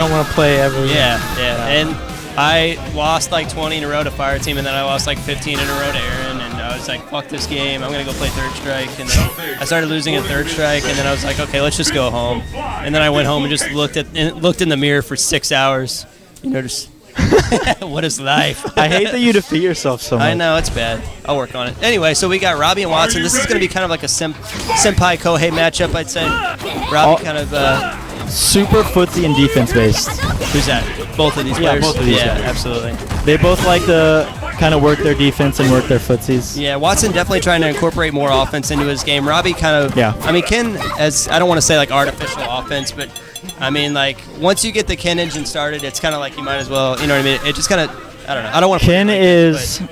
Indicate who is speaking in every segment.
Speaker 1: don't want to play ever.
Speaker 2: Yeah. And I lost like 20 in a row to Fire Team, and then I lost like 15 in a row to Aaron, and I was like, fuck this game, I'm going to go play Third Strike. And then I started losing at Third Strike, and then I was like, okay, let's just go home. And then I went home and just looked in the mirror for 6 hours. Just what is life?
Speaker 1: I hate that you defeat yourself so much.
Speaker 2: I know, it's bad. I'll work on it. Anyway, so we got Robbie and Watson. This is going to be kind of like a Senpai Kohei matchup, I'd say. Robbie kind of...
Speaker 1: super footsie and defense based.
Speaker 2: Who's that? Both of these players?
Speaker 1: Both of these
Speaker 2: Yeah,
Speaker 1: guys.
Speaker 2: absolutely.
Speaker 1: They both like to kind of work their defense and work their footsies.
Speaker 2: Yeah, Watson definitely trying to incorporate more offense into his game. Robbie kind of...
Speaker 1: Yeah.
Speaker 2: I mean, Ken, as I don't want to say like artificial offense, but I mean, like, once you get the Ken engine started, it's kind of like you might as well, you know what I mean? It just kind of, I don't know. I don't want to...
Speaker 1: Ken is...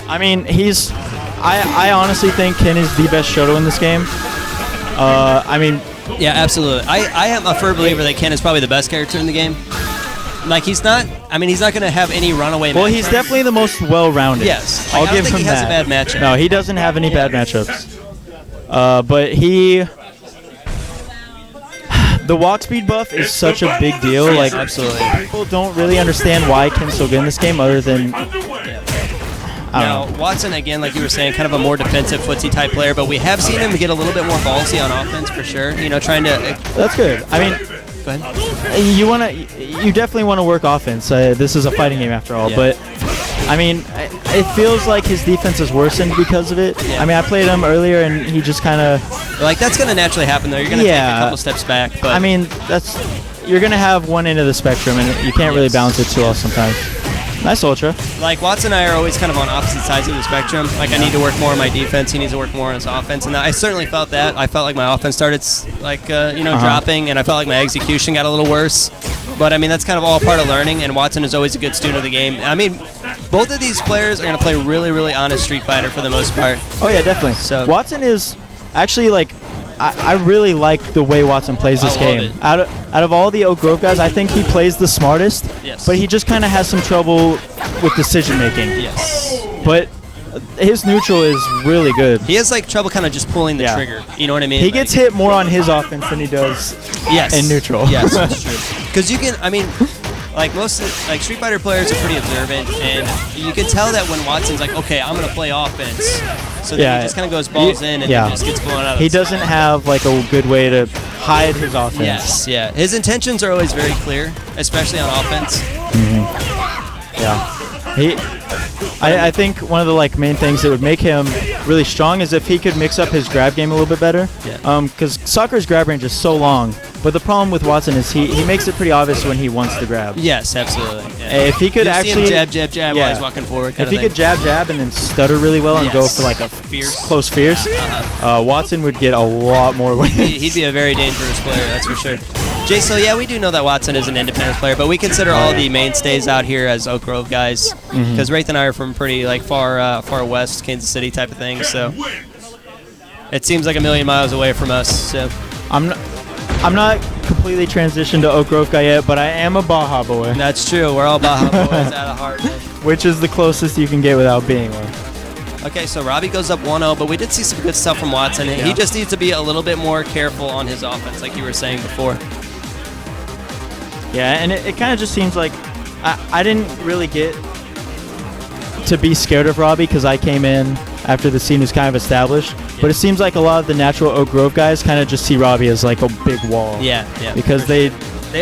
Speaker 1: I mean, he's... I honestly think Ken is the best Shoto in this game. I mean...
Speaker 2: Yeah, absolutely. I am a firm believer that Ken is probably the best character in the game. Like, he's not going to have any runaway
Speaker 1: Well,
Speaker 2: matchups.
Speaker 1: he's definitely the most well-rounded.
Speaker 2: Yes.
Speaker 1: I'll
Speaker 2: Like, I don't
Speaker 1: give
Speaker 2: think
Speaker 1: him
Speaker 2: he has
Speaker 1: that.
Speaker 2: a bad matchup.
Speaker 1: No, he doesn't have any bad matchups. But he... The walk speed buff is such a big deal.
Speaker 2: Yes,
Speaker 1: Like,
Speaker 2: absolutely.
Speaker 1: people don't really understand why Ken's so good in this game other than... I
Speaker 2: Now,
Speaker 1: don't know.
Speaker 2: Watson, again, like you were saying, kind of a more defensive footsie type player, but we have seen him get a little bit more ballsy on offense for sure. You know, trying to...
Speaker 1: That's good. I mean...
Speaker 2: Go ahead.
Speaker 1: You definitely want to work offense. This is a fighting game after all,
Speaker 2: Yeah.
Speaker 1: but I mean, it feels like his defense has worsened because of it.
Speaker 2: Yeah.
Speaker 1: I mean, I played him earlier, and he just kind of.
Speaker 2: Like, that's going to naturally happen, though. You're going to take a couple steps back. But
Speaker 1: I mean, you're gonna have one end of the spectrum, and you can't really balance it too well sometimes. Nice ultra.
Speaker 2: like, Watson and I are always kind of on opposite sides of the spectrum. Like, I need to work more on my defense. He needs to work more on his offense. And I certainly felt that. I felt like my offense started, like, dropping, and I felt like my execution got a little worse. But, I mean, that's kind of all part of learning, and Watson is always a good student of the game. I mean, both of these players are going to play really, really honest Street Fighter for the most part.
Speaker 1: Oh, yeah, definitely.
Speaker 2: So-
Speaker 1: Watson is actually, like, I really like the way Watson plays this
Speaker 2: I love
Speaker 1: game.
Speaker 2: it.
Speaker 1: Out of all the Oak Grove guys, I think he plays the smartest.
Speaker 2: Yes.
Speaker 1: But he just kind of has some trouble with decision making.
Speaker 2: Yes.
Speaker 1: But his neutral is really good.
Speaker 2: He has, like, trouble kind of just pulling the
Speaker 1: Yeah.
Speaker 2: trigger. You know what I mean?
Speaker 1: He
Speaker 2: Like-
Speaker 1: gets hit more on his offense than he does
Speaker 2: Yes.
Speaker 1: in neutral.
Speaker 2: Yes, that's true. Because you can, I mean, like like Street Fighter players are pretty observant, and you can tell that when Watson's like, okay, I'm gonna play offense, so then he just kind of goes balls in and then just gets blown out.
Speaker 1: He doesn't have like a good way to hide his offense.
Speaker 2: Yes, yeah. His intentions are always very clear, especially on offense.
Speaker 1: Yeah. I think one of the like main things that would make him really strong is if he could mix up his grab game a little bit better.
Speaker 2: Yeah.
Speaker 1: Because Sakura's grab range is so long, but the problem with Watson is he makes it pretty obvious when he wants to grab.
Speaker 2: Yes, absolutely. Yeah.
Speaker 1: If he could
Speaker 2: You'll see
Speaker 1: actually
Speaker 2: him jab while he's walking forward.
Speaker 1: If he could jab and then stutter really well and go
Speaker 2: Yes.
Speaker 1: for like a
Speaker 2: Fierce.
Speaker 1: close fierce, Watson would get a lot more wins.
Speaker 2: He'd be a very dangerous player, that's for sure. Jay, so yeah, we do know that Watson is an independent player, but we consider all the mainstays out here as Oak Grove guys, because Wraith and I are from pretty like far west, Kansas City type of thing. So it seems like a million miles away from us. So
Speaker 1: I'm not completely transitioned to Oak Grove guy yet, but I am a Baja boy,
Speaker 2: that's true. We're all Baja boys out of heart. Man.
Speaker 1: which is the closest you can get without being one.
Speaker 2: Okay, so Robbie goes up 1-0, but we did see some good stuff from Watson. He just needs to be a little bit more careful on his offense, like you were saying before.
Speaker 1: Yeah, and it kind of just seems like I didn't really get to be scared of Robbie because I came in after the scene was kind of established. But it seems like a lot of the natural Oak Grove guys kind of just see Robbie as like a big wall.
Speaker 2: Yeah.
Speaker 1: Because they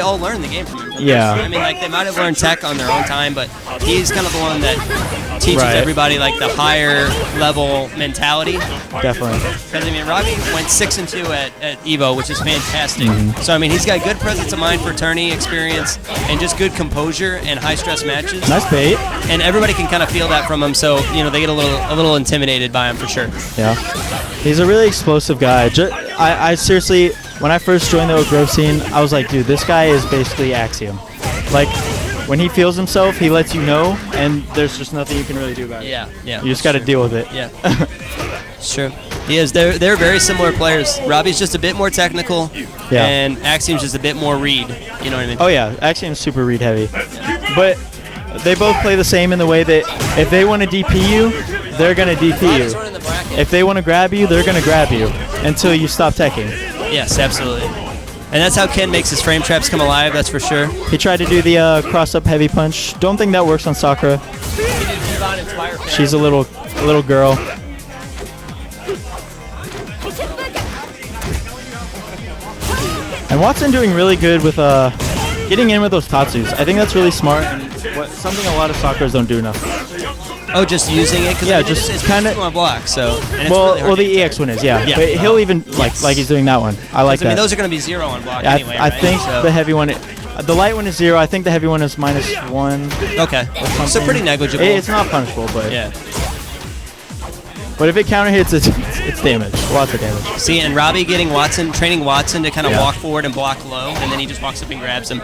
Speaker 2: all learn the game from him.
Speaker 1: Yeah.
Speaker 2: I mean, like, they might have learned tech on their own time, but he's kind of the one that teaches
Speaker 1: Right.
Speaker 2: everybody, like, the higher level mentality.
Speaker 1: definitely.
Speaker 2: Because, I mean, Robbie went 6-2 at EVO, which is fantastic. So, I mean, he's got good presence of mind for tourney experience and just good composure and high-stress matches.
Speaker 1: Nice bait.
Speaker 2: And everybody can kind of feel that from him, so, you know, they get a little intimidated by him for sure.
Speaker 1: Yeah. He's a really explosive guy. I seriously, when I first joined the Oak Grove scene, I was like, dude, this guy is basically Axiom. Like, when he feels himself, he lets you know, and there's just nothing you can really do about it.
Speaker 2: Yeah.
Speaker 1: You just got to deal with it.
Speaker 2: Yeah. It's true. He is. They're very similar players. Robbie's just a bit more technical,
Speaker 1: Yeah.
Speaker 2: and Axiom's just a bit more read. You know what I mean?
Speaker 1: Oh, yeah. Axiom's super read heavy. But they both play the same in the way that if they want to DP you, they're going to DP
Speaker 2: Robbie's
Speaker 1: you.
Speaker 2: running the bracket.
Speaker 1: If they want to grab you, they're going to grab you until you stop teching.
Speaker 2: Yes, absolutely. And that's how Ken makes his frame traps come alive, that's for sure.
Speaker 1: He tried to do the cross-up heavy punch. Don't think that works on Sakura. She's a little girl. And Watson doing really good with getting in with those Tatsus. I think that's really smart and something a lot of Sakuras don't do enough.
Speaker 2: Oh, just using it?
Speaker 1: Yeah,
Speaker 2: it's
Speaker 1: kind of
Speaker 2: on block, so. And it's
Speaker 1: well,
Speaker 2: really hard
Speaker 1: the EX one is, yeah.
Speaker 2: Yeah.
Speaker 1: But he'll even like he's doing that one. I like that.
Speaker 2: I mean, those are going to be 0 on block
Speaker 1: I,
Speaker 2: anyway,
Speaker 1: I
Speaker 2: right?
Speaker 1: think
Speaker 2: So-
Speaker 1: the heavy one, the light one is 0. I think the heavy one is -1.
Speaker 2: Okay. So pretty negligible.
Speaker 1: It's not punishable, but
Speaker 2: Yeah.
Speaker 1: But if it counter hits, it's damage. Lots of damage.
Speaker 2: See, and Robbie training Watson to kind of
Speaker 1: Yeah.
Speaker 2: walk forward and block low, and then he just walks up and grabs him.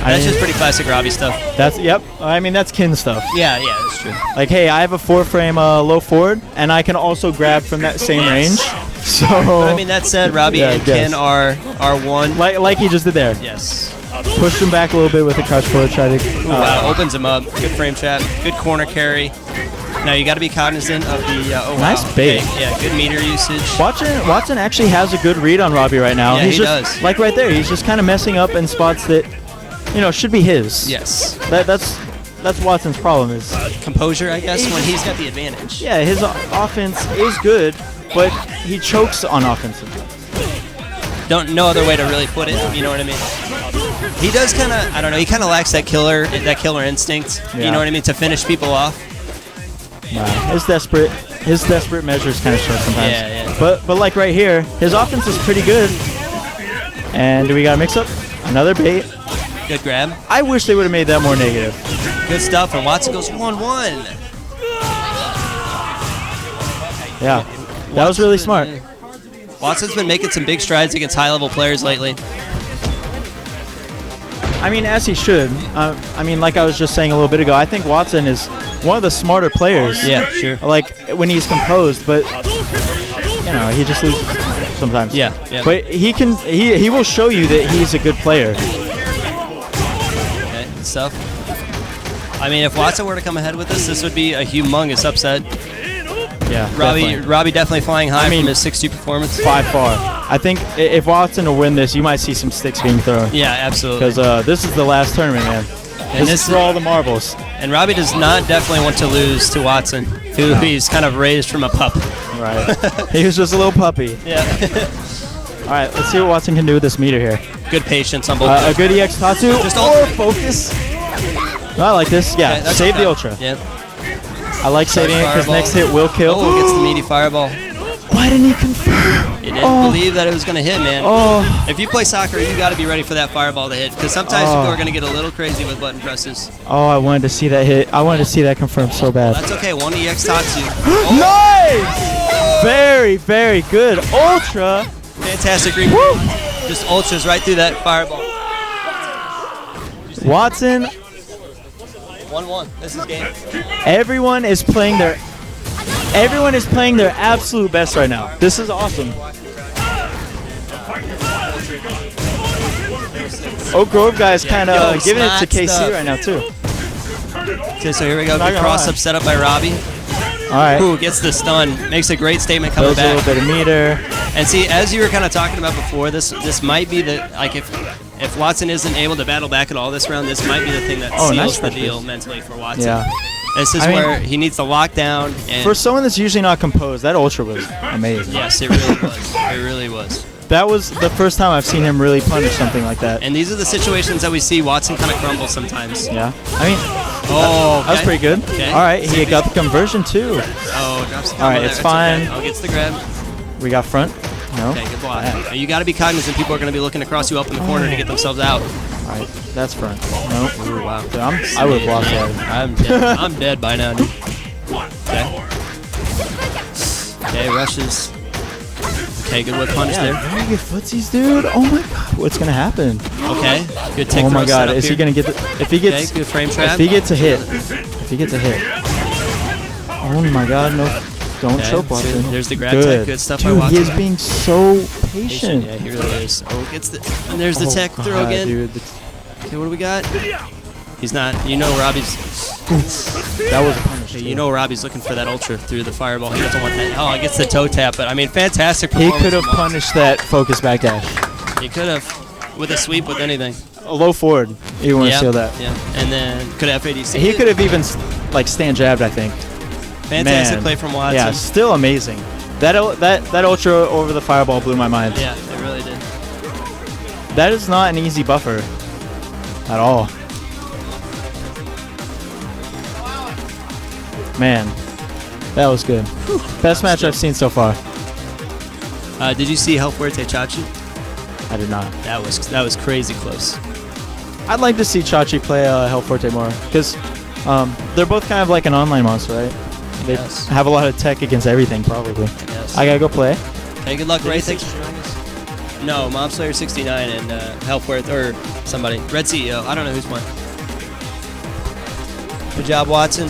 Speaker 1: I
Speaker 2: That's
Speaker 1: mean,
Speaker 2: just pretty classic Robbie stuff.
Speaker 1: Yep. I mean, that's Kin stuff.
Speaker 2: Yeah, that's true.
Speaker 1: Like, hey, I have a 4-frame low forward, and I can also grab from that same range. So.
Speaker 2: But I mean, that said, Robbie
Speaker 1: Yeah,
Speaker 2: and
Speaker 1: I guess.
Speaker 2: Ken are one.
Speaker 1: Like he just did there.
Speaker 2: Yes.
Speaker 1: Pushed him back a little bit with a crouch forward, try to.
Speaker 2: Wow, opens him up. Good frame trap. Good corner carry. Now you got to be cognizant of the.
Speaker 1: Nice bait.
Speaker 2: Okay, yeah, good meter usage.
Speaker 1: Watson actually has a good read on Robbie right now.
Speaker 2: Yeah,
Speaker 1: he's
Speaker 2: he
Speaker 1: just,
Speaker 2: does.
Speaker 1: Like right there, he's just kind of messing up in spots that, should be his.
Speaker 2: Yes.
Speaker 1: That's Watson's problem is.
Speaker 2: Composure, I guess, when he's got the advantage.
Speaker 1: Yeah, his offense is good, but he chokes on offense.
Speaker 2: No other way to really put it. You know what I mean? He does kind of. I don't know. He kind of lacks that killer instinct.
Speaker 1: Yeah.
Speaker 2: You know what I mean? To finish people off.
Speaker 1: Nah, his desperate measures kind of show sometimes.
Speaker 2: Yeah.
Speaker 1: But like right here, his offense is pretty good. And do we got a mix up? Another bait.
Speaker 2: Good grab.
Speaker 1: I wish they would have made that more negative.
Speaker 2: Good stuff. And Watson goes 1-1.
Speaker 1: Yeah, that was really smart.
Speaker 2: Watson's been making some big strides against high-level players lately.
Speaker 1: I mean, as he should. I mean, like I was just saying a little bit ago, I think Watson is one of the smarter players.
Speaker 2: Yeah, sure.
Speaker 1: Like when he's composed, but he just loses sometimes.
Speaker 2: Yeah.
Speaker 1: But he will show you that he's a good player.
Speaker 2: Okay, good stuff. I mean, if Watson were to come ahead with this would be a humongous upset.
Speaker 1: Yeah,
Speaker 2: Robbie definitely flying high
Speaker 1: I mean,
Speaker 2: from his 6-2 performance.
Speaker 1: by far. I think if Watson will win this, you might see some sticks being thrown.
Speaker 2: Yeah, absolutely.
Speaker 1: Because this is the last tournament, man.
Speaker 2: And
Speaker 1: This is for all the marbles.
Speaker 2: And Robbie does not definitely want to lose to Watson, who he's kind of raised from a pup.
Speaker 1: Right. He was just a little puppy.
Speaker 2: Yeah.
Speaker 1: All right, let's see what Watson can do with this meter here.
Speaker 2: Good patience on both.
Speaker 1: A good EX Tatsu
Speaker 2: Just
Speaker 1: or
Speaker 2: ultra.
Speaker 1: focus. I like this. Yeah,
Speaker 2: that's
Speaker 1: save
Speaker 2: okay.
Speaker 1: the ultra.
Speaker 2: Yeah.
Speaker 1: I like saving it because
Speaker 2: Fireball.
Speaker 1: next hit will kill.
Speaker 2: Oh, gets the meaty fireball.
Speaker 1: Why didn't he confirm?
Speaker 2: He didn't believe that it was going to hit, man.
Speaker 1: Oh,
Speaker 2: If you play soccer, you got to be ready for that fireball to hit, because sometimes people are going to get a little crazy with button presses.
Speaker 1: I wanted to see that hit. I wanted to see that confirmed so bad.
Speaker 2: That's okay. 1 EX Tatsu.
Speaker 1: Nice! Very, very good. Ultra.
Speaker 2: Fantastic read. Just ultras right through that fireball.
Speaker 1: Watson,
Speaker 2: 1-1. This is game.
Speaker 1: everyone is playing their absolute best right now. This is awesome. Oak Grove guys kind
Speaker 2: Yo,
Speaker 1: of giving it to
Speaker 2: smart
Speaker 1: KC
Speaker 2: stuff.
Speaker 1: right now too.
Speaker 2: Okay, so here we go.
Speaker 1: Not
Speaker 2: Good
Speaker 1: gonna
Speaker 2: cross
Speaker 1: lie.
Speaker 2: up set up by Robbie.
Speaker 1: All right.
Speaker 2: Ooh, gets the stun. Makes a great statement coming
Speaker 1: Builds a little
Speaker 2: back.
Speaker 1: bit of meter.
Speaker 2: And see, as you were kind of talking about before, this might be the, like, if Watson isn't able to battle back at all this round, this might be the thing that
Speaker 1: Oh,
Speaker 2: seals
Speaker 1: nice
Speaker 2: the
Speaker 1: touch
Speaker 2: deal
Speaker 1: base.
Speaker 2: mentally for Watson.
Speaker 1: Yeah.
Speaker 2: This is
Speaker 1: I mean-
Speaker 2: where he needs to lock down. And
Speaker 1: For someone that's usually not composed, that ultra was amazing.
Speaker 2: yes, it really was. It really was.
Speaker 1: That was the first time I've seen him really punish something like that.
Speaker 2: And these are the situations that we see Watson kind of crumble sometimes.
Speaker 1: Yeah. I mean,
Speaker 2: Oh,
Speaker 1: that was
Speaker 2: okay.
Speaker 1: pretty good.
Speaker 2: Okay.
Speaker 1: All right, he got the conversion too.
Speaker 2: Oh, drops the combo
Speaker 1: All right,
Speaker 2: there.
Speaker 1: it's fine.
Speaker 2: Okay. Oh, gets the grab.
Speaker 1: We got front. No.
Speaker 2: Okay, good block.
Speaker 1: Yeah.
Speaker 2: Now, you got to be cognizant people are going to be looking across you up in the corner to get themselves out.
Speaker 1: All right, that's front. No.
Speaker 2: Ooh, wow.
Speaker 1: Dude, I would have blocked that.
Speaker 2: I'm dead. I'm dead by now, dude. Okay. Okay, rushes. Okay, good whip punch
Speaker 1: Yeah,
Speaker 2: there.
Speaker 1: very good footsies, dude. Oh my god, what's gonna happen?
Speaker 2: Okay, good tick
Speaker 1: Oh my
Speaker 2: throw
Speaker 1: god,
Speaker 2: setup
Speaker 1: is he
Speaker 2: here.
Speaker 1: gonna get the? If he
Speaker 2: Okay,
Speaker 1: gets,
Speaker 2: good frame trap.
Speaker 1: if he gets a hit, Oh my god, no! Don't
Speaker 2: Okay,
Speaker 1: choke Watson.
Speaker 2: there's the grab
Speaker 1: Good.
Speaker 2: tech. Good stuff by
Speaker 1: Dude,
Speaker 2: Watson.
Speaker 1: he is being so patient.
Speaker 2: Yeah, he really is. Oh, gets the. And there's the
Speaker 1: Oh
Speaker 2: tech throw
Speaker 1: god,
Speaker 2: again.
Speaker 1: dude.
Speaker 2: Okay, what do we got? He's not. You know, Robbie's.
Speaker 1: That was a punish.
Speaker 2: You
Speaker 1: too.
Speaker 2: know, Robbie's looking for that ultra through the fireball. He doesn't want that. Oh, he gets the toe tap, but I mean, fantastic
Speaker 1: He
Speaker 2: performance.
Speaker 1: could have
Speaker 2: from Watson.
Speaker 1: punished that focus back dash.
Speaker 2: He could have with a sweep with anything.
Speaker 1: A low forward. You want to
Speaker 2: Yeah,
Speaker 1: steal that.
Speaker 2: Yeah, and then could have FADC.
Speaker 1: He could have even like stand jabbed, I think.
Speaker 2: Fantastic
Speaker 1: Man.
Speaker 2: play from Watson.
Speaker 1: Yeah, still amazing. That ultra over the fireball blew my mind.
Speaker 2: Yeah, it really did.
Speaker 1: That is not an easy buffer at all. Man, that was good. Best match I've seen so far.
Speaker 2: Did you see Hell Fuerte Chachi?
Speaker 1: I did not.
Speaker 2: That was crazy close.
Speaker 1: I'd like to see Chachi play Hell Forte more because they're both kind of like an online monster, right? They
Speaker 2: Yes.
Speaker 1: have a lot of tech against everything, probably.
Speaker 2: Yes.
Speaker 1: I gotta go play.
Speaker 2: Hey, good luck,
Speaker 1: Did
Speaker 2: Ray.
Speaker 1: he
Speaker 2: Thanks for joining us. No, Mom Slayer 69 and Hell Fuerte or somebody. Red CEO. I don't know who's playing. Good job, Watson.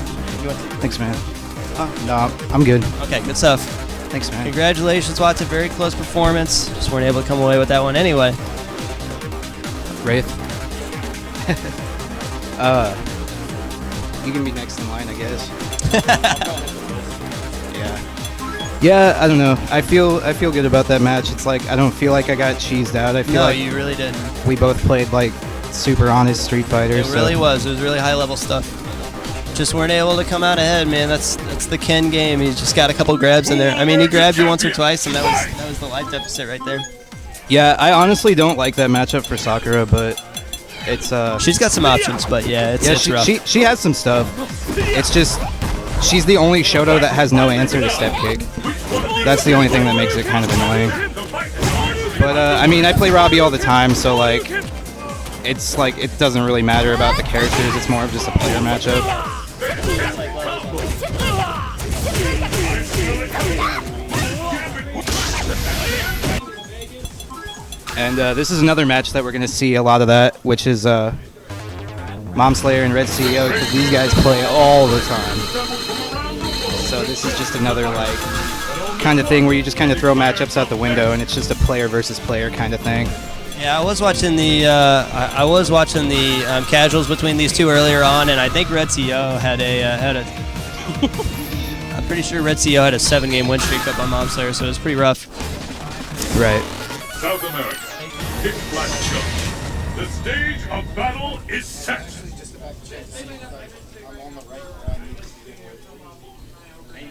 Speaker 3: Thanks, man. No, I'm good.
Speaker 2: Okay, good stuff.
Speaker 3: Thanks, man.
Speaker 2: Congratulations, Watson. Very close performance. Just weren't able to come away with that one anyway.
Speaker 3: Wraith. You can be next in line, I guess. Yeah, I don't know. I feel good about that match. It's like I don't feel like I got cheesed out. I feel
Speaker 2: No,
Speaker 3: like
Speaker 2: you really didn't.
Speaker 3: we both played like super honest Street Fighters.
Speaker 2: It really was. It was really high level stuff. Just weren't able to come out ahead, man. That's the Ken game. He's just got a couple grabs in there. I mean, he grabbed you once or twice, and that was the life deficit right there.
Speaker 3: Yeah, I honestly don't like that matchup for Sakura, but it's
Speaker 2: She's got some options, but yeah, it's rough.
Speaker 3: she has some stuff. It's just she's the only Shoto that has no answer to step kick. That's the only thing that makes it kind of annoying. But I mean, I play Robbie all the time, so like it's like it doesn't really matter about the characters. It's more of just a player matchup. And this is another match that we're going to see a lot of that, which is Mom Slayer and Red CEO, because these guys play all the time. So this is just another like kind of thing where you just kind of throw matchups out the window, and it's just a player versus player kind of thing.
Speaker 2: Yeah, I was watching the casuals between these two earlier on, and I think Red CEO had a I'm pretty sure Red CEO had a 7-game win streak up on Mom Slayer, so it was pretty rough.
Speaker 3: Right.
Speaker 4: South America, Kick Black Show. The stage of battle is set.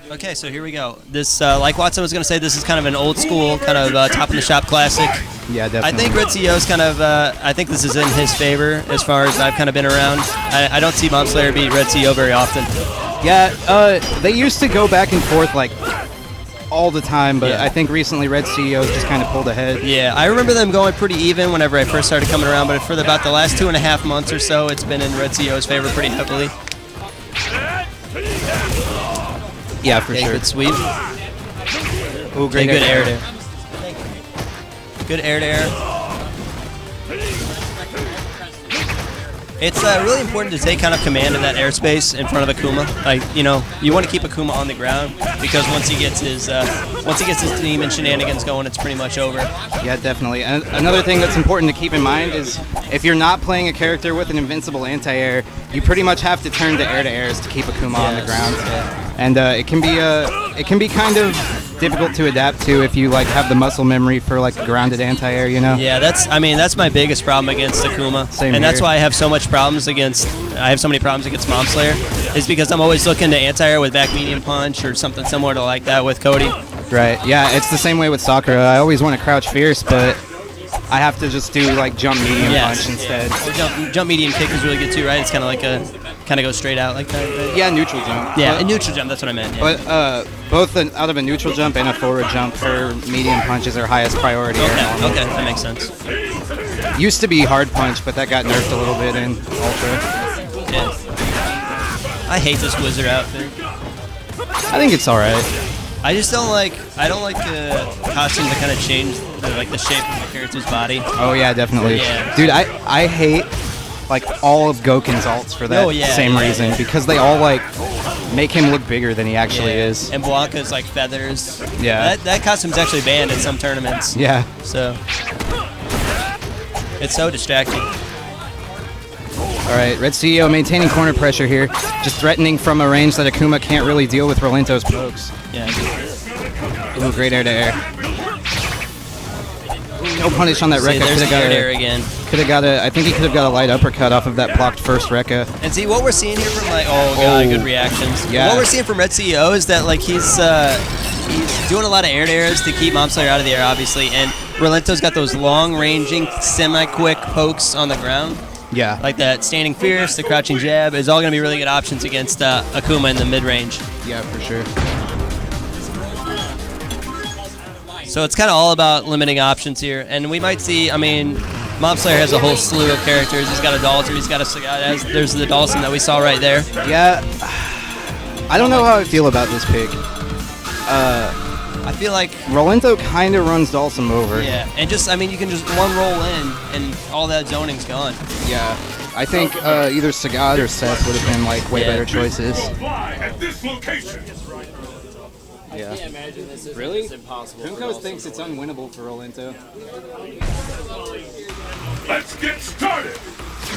Speaker 2: Okay, so here we go. This, like Watson was going to say, this is kind of an old school, kind of top of the shop classic.
Speaker 3: Yeah, definitely.
Speaker 2: I think Red CEO's kind of, I think this is in his favor as far as I've kind of been around. I don't see Mom Slayer beat Red CEO very often.
Speaker 3: Yeah, they used to go back and forth like all the time, but
Speaker 2: Yeah.
Speaker 3: I think recently Red CEO's just kind of pulled ahead.
Speaker 2: Yeah, I remember them going pretty even whenever I first started coming around, but for about the last 2.5 months or so, it's been in Red CEO's favor pretty heavily.
Speaker 3: Yeah, for
Speaker 2: Okay,
Speaker 3: sure.
Speaker 2: good sweep.
Speaker 3: Ooh,
Speaker 2: Okay, good air there. Good air there. It's really important to take kind of command of that airspace in front of Akuma. Like, you know, you want to keep Akuma on the ground because once he gets his demon shenanigans going, it's pretty much over.
Speaker 3: Yeah, definitely. And another thing that's important to keep in mind is if you're not playing a character with an invincible anti-air, you pretty much have to turn to air-to-airs to keep Akuma on the ground.
Speaker 2: Yeah.
Speaker 3: And it can be kind of difficult to adapt to if you like have the muscle memory for like grounded anti-air, you know?
Speaker 2: Yeah, that's my biggest problem against Akuma.
Speaker 3: Same
Speaker 2: and that's
Speaker 3: here.
Speaker 2: why I have so many problems against Mom Slayer, is because I'm always looking to anti-air with back medium punch or something similar to like that with Cody.
Speaker 3: Right. Yeah, it's the same way with Sakura. I always want to crouch fierce, but I have to just do like jump medium punch instead.
Speaker 2: Or jump medium kick is really good too, right? It's kind of like kind of go straight out like that. Right?
Speaker 3: Yeah, neutral jump.
Speaker 2: Yeah,
Speaker 3: But-
Speaker 2: a neutral jump. That's what I meant. Yeah.
Speaker 3: But both out of a neutral jump and a forward jump for medium punch is our highest priority.
Speaker 2: Okay, that makes sense.
Speaker 3: Used to be hard punch, but that got nerfed a little bit in Ultra.
Speaker 2: Yeah. I hate this wizard outfit.
Speaker 3: I think it's all right.
Speaker 2: I just don't like the costume to kind of change the shape of the character's body.
Speaker 3: Oh yeah, definitely.
Speaker 2: Yeah.
Speaker 3: Dude, I hate like all of Goken's ults for that same reason because they all like make him look bigger than he actually is.
Speaker 2: And Blanca's like feathers.
Speaker 3: Yeah.
Speaker 2: That costume's actually banned in some tournaments.
Speaker 3: Yeah.
Speaker 2: So it's so distracting.
Speaker 3: All right, Red CEO maintaining corner pressure here, just threatening from a range that Akuma can't really deal with Rolento's pokes.
Speaker 2: Yeah.
Speaker 3: Ooh, great air to air. no punish on that
Speaker 2: See,
Speaker 3: Rekka.
Speaker 2: there's
Speaker 3: Could
Speaker 2: the
Speaker 3: have got
Speaker 2: air again.
Speaker 3: I think he could have got a light uppercut off of that blocked first Rekka.
Speaker 2: And see what we're seeing here from like, oh god, good reactions.
Speaker 3: Yeah.
Speaker 2: What we're seeing from Red CEO is that like he's doing a lot of air to airs to keep Mom Slayer out of the air, obviously, and Rolento's got those long-ranging, semi-quick pokes on the ground.
Speaker 3: Yeah.
Speaker 2: Like that standing fierce, the crouching jab is all going to be really good options against Akuma in the mid-range.
Speaker 3: Yeah, for sure.
Speaker 2: So it's kind of all about limiting options here, and we might see. I mean, Mob Slayer has a whole slew of characters. He's got a Dalter, he's got a Sagat. There's the Dawson that we saw right there.
Speaker 3: Yeah. I don't know how I feel about this pick.
Speaker 2: I feel like
Speaker 3: Rolento kind of runs Dalsum over.
Speaker 2: yeah, and just I mean you can just one roll in and all that zoning's gone.
Speaker 3: Yeah. I think either Sagat or Seth would have been like way
Speaker 2: Yeah.
Speaker 3: better choices.
Speaker 4: Will fly at this location.
Speaker 3: Yeah. Really? Kunkos thinks it's unwinnable for Rolento.
Speaker 4: Let's get started.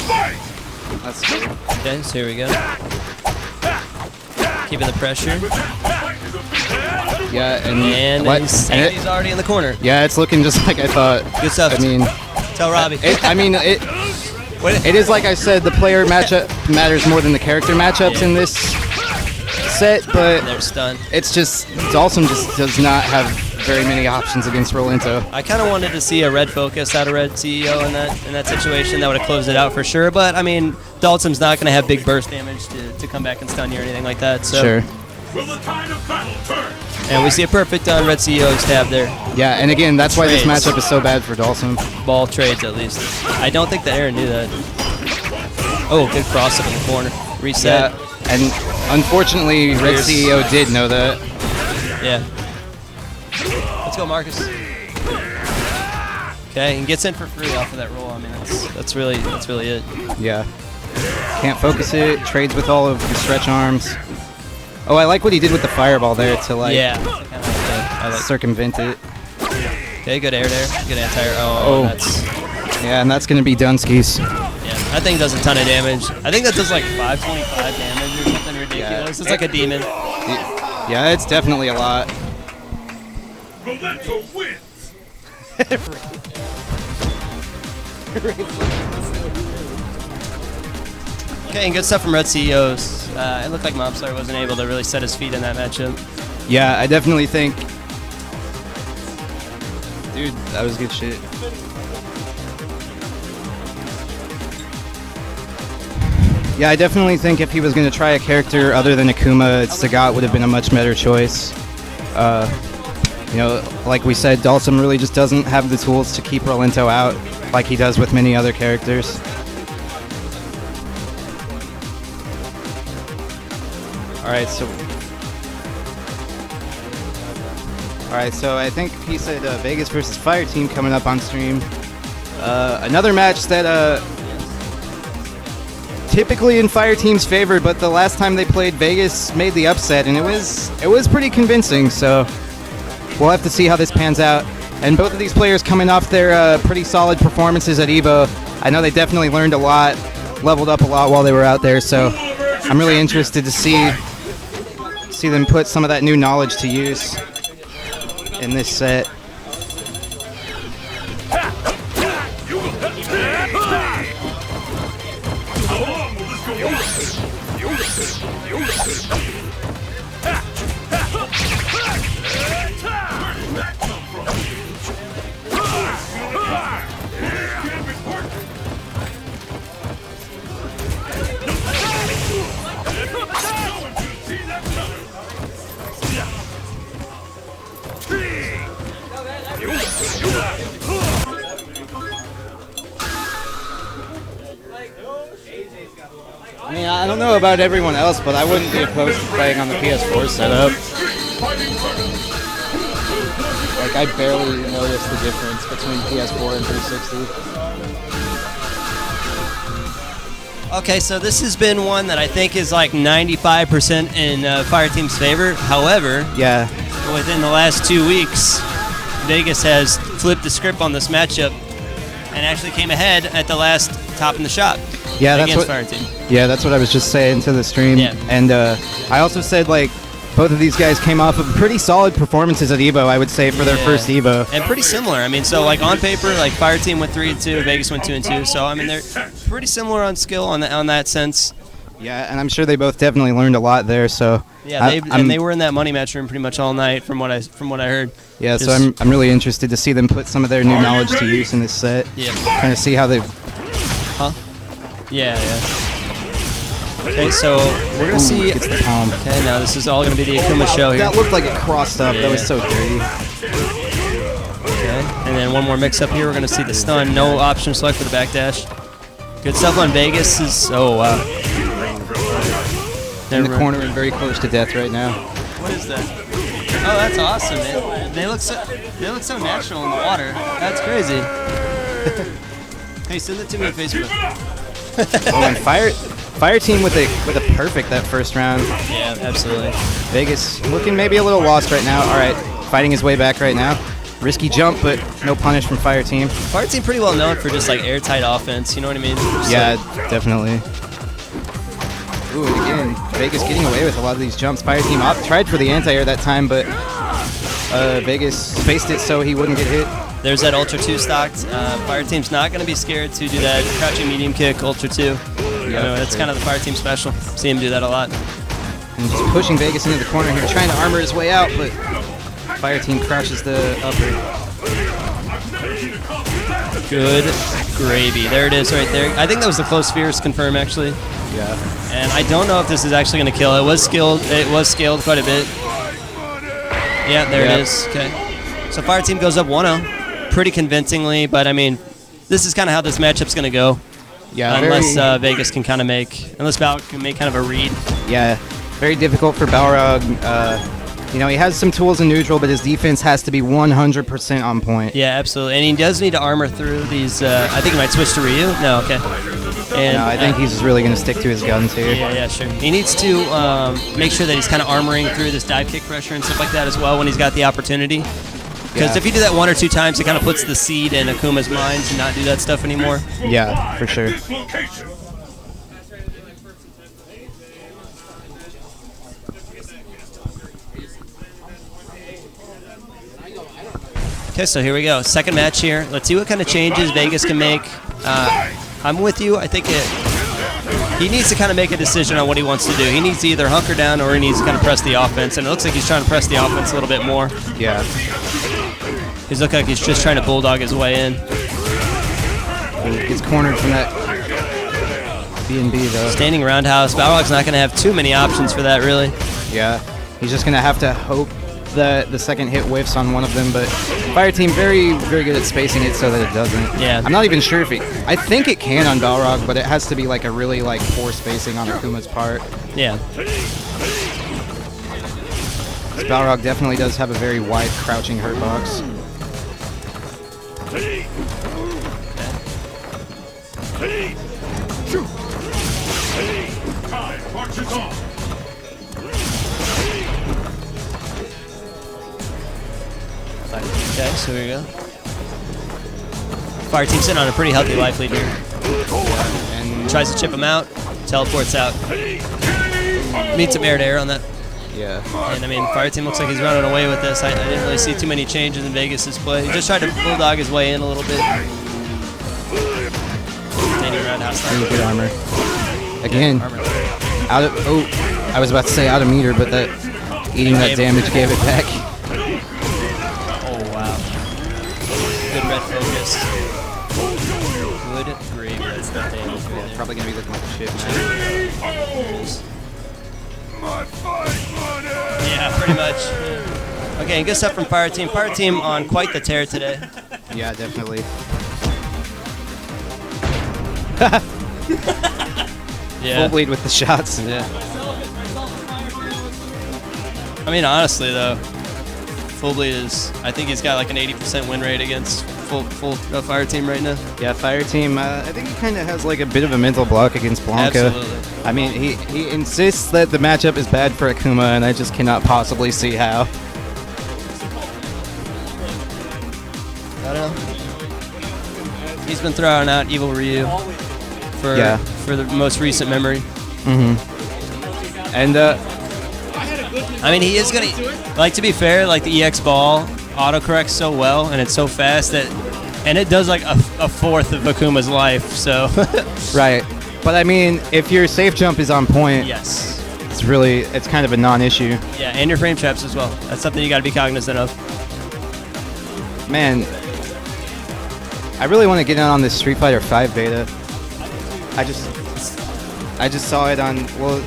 Speaker 4: Fight!
Speaker 3: That's true.
Speaker 2: Okay, so here we go. Keeping the pressure,
Speaker 3: Yeah,
Speaker 2: and
Speaker 3: what?
Speaker 2: he's
Speaker 3: And
Speaker 2: he's already in the corner.
Speaker 3: yeah, it's looking just like I thought.
Speaker 2: Good stuff.
Speaker 3: I mean,
Speaker 2: Tell Robbie.
Speaker 3: it is like I said, the player matchup matters more than the character matchups in this set, but
Speaker 2: They're stunned.
Speaker 3: it's just Dalsum just does not have very many options against Rolento.
Speaker 2: I kind of wanted to see a red focus out of Red CEO in that situation. That would have closed it out for sure. But I mean, Dalton's not going to have big burst damage to come back and stun you or anything like that. So.
Speaker 3: Sure.
Speaker 4: Will the tide of battle turn?
Speaker 2: And we see a perfect on Red CEO's tab there.
Speaker 3: Yeah, and again, that's why this
Speaker 2: Trades.
Speaker 3: matchup is so bad for Dalsum.
Speaker 2: Ball trades at least. I don't think that Aaron knew that. Oh, good cross up in the corner. Reset.
Speaker 3: Yeah, and unfortunately, Red
Speaker 2: Here's-
Speaker 3: CEO did know that.
Speaker 2: Yeah. Let's go, Marcus. Okay, and gets in for free off of that roll. I mean, that's really it.
Speaker 3: Yeah. Can't focus it, trades with all of the stretch arms. Oh, I like what he did with the fireball there to like
Speaker 2: Yeah. I like.
Speaker 3: circumvent it.
Speaker 2: Okay, good air there. Good anti-air. Oh,
Speaker 3: Oh.
Speaker 2: that's.
Speaker 3: Yeah, and that's going to be Dunsky's.
Speaker 2: Yeah, that thing does a ton of damage. I think that does like 525 damage or something ridiculous. It's like a demon.
Speaker 3: Yeah, it's definitely a lot.
Speaker 4: Rolento wins.
Speaker 2: Okay, and good stuff from Red CEOs. It looked like Mob Slayer wasn't able to really set his feet in that matchup.
Speaker 3: Yeah, I definitely think... Dude, that was good shit. Yeah, I definitely think if he was going to try a character other than Akuma, Sagat would have been a much better choice. You know, like we said, Dalsum really just doesn't have the tools to keep Rolento out like he does with many other characters. Alright, so I think he said Vegas versus Fire Team coming up on stream. Another match that typically in Fire Team's favor, but the last time they played, Vegas made the upset, and it was pretty convincing. So we'll have to see how this pans out. And both of these players coming off their pretty solid performances at EVO. I know they definitely learned a lot, leveled up a lot while they were out there. So I'm really interested to see them put some of that new knowledge to use in this set. I mean, I don't know about everyone else, but I wouldn't be opposed to playing on the PS4 setup. Like, I barely notice the difference between PS4 and 360.
Speaker 2: Okay, so this has been one that I think is like 95% in Fire Team's favor. However,
Speaker 3: Yeah,
Speaker 2: within the last 2 weeks, Vegas has flipped the script on this matchup and actually came ahead at the last top in the shop
Speaker 3: yeah, that's
Speaker 2: against
Speaker 3: what.
Speaker 2: Fire Team.
Speaker 3: Yeah, that's what I was just saying to the stream.
Speaker 2: Yeah.
Speaker 3: And I also said, like, Both of these guys came off of pretty solid performances at EVO, I would say, for their
Speaker 2: Yeah.
Speaker 3: first EVO.
Speaker 2: And pretty similar. I mean, so like on paper, like Fire Team went 3-2, Vegas went 2-2. So I mean, they're pretty similar on skill on that sense.
Speaker 3: Yeah, and I'm sure they both definitely learned a lot there. So
Speaker 2: Yeah, and they were in that money match room pretty much all night, from what I heard.
Speaker 3: yeah, so
Speaker 2: Just-
Speaker 3: I'm really interested to see them put some of their new knowledge to use in this set.
Speaker 2: Yeah.
Speaker 3: Kind of see how they.
Speaker 2: Huh? Yeah. Okay, so we're gonna see.
Speaker 3: Gets the palm.
Speaker 2: Okay, now this is all gonna be the Akuma show here.
Speaker 3: That looked like it crossed up. That was
Speaker 2: Yeah.
Speaker 3: so dirty.
Speaker 2: Okay, and then one more mix up here. We're gonna see the stun. No option select for the backdash. Good stuff on Vegas. Oh wow.
Speaker 3: In the corner and very close to death right now.
Speaker 2: What is that? Oh, that's awesome, man. They look so natural in the water. That's crazy. Hey, send it to me on Facebook.
Speaker 3: Oh, and Fire Team with a perfect that first round.
Speaker 2: Yeah, absolutely.
Speaker 3: Vegas looking maybe a little lost right now. All right, fighting his way back right now. Risky jump, but no punish from Fire Team.
Speaker 2: Fire Team pretty well known for just like airtight offense. You know what I mean? Just
Speaker 3: Yeah,
Speaker 2: like-
Speaker 3: definitely. Ooh, and again, Vegas getting away with a lot of these jumps. Fire Team tried for the anti-air that time, but Vegas spaced it so he wouldn't get hit.
Speaker 2: There's that Ultra 2 stocked. Fire Team's not going to be scared to do that crouching medium kick, Ultra 2. You know,
Speaker 3: for
Speaker 2: that's
Speaker 3: sure.
Speaker 2: kind of the Fire Team special. See him do that a lot.
Speaker 3: And just pushing Vegas into the corner here, trying to armor his way out, but Fire Team crashes the upper.
Speaker 2: Good gravy. There it is right there. I think that was the close Fierce confirm, actually.
Speaker 3: Yeah.
Speaker 2: And I don't know if this is actually going to kill. It was scaled quite a bit. Yeah, there
Speaker 3: Yep.
Speaker 2: it is. Okay. So Fire Team goes up 1-0 pretty convincingly, but I mean, this is kind of how this matchup's going to go.
Speaker 3: Yeah,
Speaker 2: Unless
Speaker 3: very,
Speaker 2: Vegas can kind of unless Balrog can make kind of a read.
Speaker 3: yeah, very difficult for Balrog. You know, he has some tools in neutral, but his defense has to be 100% on point.
Speaker 2: Yeah, absolutely. And he does need to armor through these. I think he might switch to Ryu. No, okay. And
Speaker 3: No, I think he's just really going to stick to his guns here.
Speaker 2: Yeah, sure. He needs to make sure that he's kind of armoring through this dive kick pressure and stuff like that as well when he's got the opportunity. Because
Speaker 3: Yeah.
Speaker 2: if you do that 1 or 2 times, it kind of puts the seed in Akuma's mind to not do that stuff anymore.
Speaker 3: Yeah, for sure.
Speaker 4: This location.
Speaker 2: Okay, so here we go. Second match here. Let's see what kind of changes Vegas can make. I'm with you. I think he needs to kind of make a decision on what he wants to do. He needs to either hunker down or he needs to kind of press the offense. And it looks like he's trying to press the offense a little bit more.
Speaker 3: Yeah.
Speaker 2: He's looking like he's just trying to bulldog his way in.
Speaker 3: Gets cornered from that B&B, though.
Speaker 2: Standing roundhouse. Balrog's not going to have too many options for that, really.
Speaker 3: Yeah. He's just going to have to hope that the second hit whiffs on one of them, but Fire Team very, very good at spacing it so that it doesn't.
Speaker 2: Yeah.
Speaker 3: I'm not even sure if I think it can on Balrog, but it has to be like a really like poor spacing on Akuma's part.
Speaker 2: Yeah.
Speaker 3: Balrog definitely does have a very wide crouching hurt box.
Speaker 4: Time marches on.
Speaker 2: Okay, so here we go. Fire Team sitting on a pretty healthy life lead here.
Speaker 3: And
Speaker 2: Tries to chip him out, teleports out. Meets some air to air on that.
Speaker 3: yeah.
Speaker 2: And I mean, Fire Team looks like he's running away with this. I didn't really see too many changes in Vegas' play. He just tried to bulldog his way in a little bit. Standing roundhouse.
Speaker 3: Really good armor. Again,
Speaker 2: Armor.
Speaker 3: out of I was about to say out of meter, but that eating that damage gave it back.
Speaker 2: Oh, wow. Good red focus. Good gravy. That's that damage right there.
Speaker 3: Probably gonna be looking like shit, man.
Speaker 4: My fight money.
Speaker 2: Yeah, pretty much. Okay, and good stuff from Fire Team. Fire Team on quite the tear today.
Speaker 3: Yeah, definitely.
Speaker 2: Yeah.
Speaker 3: Full bleed with the shots.
Speaker 2: Yeah. I mean, honestly though, Full Bleed is. I think he's got like an 80% win rate against full Fire Team right now.
Speaker 3: Yeah, Fire Team. I think he kind of has like a bit of a mental block against Blanca.
Speaker 2: Absolutely.
Speaker 3: I mean, he insists that the matchup is bad for Akuma, and I just cannot possibly see how.
Speaker 2: I don't know. He's been throwing out Evil Ryu for the most recent memory.
Speaker 3: And
Speaker 2: I mean, he is gonna. Like, to be fair, like the EX ball autocorrects so well, and it's so fast that, and it does like a fourth of Akuma's life. So.
Speaker 3: Right. But I mean, if your safe jump is on point,
Speaker 2: Yes.
Speaker 3: it's kind of a non-issue.
Speaker 2: Yeah, and your frame traps as well. That's something you got to be cognizant of.
Speaker 3: Man, I really want to get in on this Street Fighter V beta. I just saw it on. Well,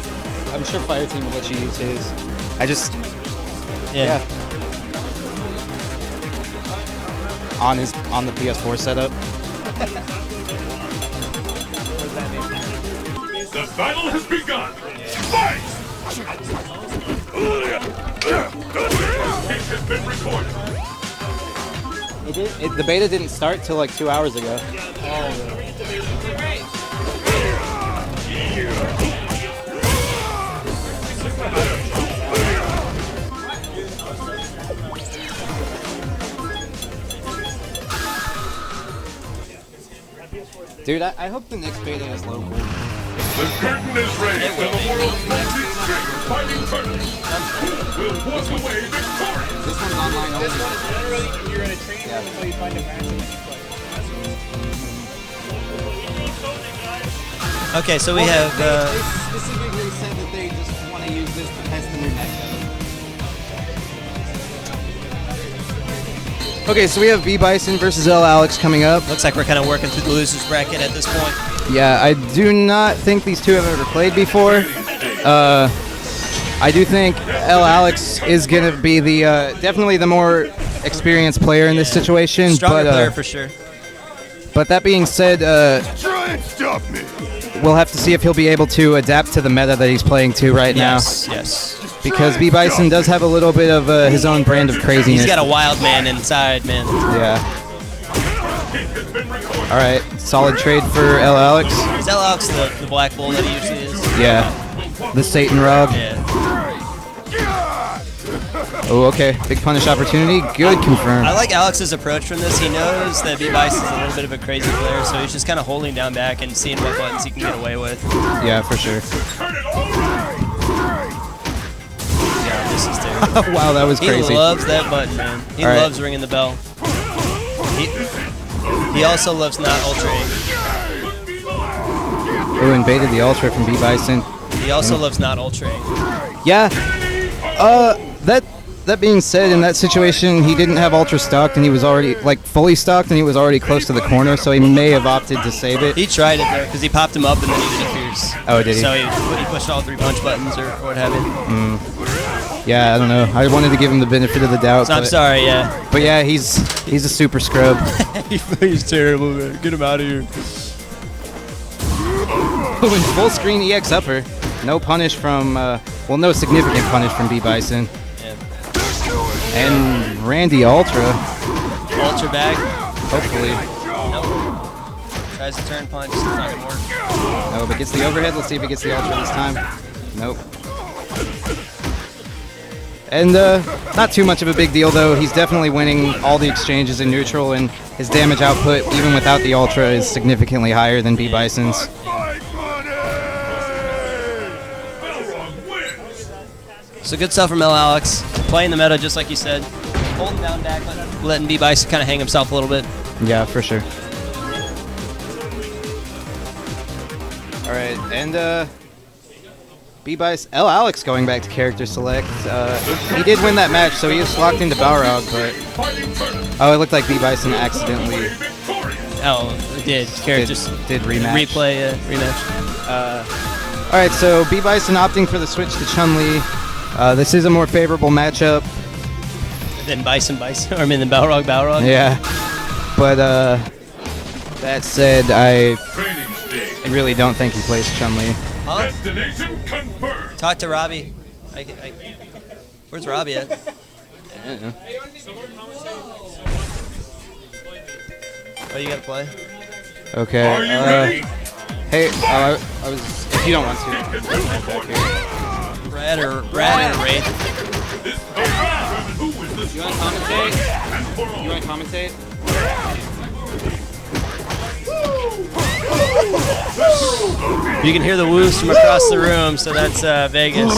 Speaker 3: I'm sure Fireteam will let you use his. Yeah. On the PS4 setup.
Speaker 4: The battle has begun. Fight! It has been recorded.
Speaker 3: The beta didn't start till like 2 hours ago. Dude, I hope the next beta is local.
Speaker 4: The curtain is raised on the world's most extreme fighting tournament. Who will walk away victorious?
Speaker 3: This one's online only.
Speaker 5: Generally, you're in a training until you find a match and then you play.
Speaker 2: Okay, so we have.
Speaker 3: They specifically said that they just want to use this to test the new matchup. Okay, so we have B Bison versus L Alex coming up.
Speaker 2: Looks like we're kind of working through the losers bracket at this point.
Speaker 3: Yeah, I do not think these two have ever played before. I do think L Alex is gonna be the definitely the more experienced player in this situation.
Speaker 2: Stronger
Speaker 3: but,
Speaker 2: player for sure.
Speaker 3: But that being said,
Speaker 4: Try and stop me.
Speaker 3: we'll have to see if he'll be able to adapt to the meta that he's playing to right
Speaker 2: Yes, yes.
Speaker 3: now. Because B Bison does have a little bit of his own brand of craziness.
Speaker 2: He's got a wild man inside, man.
Speaker 3: Yeah. All right, solid trade for L Alex.
Speaker 2: Is L Alex the black bull that he usually is?
Speaker 3: Yeah, the Satan Rub.
Speaker 2: Yeah.
Speaker 3: Oh, okay, big punish opportunity. Good confirm.
Speaker 2: I like Alex's approach from this. He knows that B Bison's a little bit of a crazy player, so he's just kind of holding down back and seeing what buttons he can get away with.
Speaker 3: Yeah, for sure.
Speaker 2: Yeah, this is terrible.
Speaker 3: Wow, that was crazy.
Speaker 2: He loves that button, man. He
Speaker 3: All right.
Speaker 2: loves ringing the bell. He also loves not ultraing.
Speaker 3: Oh, invaded the Ultra from B Bison.
Speaker 2: He also loves not ultraing.
Speaker 3: Yeah. That being said, in that situation, he didn't have Ultra stocked, and he was already like fully stocked, and he was already close to the corner, so he may have opted to save it.
Speaker 2: He tried it though, because he popped him up and then he did a fierce.
Speaker 3: Oh, did he?
Speaker 2: So he pushed all 3 punch buttons or what have you.
Speaker 3: Yeah, I don't know. I wanted to give him the benefit of the doubt.
Speaker 2: So I'm
Speaker 3: but,
Speaker 2: sorry, yeah.
Speaker 3: But yeah, he's a super scrub.
Speaker 2: He's terrible, man. Get him out of here.
Speaker 3: In full screen EX upper. No punish from, well, no significant punish from B Bison.
Speaker 2: Yeah.
Speaker 3: And Randy Ultra,
Speaker 2: Ultra back.
Speaker 3: hopefully.
Speaker 2: Nope. Tries to turn punch. It's not gonna work.
Speaker 3: No, but gets the overhead. Let's see if he gets the Ultra this time. Nope. And not too much of a big deal, though. He's definitely winning all the exchanges in neutral, and his damage output, even without the Ultra, is significantly higher than B Bison's.
Speaker 4: Fight money! Balrog wins.
Speaker 2: So good stuff from L Alex. Playing the meta just like you said. Holding down back, letting B Bison kind of hang himself a little bit.
Speaker 3: Yeah, for sure. All right, and B Bison, L Alex going back to character select. He did win that match, so he is locked into Balrog, but
Speaker 4: Fighting tournament.
Speaker 3: oh, it looked like B Bison accidentally
Speaker 4: Victorious.
Speaker 2: Oh, it did. Characters
Speaker 3: did rematch.
Speaker 2: rematch.
Speaker 3: All right, so B Bison opting for the switch to Chun-Li. This is a more favorable matchup.
Speaker 2: Then Bison, or I mean, then Balrog.
Speaker 3: Yeah, but that said, I
Speaker 4: Training stage.
Speaker 3: really don't think he plays Chun-Li.
Speaker 2: Huh?
Speaker 4: Destination confirmed.
Speaker 2: Talk to Robbie. Where's Robbie at? Oh, you gotta play?
Speaker 3: Okay.
Speaker 4: Are you ready?
Speaker 3: Hey, I was. If you don't want to, back here.
Speaker 2: Brad or Wraith?
Speaker 4: This determines who is the
Speaker 3: You want to commentate? You want to commentate?
Speaker 2: You can hear the woos from across the room, so that's Vegas.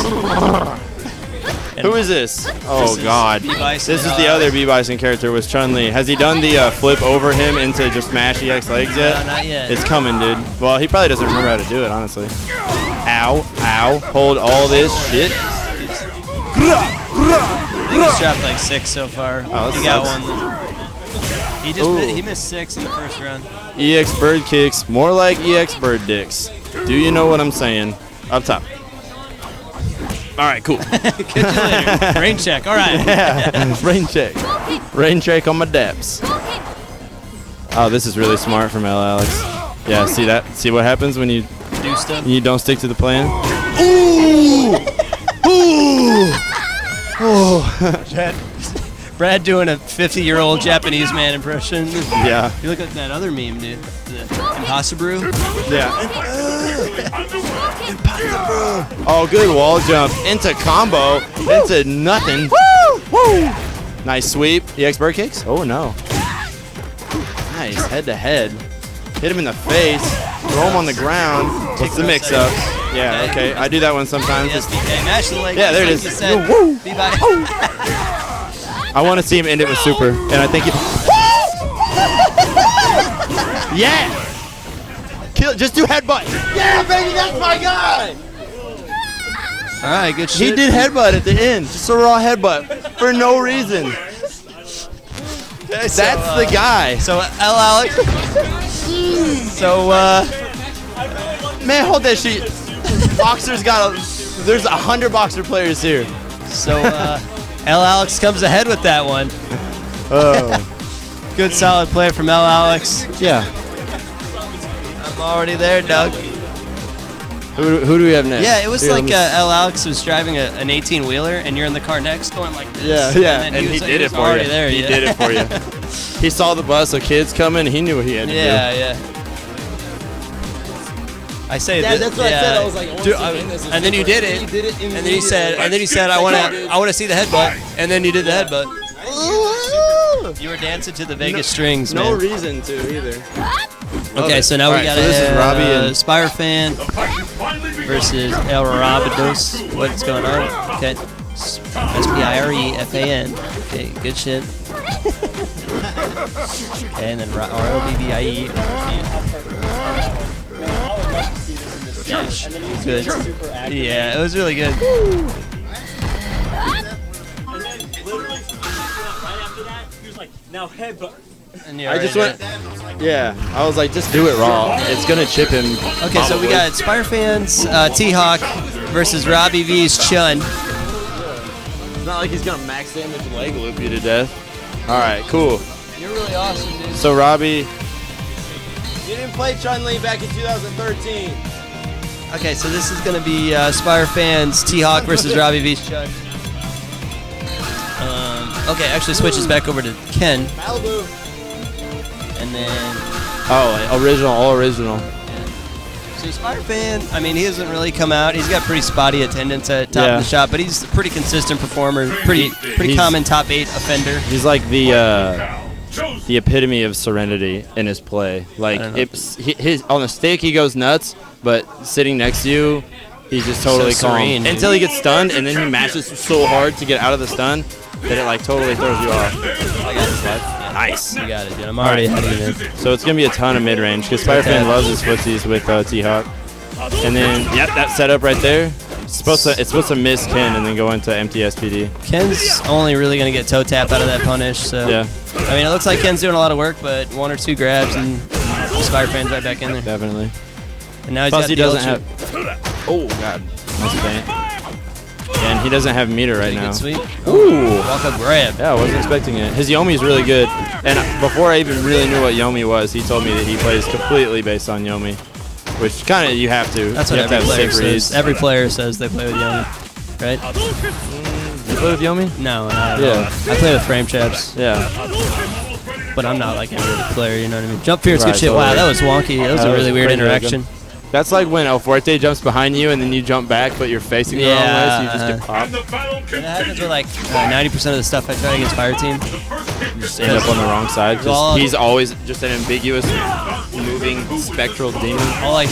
Speaker 2: And
Speaker 6: Who is this? Oh
Speaker 2: is
Speaker 6: God.
Speaker 2: B. Bison.
Speaker 6: This is the other B Bison character was Chun-Li. Has he done the flip over him into just smash EX legs yet?
Speaker 2: No, not yet.
Speaker 6: It's coming, dude. Well, he probably doesn't remember how to do it, honestly. Ow, ow. Hold all this shit.
Speaker 2: He's dropped like 6 so far.
Speaker 6: Oh, that
Speaker 2: he got
Speaker 6: sucks.
Speaker 2: one. He missed 6 in the first round.
Speaker 6: EX bird kicks, more like EX bird dicks. Do you know what I'm saying? Up top. All right, cool.
Speaker 2: Catch you later. Rain check. All right.
Speaker 6: Yeah, rain check. Rain check on my daps. Oh, this is really smart from L. Alex. Yeah, see that? See what happens when you
Speaker 2: Do stuff.
Speaker 6: don't stick to the plan? Ooh! Ooh!
Speaker 2: Brad doing a 50-year-old Japanese man impression.
Speaker 6: Yeah.
Speaker 2: You look like that other meme, dude. The Impossible.
Speaker 6: Yeah. Oh, good wall jump into combo into nothing. Woo! Woo! Nice sweep. EX bird kicks? Oh no. Nice head to head. Hit him in the face. Throw him on the ground. What's the mix up? Yeah. Okay. I do that one sometimes.
Speaker 2: SDK. Mash the leg.
Speaker 6: Yeah, there it
Speaker 2: like
Speaker 6: is.
Speaker 2: you said.
Speaker 6: Woo!
Speaker 2: B-bye.
Speaker 6: I want to see him end it with super, and I think he. Yeah. Kill. Just do headbutt. Yeah, baby, that's my guy.
Speaker 2: All right, good shit.
Speaker 6: He did headbutt at the end, just a raw headbutt for no reason.
Speaker 2: Okay,
Speaker 6: That's the guy.
Speaker 2: So L. Alex. So
Speaker 6: Man, hold that shit. Boxer's got a. There's 100 boxer players here.
Speaker 2: L. Alex comes ahead with that one.
Speaker 6: Oh.
Speaker 2: Good solid play from L. Alex.
Speaker 6: Yeah.
Speaker 2: I'm already there, Doug.
Speaker 6: Who do we have next?
Speaker 2: Yeah, it was
Speaker 6: Here, let
Speaker 2: like
Speaker 6: me-
Speaker 2: L. Alex was driving an 18-wheeler, and you're in the car next, going like this.
Speaker 6: Yeah,
Speaker 2: then
Speaker 6: and he
Speaker 2: was like-
Speaker 6: did it
Speaker 2: was
Speaker 6: for
Speaker 2: already
Speaker 6: you.
Speaker 2: There,
Speaker 6: He
Speaker 2: yeah.
Speaker 6: did it for you. He saw the bus of kids coming. He knew what he had to do.
Speaker 2: Yeah. I say
Speaker 6: Yeah,
Speaker 2: that.
Speaker 6: that's what I said. I was like, I wanna
Speaker 2: Dude,
Speaker 6: see him in this. It's
Speaker 2: and then you
Speaker 6: super.
Speaker 2: did it.
Speaker 6: He did it
Speaker 2: And then you said, I want to see the headbutt. And then you did the headbutt. You were dancing to the Vegas strings,
Speaker 6: No
Speaker 2: man.
Speaker 6: reason to either.
Speaker 2: Okay, so now
Speaker 6: All
Speaker 2: we
Speaker 6: right,
Speaker 2: got
Speaker 6: so this is Robbie and
Speaker 2: Spire Fan versus El Rabidos. What's going on? Okay. SPIREFAN. Okay, good shit. Okay, and then ROBBIE. Good. Yeah, it was really good.
Speaker 5: Now headbutt.
Speaker 2: And you're
Speaker 6: I just
Speaker 2: already
Speaker 6: went. Yeah, I was like, just do it raw. It's gonna chip him.
Speaker 2: Okay, so we got Spire Fans, T-Hawk versus Robbie V's Chun.
Speaker 6: It's not like he's gonna max damage leg loop you to death. All right, cool.
Speaker 2: You're really awesome, dude.
Speaker 6: So Robbie, you didn't play Chun-Li back in 2013.
Speaker 2: Okay, so this is gonna be Spire Fans, T-Hawk versus Robbie V's Chun. Okay, actually switches back over to Ken,
Speaker 6: Malibu.
Speaker 2: and then
Speaker 6: Oh, original, all original.
Speaker 2: so Spire Fan. I mean, he hasn't really come out. He's got pretty spotty attendance at top
Speaker 6: Yeah.
Speaker 2: of the shop, but he's a pretty consistent performer. Pretty
Speaker 6: He's-
Speaker 2: common top 8 offender.
Speaker 6: He's like the epitome of serenity in his play. Like
Speaker 2: I don't know.
Speaker 6: his on the stick he goes nuts, but sitting next to you, he's just totally
Speaker 2: So
Speaker 6: calm
Speaker 2: serene, dude.
Speaker 6: until he gets stunned, and then he mashes so hard to get out of the stun that it like totally throws you off.
Speaker 2: I got this live. Yeah.
Speaker 6: Nice.
Speaker 2: You got it, dude. I'm already ahead of you, man.
Speaker 6: So it's gonna be a ton of mid range because Spider-Fan loves his footsies with T-Hawk. And then yep, that setup right there. It's supposed to miss Ken and then go into empty SPD.
Speaker 2: Ken's only really going to get toe tap out of that punish, so.
Speaker 6: Yeah.
Speaker 2: I mean, it looks like Ken's doing a lot of work, but 1 or 2 grabs and Spire Fan's right back in there.
Speaker 6: Definitely.
Speaker 2: And now he's
Speaker 6: Plus
Speaker 2: got
Speaker 6: he
Speaker 2: the
Speaker 6: doesn't
Speaker 2: ultra.
Speaker 6: have. Oh god, nice feint. And he doesn't have meter right
Speaker 2: Pretty
Speaker 6: now.
Speaker 2: good sweep.
Speaker 6: Ooh.
Speaker 2: Walk up grab.
Speaker 6: Yeah, I wasn't expecting it. His Yomi is really good. And before I even really knew what Yomi was, he told me that he plays completely based on Yomi. Which kind of you have to.
Speaker 2: That's
Speaker 6: you
Speaker 2: what
Speaker 6: have to
Speaker 2: every
Speaker 6: have
Speaker 2: player
Speaker 6: sick
Speaker 2: says.
Speaker 6: reads.
Speaker 2: Every player says they play with Yomi, right?
Speaker 6: You play with Yomi?
Speaker 2: No,
Speaker 6: Yeah.
Speaker 2: I play with frame traps,
Speaker 6: Yeah.
Speaker 2: but I'm not like every other player, you know what I mean? Jump fear is good
Speaker 6: Right,
Speaker 2: shit. Wow,
Speaker 6: totally.
Speaker 2: that was wonky. That was
Speaker 6: That
Speaker 2: a
Speaker 6: was
Speaker 2: really weird
Speaker 6: pretty
Speaker 2: interaction.
Speaker 6: That's like when El Fuerte jumps behind you and then you jump back, but you're facing the wrong way, so you just get popped.
Speaker 4: And the battle
Speaker 2: That happens
Speaker 4: continues.
Speaker 2: with like 90% of the stuff I try against Fire Team.
Speaker 6: You just end up on the wrong side. 'Cause
Speaker 2: Well,
Speaker 6: he's always just an ambiguous, moving, spectral demon.
Speaker 2: I'll like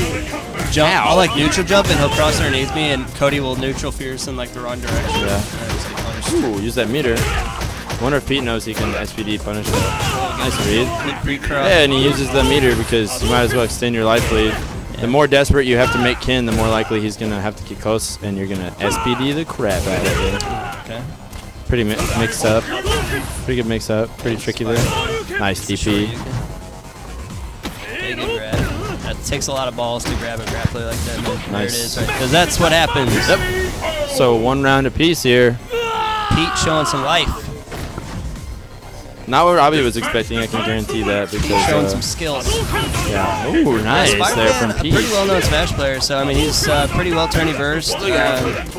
Speaker 2: jump,
Speaker 6: Ow.
Speaker 2: I'll like neutral jump and he'll cross underneath me and Cody will neutral fierce in like the wrong direction.
Speaker 6: Yeah.
Speaker 2: And I just get first.
Speaker 6: Ooh, use that meter. Wonder if Pete knows he can SPD punish that. Nice read.
Speaker 2: Pre-curl.
Speaker 6: Yeah, and he uses the meter because you might as well extend your life lead. The more desperate you have to make Ken, the more likely he's going to have to get close, and you're going to SPD the crap out of it.
Speaker 2: Okay.
Speaker 6: Pretty mixed up. Pretty good mix up. Pretty tricky there. Nice DP.
Speaker 2: Big and grab. That takes a lot of balls to grab a grappler like that. Man. There it
Speaker 6: Nice.
Speaker 2: is, right? Because that's what happens.
Speaker 6: Yep. So 1 round apiece here.
Speaker 2: Pete showing some life,
Speaker 6: Not what Robbie was expecting, I can guarantee that. Because,
Speaker 2: showing some skills.
Speaker 6: yeah. Ooh, nice
Speaker 2: Spider-Man,
Speaker 6: there from
Speaker 2: a pretty
Speaker 6: Pete.
Speaker 2: well-known Smash player, so I mean he's pretty well tourney versed.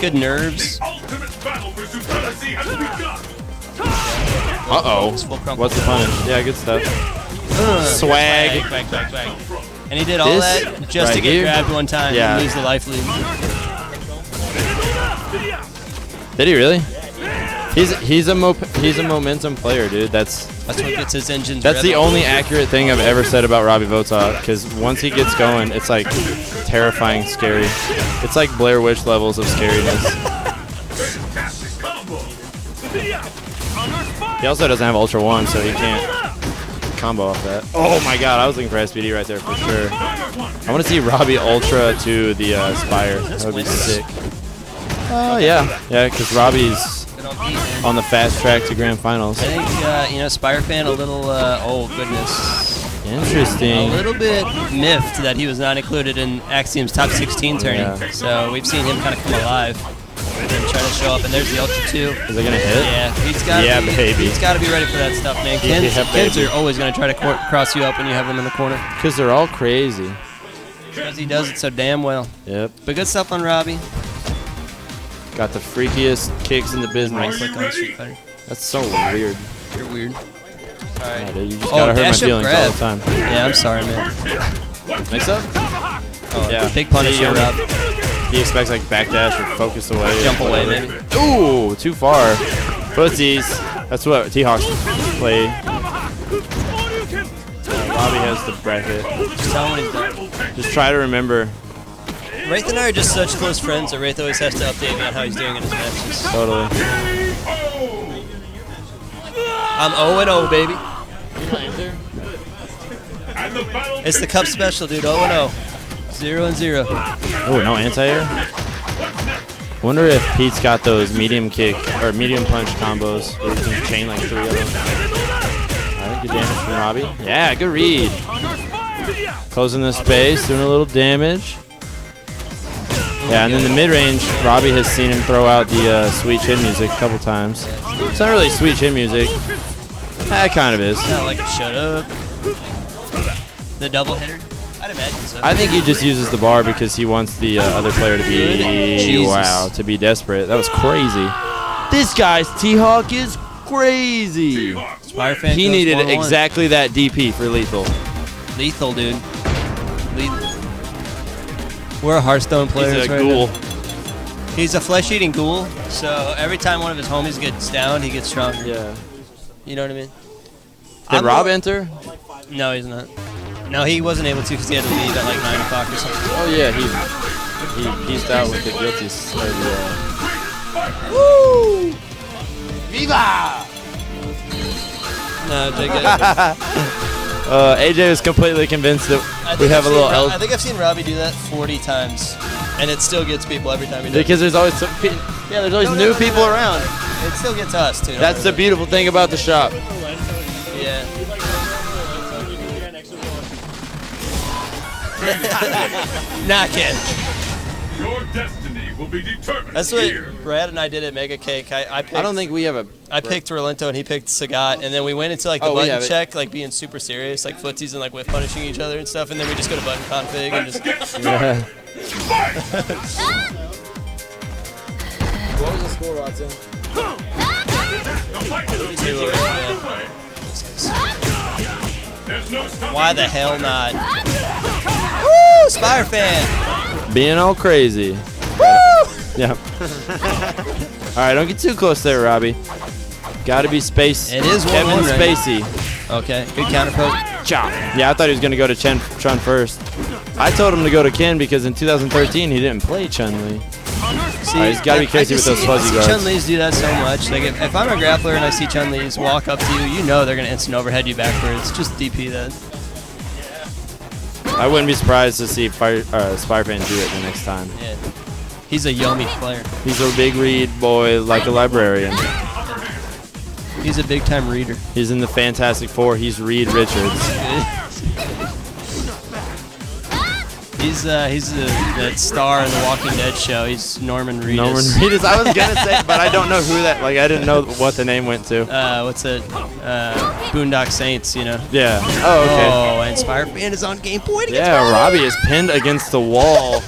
Speaker 2: Good nerves.
Speaker 4: Ultimate battle for supremacy has begun.
Speaker 6: Uh-oh.
Speaker 2: Full crumple.
Speaker 6: What's the punish? Yeah, good stuff. Swag.
Speaker 2: Swag. And he did all
Speaker 6: This
Speaker 2: that just to
Speaker 6: right
Speaker 2: get
Speaker 6: here?
Speaker 2: grabbed one time
Speaker 6: Yeah.
Speaker 2: and lose the life lead.
Speaker 6: Did he really? He's a momentum player, dude. That's
Speaker 2: That's what gets his engines
Speaker 6: the
Speaker 2: revving.
Speaker 6: only accurate thing I've ever said about Robbie Votaw, because once he gets going, it's like terrifying, scary. It's like Blair Witch levels of scariness.
Speaker 4: Fantastic combo.
Speaker 6: He also doesn't have Ultra 1, so he can't combo off that. Oh my god, I was looking for SPD right there for sure. I want to see Robbie Ultra to the Spire. That would be sick. Oh, yeah. Yeah, because Robbie's
Speaker 2: Good on Pete, man.
Speaker 6: on the fast track to Grand Finals.
Speaker 2: I think, Spire fan a little, oh goodness, a
Speaker 6: Interesting.
Speaker 2: little bit miffed that he was not included in Axiom's top 16 tourney.
Speaker 6: Yeah.
Speaker 2: So we've seen him kind of come alive and try to show up. And there's the Ultra 2.
Speaker 6: Is it going to hit?
Speaker 2: Yeah, Pete's got to
Speaker 6: Yeah,
Speaker 2: be,
Speaker 6: baby.
Speaker 2: Pete's got to be ready for that stuff, man. Kens,
Speaker 6: Yeah,
Speaker 2: Kens
Speaker 6: baby.
Speaker 2: are always going to try to cross you up when you have them in the corner
Speaker 6: Because they're all crazy.
Speaker 2: because he does it so damn well.
Speaker 6: Yep.
Speaker 2: But good stuff on Robbie.
Speaker 6: Got the freakiest kicks in the
Speaker 2: Right
Speaker 6: business.
Speaker 2: click on Street Fighter.
Speaker 6: That's so weird.
Speaker 2: You're weird. All
Speaker 6: Yeah,
Speaker 2: right.
Speaker 6: dude, you just
Speaker 2: Oh,
Speaker 6: gotta hurt my
Speaker 2: dash up
Speaker 6: feelings all
Speaker 2: grab.
Speaker 6: the time.
Speaker 2: Yeah, I'm sorry, man.
Speaker 6: Mix up?
Speaker 2: Oh,
Speaker 6: Yeah.
Speaker 2: Big punish here, Rob.
Speaker 6: He expects like backdash or focus away.
Speaker 2: Jump
Speaker 6: or
Speaker 2: away,
Speaker 6: whatever.
Speaker 2: maybe.
Speaker 6: Ooh, too far. Footsies. That's what T-Hawks play. Robbie has the bracket.
Speaker 2: Just tell him when he's done.
Speaker 6: Just try to remember.
Speaker 2: Wraith and I are just such close friends that Wraith always has to update me on how he's doing in his matches.
Speaker 6: Totally.
Speaker 2: I'm 0-0, baby.
Speaker 4: And the battle
Speaker 2: It's the cup special, dude. 0-0. 0-0.
Speaker 6: Oh, no anti-air? Wonder if Pete's got those medium kick or medium punch combos where you can chain like 3 of them. Alright, good damage from Robbie. Yeah, good read. Closing the space, doing a little damage. Yeah, and then the mid-range, Robbie has seen him throw out the sweet chin music a couple times. It's not really sweet chin music. It kind of is.
Speaker 2: Not like a shut up. The double hitter? I'd imagine so.
Speaker 6: I think he just uses the bar because he wants the other player to be
Speaker 2: Jesus.
Speaker 6: wow, to be desperate. That was crazy. This guy's T-Hawk is crazy.
Speaker 2: Spire fan
Speaker 6: He
Speaker 2: goes
Speaker 6: needed
Speaker 2: 4-1.
Speaker 6: exactly that DP for lethal.
Speaker 2: Lethal, dude. We're Hearthstone players
Speaker 6: He's a
Speaker 2: right
Speaker 6: ghoul.
Speaker 2: now. He's a flesh-eating ghoul, so every time one of his homies gets down, he gets stronger.
Speaker 6: Yeah.
Speaker 2: You know what I mean?
Speaker 6: Did
Speaker 2: I'm
Speaker 6: Rob
Speaker 2: a-
Speaker 6: enter?
Speaker 2: No, he's not. No, he wasn't able to because he had to leave at like 9 o'clock or something.
Speaker 6: Oh yeah, he pieced out with the guilty.
Speaker 4: Woo!
Speaker 2: No, JK.
Speaker 6: AJ was completely convinced that we have a little
Speaker 2: I
Speaker 6: L
Speaker 2: think I've seen Robbie do that 40 times, and it still gets people every time he does it.
Speaker 6: because there's always there's always new people around.
Speaker 2: It still gets us, too.
Speaker 6: That's the beautiful thing about the shop.
Speaker 2: Yeah. Not kidding.
Speaker 4: Your destiny will be determined
Speaker 2: That's what
Speaker 4: here.
Speaker 2: Brad and I did at Mega Cake. I
Speaker 6: don't think we have a.
Speaker 2: I picked Rolento and he picked Sagat, and then we went into like the
Speaker 6: Oh, we
Speaker 2: button
Speaker 6: have it.
Speaker 2: check, like being super serious, like footsies and like whiff punishing each other and stuff, and then we just go to button config and
Speaker 4: Let's
Speaker 2: just.
Speaker 4: get started. Fight!
Speaker 6: What was the score, Watson?
Speaker 4: The fight is
Speaker 2: Two, yeah.
Speaker 4: There's no stopping
Speaker 2: Why the hell not? Woo! Spire fan.
Speaker 6: Being all crazy.
Speaker 2: Woo!
Speaker 6: Yeah. All right, don't get too close there, Robbie. Got to be space.
Speaker 2: It is 1-1
Speaker 6: Kevin
Speaker 2: right
Speaker 6: Spacey.
Speaker 2: Okay, good counter poke.
Speaker 6: Chop. Yeah, I thought he was gonna go to Chun first. I told him to go to Ken because in 2013 he didn't play Chun-Li.
Speaker 2: See,
Speaker 6: He's got to be crazy with those fuzzy guards.
Speaker 2: Chun-Li's do that so much. Like if I'm a grappler and I see Chun-Li's walk up to you, you know they're gonna instant overhead you backwards. Just DP that.
Speaker 6: I wouldn't be surprised to see Spider-Fan do it the next time.
Speaker 2: Yeah. He's a Yomi player.
Speaker 6: He's a big read boy, like a librarian.
Speaker 2: He's a big time reader.
Speaker 6: He's in the Fantastic Four. He's Reed Richards.
Speaker 2: He's that star in the Walking Dead show. He's Norman Reedus.
Speaker 6: Norman Reedus. I was gonna say, but I don't know who that. Like, I didn't know what the name went to.
Speaker 2: What's it? Boondock Saints. You know.
Speaker 6: Yeah. Oh, okay.
Speaker 2: Oh, and Spider-Man is on game point.
Speaker 6: Yeah, Robbie is pinned against the wall.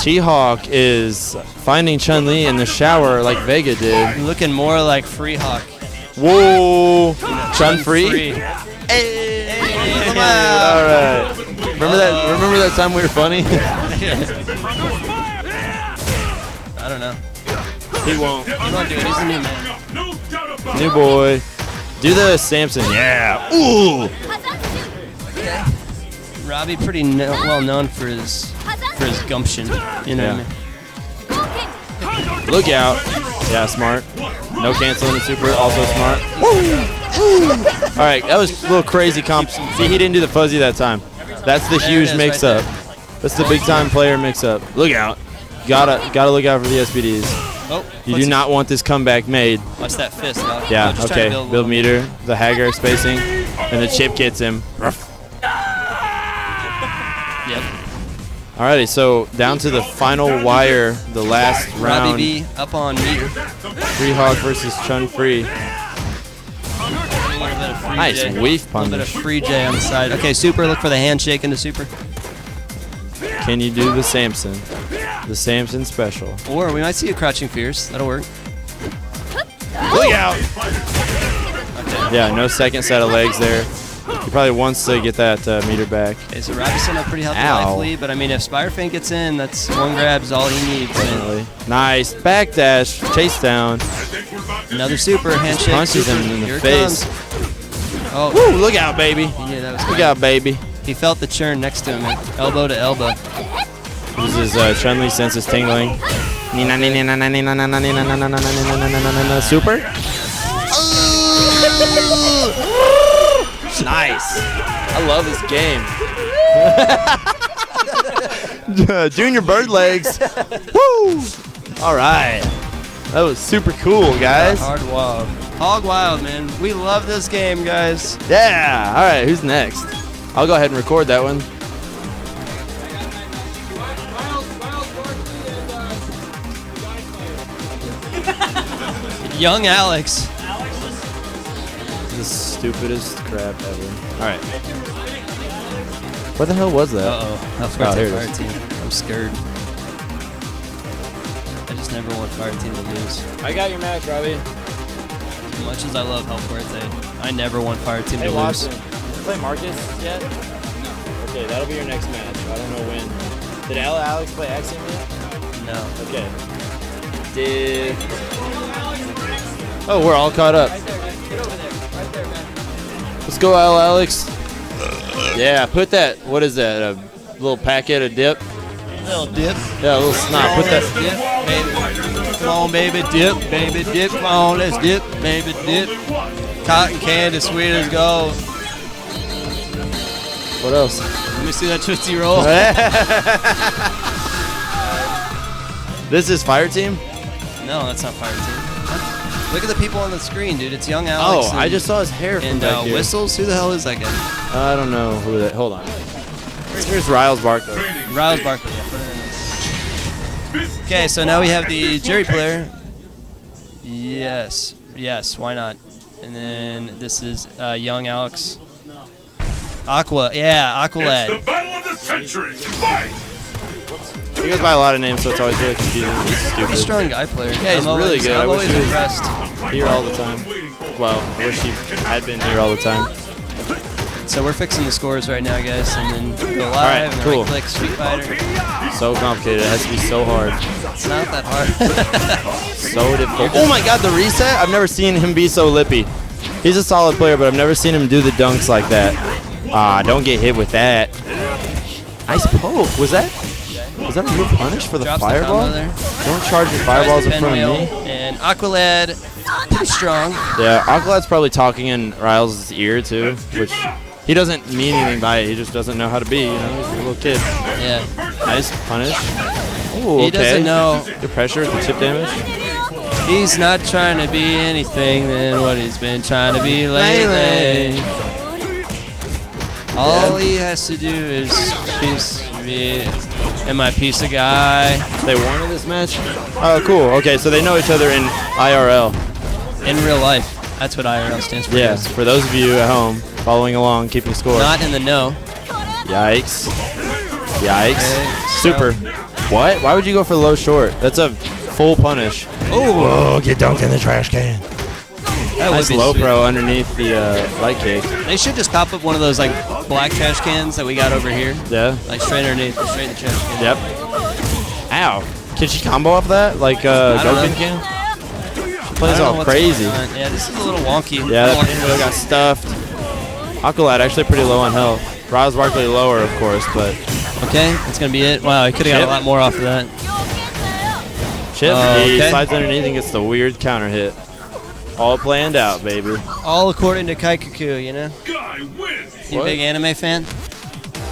Speaker 6: T-Hawk is finding Chun-Li in the shower like Vega did.
Speaker 2: Looking more like Freehawk.
Speaker 6: Whoa! Chun-Free?
Speaker 2: Hey,
Speaker 6: All right. Remember that time we were funny?
Speaker 2: I don't know.
Speaker 6: He won't.
Speaker 2: He won't do it. He's a new man.
Speaker 4: No doubt about
Speaker 6: New boy. Do the Samson. Yeah. Ooh.
Speaker 2: Robbie pretty well known for his gumption. You know what I mean?
Speaker 6: Look out. Yeah, smart. No canceling the super. Also smart. All right, that was a little crazy comp. See, he didn't do the fuzzy that time. That's the
Speaker 2: There it
Speaker 6: huge
Speaker 2: is,
Speaker 6: mix-up.
Speaker 2: right
Speaker 6: That's the big-time player mix-up. Look out. Gotta look out for the SPDs.
Speaker 2: Oh,
Speaker 6: You do not want this comeback made.
Speaker 2: watch that fist, dog.
Speaker 6: Yeah,
Speaker 2: I'm just trying
Speaker 6: okay.
Speaker 2: to
Speaker 6: Build meter, the Hagar spacing, and the chip gets him.
Speaker 2: Yep.
Speaker 6: Alrighty, so down to the final wire, the last round.
Speaker 2: Robbie B up on meter.
Speaker 6: Freehawk versus Chun-Free. Nice weave
Speaker 2: A little bit of
Speaker 6: punish.
Speaker 2: free J on the side. Okay, Super, look for the handshake into Super.
Speaker 6: Can you do the Samson? The Samson special.
Speaker 2: Or we might see a crouching fierce. That'll work.
Speaker 6: Look out! Yeah, no second set of legs there. He probably wants to get that meter back.
Speaker 2: Okay, so Robbie's in a pretty healthy
Speaker 6: Ow.
Speaker 2: life lead, but I mean, if Spider-Fan gets in, that's one grab's all he needs. Man.
Speaker 6: Definitely. Nice backdash, chase down.
Speaker 2: Another Super handshake.
Speaker 6: Punches
Speaker 2: Super.
Speaker 6: him in the
Speaker 2: Here it
Speaker 6: face.
Speaker 2: comes. Oh,
Speaker 6: Woo! Look out, baby.
Speaker 2: he knew that was
Speaker 6: Look
Speaker 2: coming.
Speaker 6: out, baby.
Speaker 2: He felt the churn next to him, man. Elbow to elbow.
Speaker 6: This is Chun-Li senses tingling. Super. Nice. I love this game. Junior bird legs. Woo! All right. That was super cool, guys.
Speaker 2: Hard wild. Hog wild, man. We love this game, guys.
Speaker 6: Yeah. All right. Who's next? I'll go ahead and record that one.
Speaker 2: Young Alex.
Speaker 6: The stupidest crap ever. All right. What the hell was that?
Speaker 2: Uh-oh.
Speaker 6: Oh, here it
Speaker 2: Fire
Speaker 6: is.
Speaker 2: team. I'm scared. I just never want Fire Team to lose.
Speaker 1: I got your match, Robbie.
Speaker 2: As much as I love Hell Fuerte, I never want Fire Team to lose.
Speaker 1: Watson. Did you play Marcus yet? Okay, that'll be your next match. I don't know when. Did Alex play Axiom yet?
Speaker 2: No.
Speaker 1: Okay. Did...
Speaker 6: Oh, we're all caught up. Let's go, Alex. Yeah, put that. What is that? A little packet of dip?
Speaker 2: Little dip.
Speaker 6: Yeah, a little snot. Put that.
Speaker 2: Dip, baby. Come on, baby, dip, baby, dip. Come on, let's dip, baby, dip. Cotton candy, sweet as gold.
Speaker 6: What else?
Speaker 2: Let me see that Tootsie Roll.
Speaker 6: This is Fire Team?
Speaker 2: No, that's not Fire Team. Look at the people on the screen, dude. It's Young Alex.
Speaker 6: Oh, I just saw his hair from
Speaker 2: and
Speaker 6: back here.
Speaker 2: Whistles. Who the hell is that guy?
Speaker 6: I don't know who that. Hold on. Here's Riles Barkley.
Speaker 2: Riles Barkley. Okay, so now we have the Jerry player. Yes, why not? And then this is Young Alex. Aqua, yeah,
Speaker 4: It's the
Speaker 2: Aqualad.
Speaker 4: battle of the century. Fight!
Speaker 6: He goes by a lot of names, so it's always really confusing. He's
Speaker 2: Pretty
Speaker 6: stupid.
Speaker 2: strong guy player.
Speaker 6: Yeah, he's really good. I
Speaker 2: I'm
Speaker 6: wish
Speaker 2: always
Speaker 6: he was-
Speaker 2: impressed.
Speaker 6: Here all the time. Well, I wish he had been here all the time.
Speaker 2: So we're fixing the scores right now, guys, and then go live.
Speaker 6: right,
Speaker 2: and then
Speaker 6: cool.
Speaker 2: right-click Street Fighter.
Speaker 6: So complicated. It has to be so hard.
Speaker 2: It's not that hard.
Speaker 6: So difficult. Oh my god, the reset? I've never seen him be so lippy. He's a solid player, but I've never seen him do the dunks like that. Ah, don't get hit with that. Nice poke. Was that? Was that a real punish for the
Speaker 2: Drops the
Speaker 6: fireball?
Speaker 2: combo there.
Speaker 6: Don't charge your
Speaker 2: Tries
Speaker 6: fireballs
Speaker 2: the
Speaker 6: in front of
Speaker 2: pinwheel,
Speaker 6: me.
Speaker 2: And Aqualad, pretty strong.
Speaker 6: Yeah, Aqualad's probably talking in Riles' ear too, which he doesn't mean anything by it. He just doesn't know how to be. You know, he's a little kid.
Speaker 2: Yeah.
Speaker 6: Nice punish. Ooh,
Speaker 2: He
Speaker 6: okay.
Speaker 2: doesn't know.
Speaker 6: Good pressure with the chip damage.
Speaker 2: He's not trying to be anything than what he's been trying to be lately. All he has to do is be am I piece of guy
Speaker 6: They wanted this match. Oh, cool. Okay, so they know each other in IRL.
Speaker 2: in real life. That's what IRL stands for.
Speaker 6: Yes, for those of you at home following along, keeping score.
Speaker 2: Not in the know.
Speaker 6: Yikes. Yikes.
Speaker 2: Okay,
Speaker 6: Super. What? Why would you go for low short? That's a full punish.
Speaker 2: Oh,
Speaker 6: get dunked in the trash can.
Speaker 2: that would
Speaker 6: Nice
Speaker 2: be
Speaker 6: low
Speaker 2: sweet.
Speaker 6: pro underneath the light kick.
Speaker 2: They should just pop up one of those like black trash cans that we got over here,
Speaker 6: Yeah.
Speaker 2: like straight underneath, straight in the trash can.
Speaker 6: Yep. Ow. Can she combo off that? Like
Speaker 2: I don't
Speaker 6: Goken
Speaker 2: know.
Speaker 6: can?
Speaker 2: I
Speaker 6: Plays
Speaker 2: don't know
Speaker 6: all
Speaker 2: what's
Speaker 6: crazy.
Speaker 2: going on. Yeah, this is a little wonky.
Speaker 6: Yeah,
Speaker 2: I
Speaker 6: that
Speaker 2: don't like
Speaker 6: pinwheel
Speaker 2: this.
Speaker 6: got stuffed. Aqualad actually pretty low on health. Riles Barkley lower, of course, but
Speaker 2: Okay, that's gonna be it. Wow, he could have got
Speaker 6: Chip.
Speaker 2: a lot more off of that.
Speaker 6: Chip,
Speaker 2: Oh,
Speaker 6: he
Speaker 2: okay.
Speaker 6: slides underneath and gets the weird counter hit. All planned out, baby.
Speaker 2: All according to Kaikuku, you know?
Speaker 4: Guy wins.
Speaker 2: You a
Speaker 6: What?
Speaker 2: big anime fan?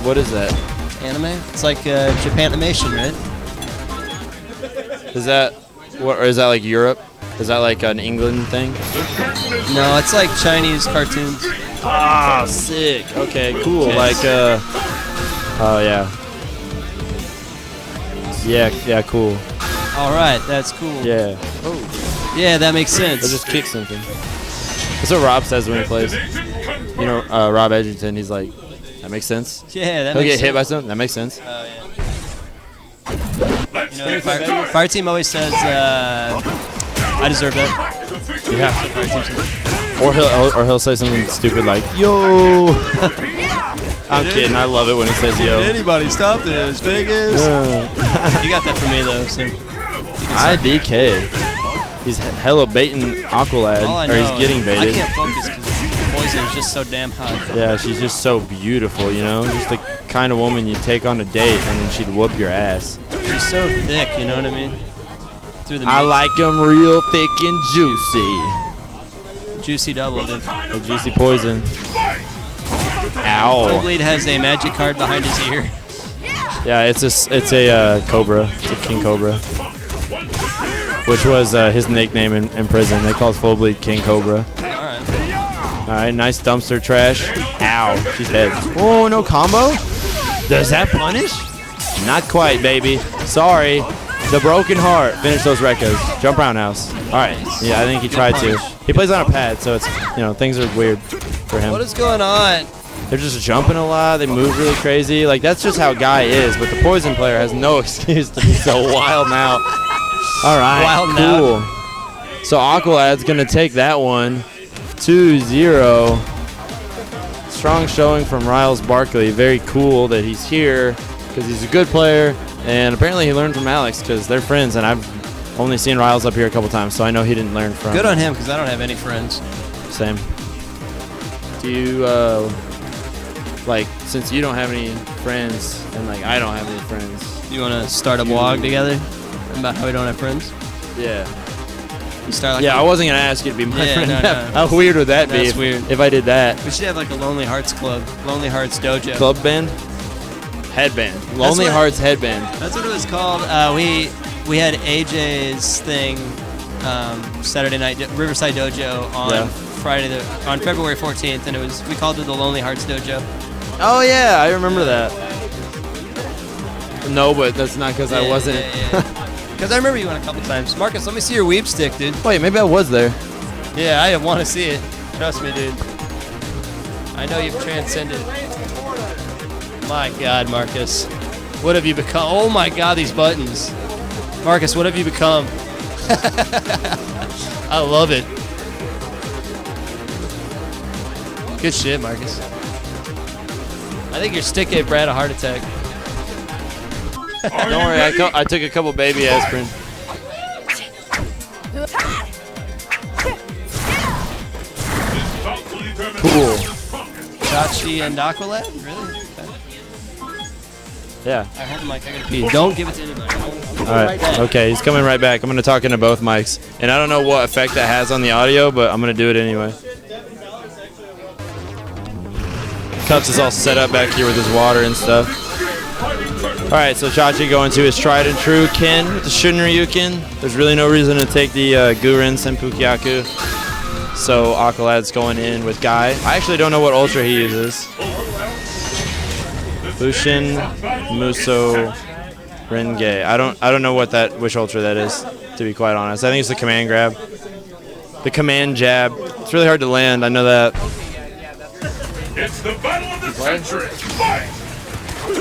Speaker 6: What is that?
Speaker 2: Anime? It's like Japanimation, right?
Speaker 6: Is that what? Or is that like Europe? Is that like an England thing?
Speaker 2: No, it's like Chinese cartoons.
Speaker 6: Ah, sick. Okay, cool.
Speaker 2: Yes.
Speaker 6: Like oh yeah. Yeah, cool.
Speaker 2: All right, that's cool.
Speaker 6: Yeah.
Speaker 2: Yeah, that makes
Speaker 6: Let's
Speaker 2: sense.
Speaker 6: just kick something. That's what Rob says when he plays. You know, Rob Edgerton. He's like, that makes sense.
Speaker 2: Yeah, that
Speaker 6: He'll
Speaker 2: makes
Speaker 6: get hit
Speaker 2: sense.
Speaker 6: by something. That makes sense.
Speaker 2: Oh, yeah. You know, Fire Team always says, I deserve that.
Speaker 6: Yeah.
Speaker 2: Fire Team says,
Speaker 6: Or he'll say something stupid like, yo. I'm kidding. I love it when he says yo.
Speaker 2: anybody stop this, Vegas? You got that for me, though, so.
Speaker 6: IDK. He's hella baiting Aqualad,
Speaker 2: All I
Speaker 6: or
Speaker 2: know
Speaker 6: he's getting
Speaker 2: is
Speaker 6: baited.
Speaker 2: I can't focus because Poison is just so damn hot.
Speaker 6: Yeah, she's just so beautiful, you know? Just the kind of woman you take on a date and then she'd whoop your ass.
Speaker 2: She's so thick, you know what I mean? Through the
Speaker 6: I
Speaker 2: meat.
Speaker 6: like them real thick and juicy.
Speaker 2: Juicy double, dude.
Speaker 6: The juicy poison. Ow.
Speaker 2: Bleed has a magic card behind his ear.
Speaker 6: Yeah, it's a cobra. It's a king cobra. Which was his nickname in prison. They called Fullbleed King Cobra.
Speaker 2: Alright.
Speaker 6: Alright, nice dumpster trash. Ow, she's dead. Oh, no combo? Does that punish? Not quite, baby. Sorry. The broken heart. Finish those recos. Jump roundhouse. Alright. Yeah, I think he tried to. He plays on a pad, so it's, you know, things are weird for him.
Speaker 2: What is going on?
Speaker 6: They're just jumping a lot. They move really crazy. Like, that's just how Guy is. But the Poison player has no excuse to be so wild now. All right,
Speaker 2: Wild
Speaker 6: cool. So Aqualad's going to take that one 2-0. Strong showing from Riles Barkley. Very cool that he's here because he's a good player. And apparently he learned from Alex because they're friends. And I've only seen Riles up here a couple times, so I know he didn't learn from
Speaker 2: Good on him because I don't have any friends.
Speaker 6: Same. Do you, like, since you don't have any friends and, like, I don't have any friends.
Speaker 2: You want to start a blog together about how we don't have friends?
Speaker 6: Yeah.
Speaker 2: You start like
Speaker 6: Yeah, I wasn't going to ask you to be my
Speaker 2: Yeah,
Speaker 6: friend.
Speaker 2: no, no.
Speaker 6: How weird would that be
Speaker 2: That's
Speaker 6: if,
Speaker 2: weird.
Speaker 6: if I did that?
Speaker 2: We should have like a Lonely Hearts Club, Lonely Hearts Dojo.
Speaker 6: Club band? Headband. Lonely
Speaker 2: what-
Speaker 6: Hearts headband.
Speaker 2: That's what it was called. We had AJ's thing, Saturday night Riverside Dojo on
Speaker 6: Yeah.
Speaker 2: on February 14th, and we called it the Lonely Hearts Dojo.
Speaker 6: Oh, yeah, I remember that. No, but that's not because I wasn't.
Speaker 2: Because I remember you went a couple times. Marcus, let me see your weeb stick, dude.
Speaker 6: Wait, maybe I was there.
Speaker 2: Yeah, I want to see it. Trust me, dude. I know you've transcended. My God, Marcus. What have you become? Oh my God, these buttons. Marcus, what have you become? I love it. Good shit, Marcus. I think your stick gave Brad a heart attack.
Speaker 6: Don't worry, I took a couple baby aspirin. Cool.
Speaker 2: Chachi and Aqualad? Really? Okay.
Speaker 6: Yeah.
Speaker 2: I heard the mic. I gotta pee. Don't give it to anybody.
Speaker 6: All right. Okay, he's coming right back. I'm going to talk into both mics. And I don't know what effect that has on the audio, but I'm going to do it anyway. Cups is all set up back here with his water and stuff. All right, so Chachi going to his tried and true Ken with the Shinryuken. There's really no reason to take the Guren Senpukyaku. So Aqualad's going in with Guy. I actually don't know what ultra he uses. Bushin Muso Renge. I don't know which ultra that is, to be quite honest. I think it's the command grab. The command jab. It's really hard to land, I know that.
Speaker 4: It's the battle of the century. Fight!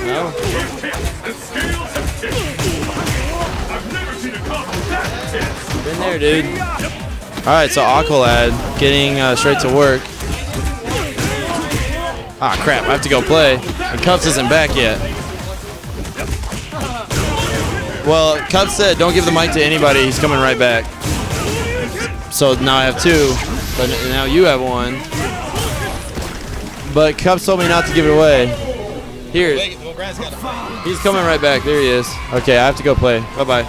Speaker 6: No?
Speaker 4: The scales have tipped. I've never seen a combo that intense.
Speaker 6: Been there, dude. Alright, so Aqualad getting straight to work. Ah, crap, I have to go play. And Cups isn't back yet. Well, Cups said don't give the mic to anybody. He's coming right back. So now I have two, but now you have one. But Cups told me not to give it away. Here. He's coming right back. There he is. Okay, I have to go play. Bye-bye.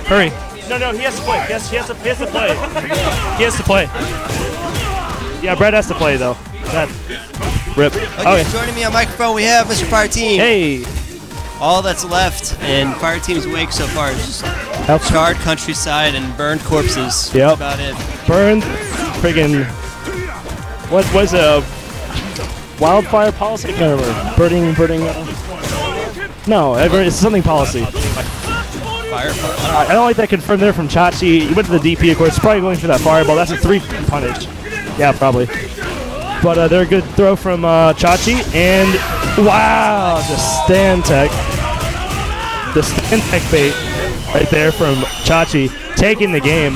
Speaker 5: Hurry. No, he has to play. He has to play. He has to play. Yeah, Brad has to play, though. That. Rip.
Speaker 2: Okay, joining me on microphone, we have Mr. Fire Team.
Speaker 5: Hey.
Speaker 2: All that's left in Fire Team's wake so far is just charred countryside and burned corpses.
Speaker 5: Yep.
Speaker 2: That's about it.
Speaker 5: Burned. Friggin'. What was a wildfire policy? I can't remember. Burning. No, it's something policy.
Speaker 2: Fire.
Speaker 5: I don't like that confirmed there from Chachi. He went to the DP, of course. Probably going for that fireball. That's a 3 punish. Yeah, probably. But they're a good throw from Chachi. And wow, the stand tech. The stand tech bait right there from Chachi. Taking the game.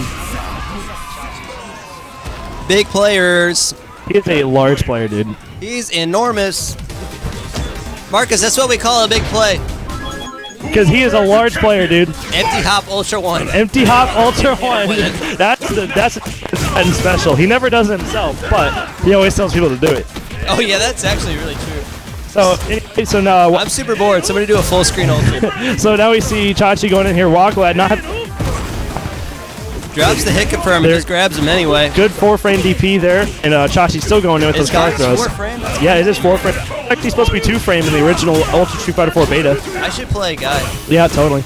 Speaker 2: Big players.
Speaker 5: He's a large player, dude.
Speaker 2: He's enormous. Marcus, that's what we call a big play.
Speaker 5: Because he is a large player, dude.
Speaker 2: Empty Hop Ultra 1.
Speaker 5: Empty Hop Ultra 1. That's a special. He never does it himself, but he always tells people to do it.
Speaker 2: Oh yeah, that's actually really true.
Speaker 5: So anyway, so now
Speaker 2: I'm super bored. Somebody do a full screen Ultra.
Speaker 5: so now we see Chachi going in here. Walklad not
Speaker 2: Drops the hit confirm and just grabs him anyway.
Speaker 5: good 4-frame DP there, and Chachi's still going in with those car throws.
Speaker 2: 4-frame?
Speaker 5: Yeah, it is 4-frame. Actually, supposed to be 2-frame in the original Ultra Street Fighter 4 beta.
Speaker 2: I should play Guy.
Speaker 5: Yeah, totally.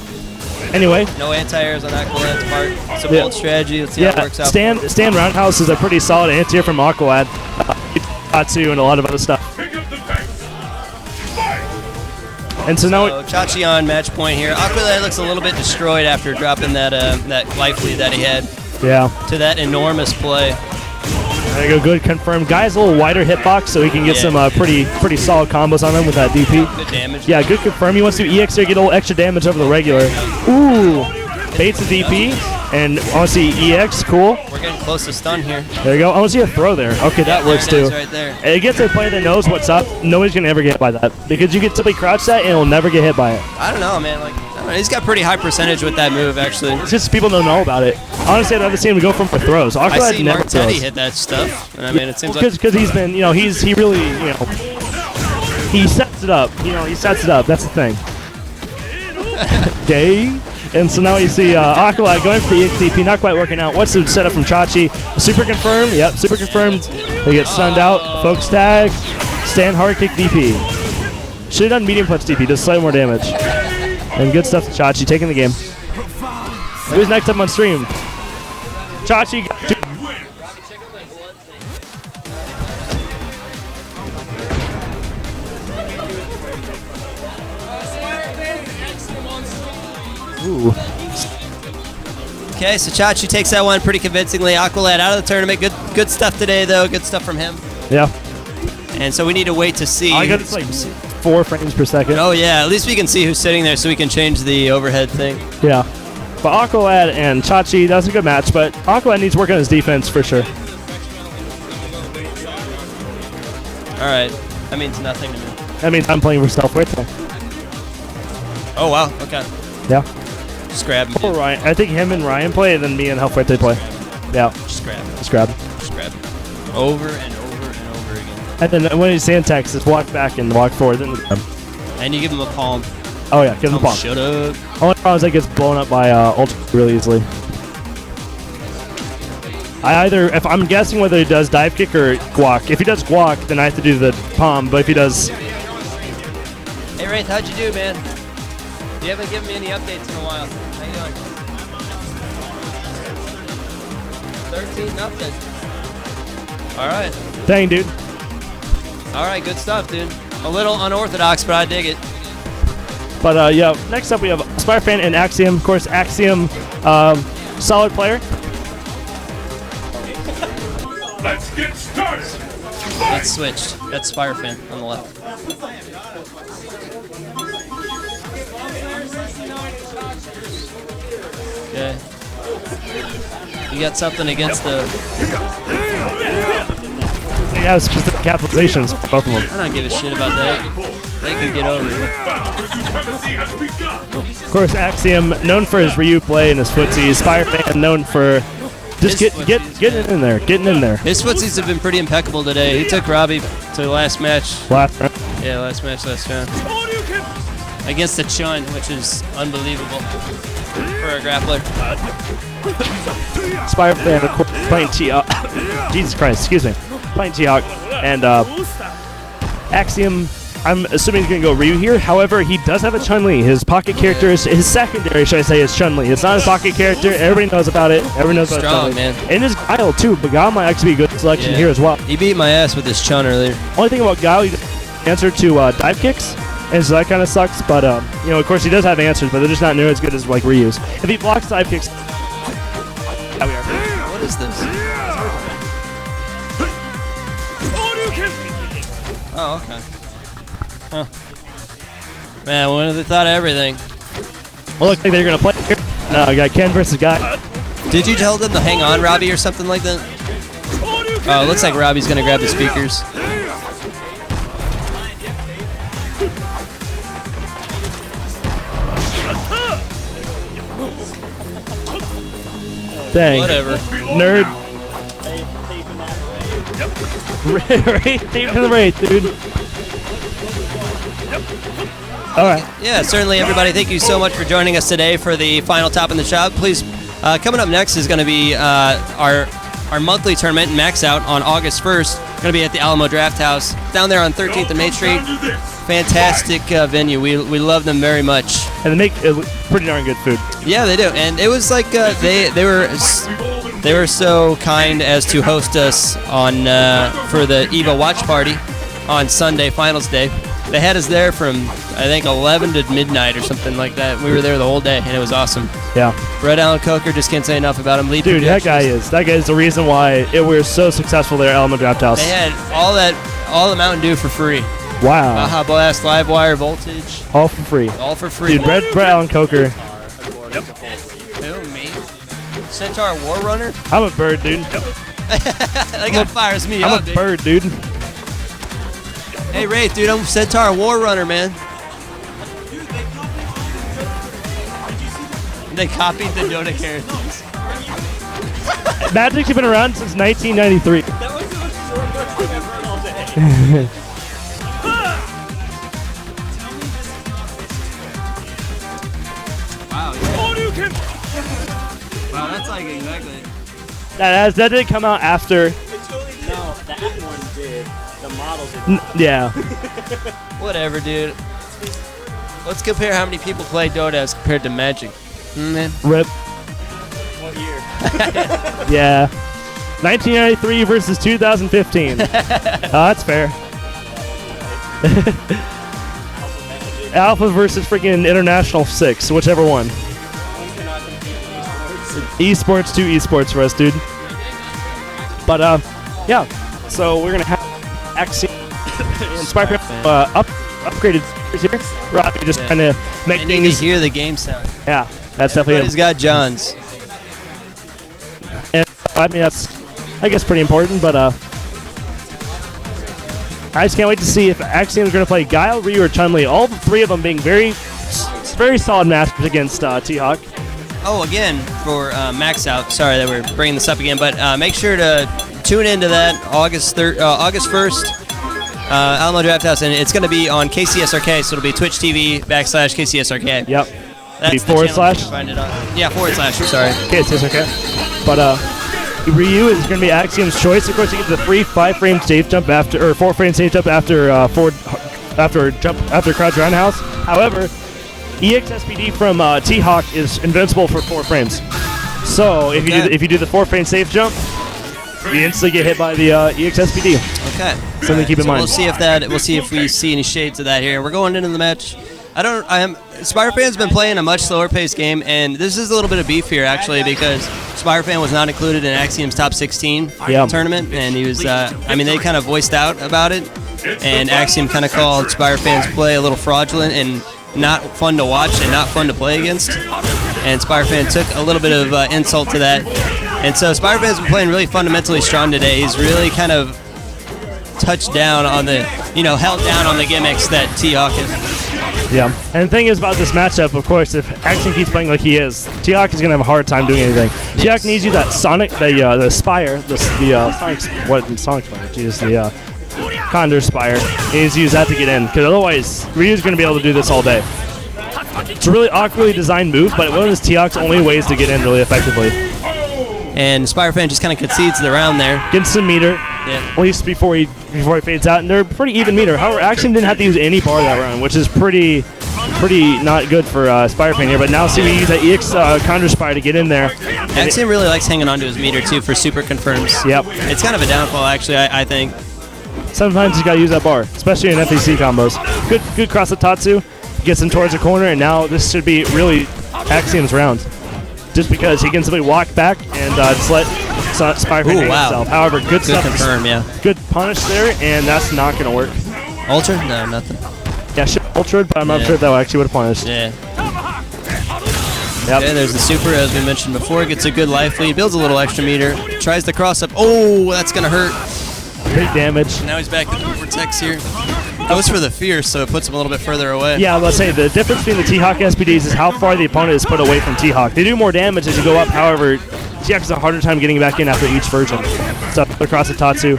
Speaker 5: Anyway,
Speaker 2: No anti-airs on Aqualad's part. Some bold strategy. Let's see how it works out.
Speaker 5: Stan Roundhouse is a pretty solid anti-air from Aqualad. Tatsu and a lot of other stuff.
Speaker 4: Pick up the pace. Fight!
Speaker 5: And so now
Speaker 2: So Chachi on match point here. Aqualad looks a little bit destroyed after dropping that life lead that he had
Speaker 5: yeah.
Speaker 2: to that enormous play.
Speaker 5: There you go, good confirmed. Guy's a little wider hitbox, so he can get some pretty solid combos on him with that DP.
Speaker 2: Good damage.
Speaker 5: Yeah, good confirm. He wants to do EX there, get a little extra damage over the regular. Ooh, baits the DP, and I want to see EX, cool.
Speaker 2: We're getting close to stun here.
Speaker 5: There you go. I want to see a throw there. Okay, that works
Speaker 2: there it
Speaker 5: too.
Speaker 2: is right there.
Speaker 5: It gets a player that knows what's up. Nobody's gonna ever get hit by that because you can simply crouch that and it'll never get hit by it.
Speaker 2: I don't know, man. Like, I don't know. He's got pretty high percentage with that move, actually.
Speaker 5: It's just people don't know about it. Honestly, I've never seen him go for throws.
Speaker 2: I
Speaker 5: Aqualad
Speaker 2: see
Speaker 5: never
Speaker 2: Mark
Speaker 5: throws.
Speaker 2: Teddy hit that stuff, and I mean, it seems like
Speaker 5: Because he's been, he really, he sets it up. He sets it up. That's the thing. Okay. And so now you see Aqualad going for the XDP, not quite working out. What's the setup from Chachi? Super confirmed. Yep, super confirmed. They get stunned out. Focus tag. Stand hard kick DP. Should have done medium punch DP, does slightly more damage. And good stuff to Chachi, taking the game. Who's next up on stream? Chachi got two. Ooh.
Speaker 2: Okay, so Chachi takes that one pretty convincingly. Aqualad out of the tournament. Good stuff today, though. Good stuff from him.
Speaker 5: Yeah.
Speaker 2: And so we need to wait to see.
Speaker 5: I got it's like 4 frames per second.
Speaker 2: Oh yeah, at least we can see who's sitting there, so we can change the overhead thing.
Speaker 5: Yeah. But Aqualad and Chachi, that was a good match, but Aqualad needs work on his defense for sure.
Speaker 2: All right, that means nothing to me.
Speaker 5: That means I'm playing for Self-Fuerte.
Speaker 2: Oh wow, okay.
Speaker 5: Yeah.
Speaker 2: Just grab him.
Speaker 5: Or Ryan. I think him and Ryan play, and then me and Self-Fuerte play. Yeah.
Speaker 2: Just grab him.
Speaker 5: Just grab.
Speaker 2: Just grab him. Over and over and over again.
Speaker 5: And then when he's Santex, just walk back and walk forward. Then grab.
Speaker 2: And you give him a palm.
Speaker 5: Oh yeah, give him the palm.
Speaker 2: Shut up.
Speaker 5: Only problem is that gets blown up by Ultra really easily. If I'm guessing whether he does dive kick or guac. If he does guac, then I have to do the palm. But if he does,
Speaker 2: Hey, Wraith, how'd you do, man? You haven't given me any updates in a while. How you doing? 13-0. All right.
Speaker 5: dang dude.
Speaker 2: All right, good stuff, dude. A little unorthodox, but I dig it.
Speaker 5: But yeah, next up we have Spirefan and Axiom. Of course, Axiom, solid player.
Speaker 4: Let's get started.
Speaker 2: That's switched. That's Spirefan on the left. Okay. You got something against the...
Speaker 5: They have specific capitalizations, both of them.
Speaker 2: I don't give a shit about that. They can get over it.
Speaker 5: Of course, Axiom, known for his Ryu play and his footsies. Spirefan, known for just getting in there,
Speaker 2: His footsies have been pretty impeccable today. He took Robbie to the last match.
Speaker 5: Last round.
Speaker 2: Yeah, last round. Against the Chun, which is unbelievable for a grappler.
Speaker 5: Spirefan, of course, playing T-Hawk. Jesus Christ, excuse me. Playing T-Hawk. And Axiom, I'm assuming he's going to go Ryu here. However, he does have a Chun-Li. His pocket character, his secondary, should I say, is Chun-Li. It's not his pocket character. Everybody knows about it. Everyone knows about
Speaker 2: Strong,
Speaker 5: Chun-Li.
Speaker 2: man.
Speaker 5: And his Guile, too. But Guile might actually be a good selection
Speaker 2: Yeah.
Speaker 5: here as well.
Speaker 2: He beat my ass with his Chun earlier.
Speaker 5: Only thing about Guile, he doesn't answer to dive kicks. And so that kind of sucks. But, you know, of course, he does have answers, but they're just not near as good as, like, Ryu's. If he blocks dive kicks... Yeah, we are.
Speaker 2: What is this? Oh, okay. Huh. Man, when have they thought of everything?
Speaker 5: Well, looks like they're going to play here. No, we got Ken versus Guy.
Speaker 2: Did you tell them to hang on, Robbie, or something like that? Oh, it looks like Robbie's gonna grab the speakers.
Speaker 5: Dang.
Speaker 2: Whatever.
Speaker 5: Nerd. Wraith, deep to the Wraith, dude. Alright.
Speaker 2: Yeah, certainly, everybody. Thank you so much for joining us today for the final Top in the Shop. Please, coming up next is going to be our monthly tournament, Max Out, on August 1st. Going to be at the Alamo Draft House down there on 13th and Main Street. Fantastic venue. We love them very much.
Speaker 5: And they make pretty darn good food.
Speaker 2: Yeah, they do. And it was like they were so kind as to host us on for the EVO watch party on Sunday, finals day. They had us there from, I think, 11 to midnight or something like that. We were there the whole day, and it was awesome.
Speaker 5: Yeah.
Speaker 2: Red Allen Coker, just can't say enough about him. Lead
Speaker 5: Dude, that
Speaker 2: projections.
Speaker 5: guy is the reason why we were so successful there at Alamo Draft House.
Speaker 2: They had all the Mountain Dew for free.
Speaker 5: Wow.
Speaker 2: Baja Blast, Livewire, Voltage,
Speaker 5: All for free.
Speaker 2: all for free.
Speaker 5: Dude, Brett Allen Coker.
Speaker 2: Who, me? Centaur War Runner?
Speaker 5: I'm a bird, dude.
Speaker 2: That guy fires me
Speaker 5: I'm
Speaker 2: up,
Speaker 5: a
Speaker 2: dude.
Speaker 5: bird, dude.
Speaker 2: Hey, Wraith, dude, I'm Centaur War Runner, man. They copied the Dota characters.
Speaker 5: Magic's been around since 1993.
Speaker 2: Wow, that's like exactly.
Speaker 5: That did come out after.
Speaker 7: No, that one did. The model did.
Speaker 5: Yeah.
Speaker 2: Whatever, dude. Let's compare how many people play Dota as compared to Magic. Man.
Speaker 5: Rip.
Speaker 7: What year?
Speaker 5: Yeah. 1993 versus 2015. That's fair. Alpha versus freaking International 6, whichever one. Esports to esports for us, dude. But yeah. So we're gonna have Axiom and Spirefan upgraded here. Robbie just trying to make
Speaker 2: I need to
Speaker 5: things.
Speaker 2: hear the game sound.
Speaker 5: Yeah, that's definitely.
Speaker 2: Everybody's got Johns.
Speaker 5: And I mean that's, I guess, pretty important. But I just can't wait to see if Axiom is going to play Guile, Ryu, or Chun-Li. All three of them being very solid masters against T-Hawk.
Speaker 2: Oh, again, for Max Out. Sorry that we're bringing this up again, but make sure to tune into that August 1st. Alamo Draft House, and it's going to be on KCSRK, so it'll be Twitch TV /KCSRK.
Speaker 5: Yep.
Speaker 2: That's
Speaker 5: Be
Speaker 2: the
Speaker 5: forward
Speaker 2: channel you
Speaker 5: slash?
Speaker 2: can find it on. Yeah, / sorry.
Speaker 5: Okay, it's okay. But Ryu is going to be Axiom's choice. Of course, he gets the free 5-frame safe jump after, or 4-frame safe jump after after crouch roundhouse. However, EXSPD from T-Hawk is invincible for 4 frames. So if you do the 4-frame safe jump, you instantly get hit by the EXSPD.
Speaker 2: Okay.
Speaker 5: Something to keep in mind.
Speaker 2: We'll see if we see any shades of that here. We're going into the match. Spirefan's been playing a much slower paced game, and this is a little bit of beef here actually because Spirefan was not included in Axiom's top 16 tournament, and he was. They kind of voiced out about it, and Axiom kind of called Spirefan's play a little fraudulent and not fun to watch and not fun to play against. And Spirefan took a little bit of insult to that, and so Spirefan's been playing really fundamentally strong today. He's really kind of touched down on the, held down on the gimmicks that T-Hawk is.
Speaker 5: Yeah, and the thing is about this matchup, of course, if Axiom keeps playing like he is, T-Hawk is going to have a hard time doing anything. Yes. T-Hawk needs you that Sonic, the Spire, the Condor Spire. He needs to use that to get in, because otherwise, Ryu's going to be able to do this all day. It's a really awkwardly designed move, but one of his T-Hawk's only ways to get in really effectively.
Speaker 2: And Spirefan just kind of concedes the round there.
Speaker 5: Gets some meter, at least before he fades out, and they're pretty even meter. However, Axiom didn't have to use any bar that round, which is pretty not good for Spirefan here. But now see we use that EX Condor Spire to get in there.
Speaker 2: Axiom really likes hanging on to his meter too for super confirms.
Speaker 5: Yep.
Speaker 2: It's kind of a downfall actually, I think.
Speaker 5: Sometimes you gotta use that bar, especially in FAC combos. Good cross of Tatsu, gets him towards the corner, and now this should be really Axiom's round. Just because he can simply walk back and just let Spirefan hang himself. However, good stuff.
Speaker 2: Confirm, yeah.
Speaker 5: Good punish there, and that's not going to work.
Speaker 2: Ultra? No, nothing.
Speaker 5: Yeah, should ultra, but I'm not sure if that actually would have punished.
Speaker 2: Yeah.
Speaker 5: Yep.
Speaker 2: Okay, there's the super, as we mentioned before. Gets a good life lead, builds a little extra meter, tries the cross up. Oh, that's going to hurt.
Speaker 5: Big damage.
Speaker 2: Now he's back to the vortex here. Goes for the fierce, so it puts him a little bit further away.
Speaker 5: Yeah, let's say the difference between the T-Hawk SPDs is how far the opponent is put away from T-Hawk. They do more damage as you go up, however, T-Hawk has a harder time getting back in after each version. So across the Tatsu.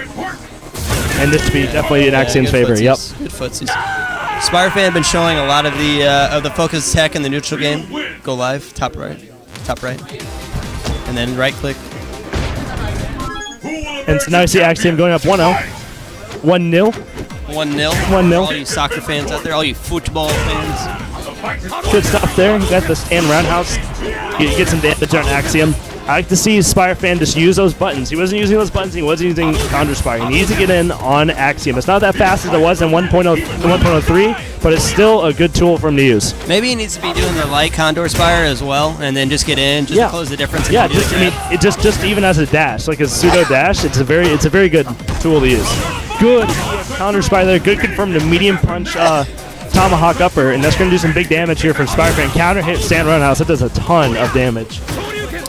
Speaker 5: And this would be definitely in Axiom's favor.
Speaker 2: Footsies.
Speaker 5: Yep.
Speaker 2: Good footsies. Spirefan been showing a lot of the focus attack in the neutral game. Go live, top right, and then right click.
Speaker 5: And so now you see Axiom going up 1-0. 1-0.
Speaker 2: 1-0.
Speaker 5: 1-0.
Speaker 2: All you soccer fans out there, all you football fans.
Speaker 5: Good stuff there. You got the stand roundhouse. You get some damage on Axiom. I like to see Spirefan just use those buttons. He wasn't using those buttons. He wasn't using Condor Spire. He needs to get in on Axiom. It's not that fast as it was in 1.03, but it's still a good tool for him to use.
Speaker 2: Maybe he needs to be doing the light Condor Spire as well, and then just get in, just close the difference.
Speaker 5: Yeah, it just even as a dash, like a pseudo dash, it's a very good tool to use. Good Condor Spire there. Good confirm to medium punch tomahawk upper, and that's going to do some big damage here from Spirefan. Counter hit stand roundhouse. That does a ton of damage.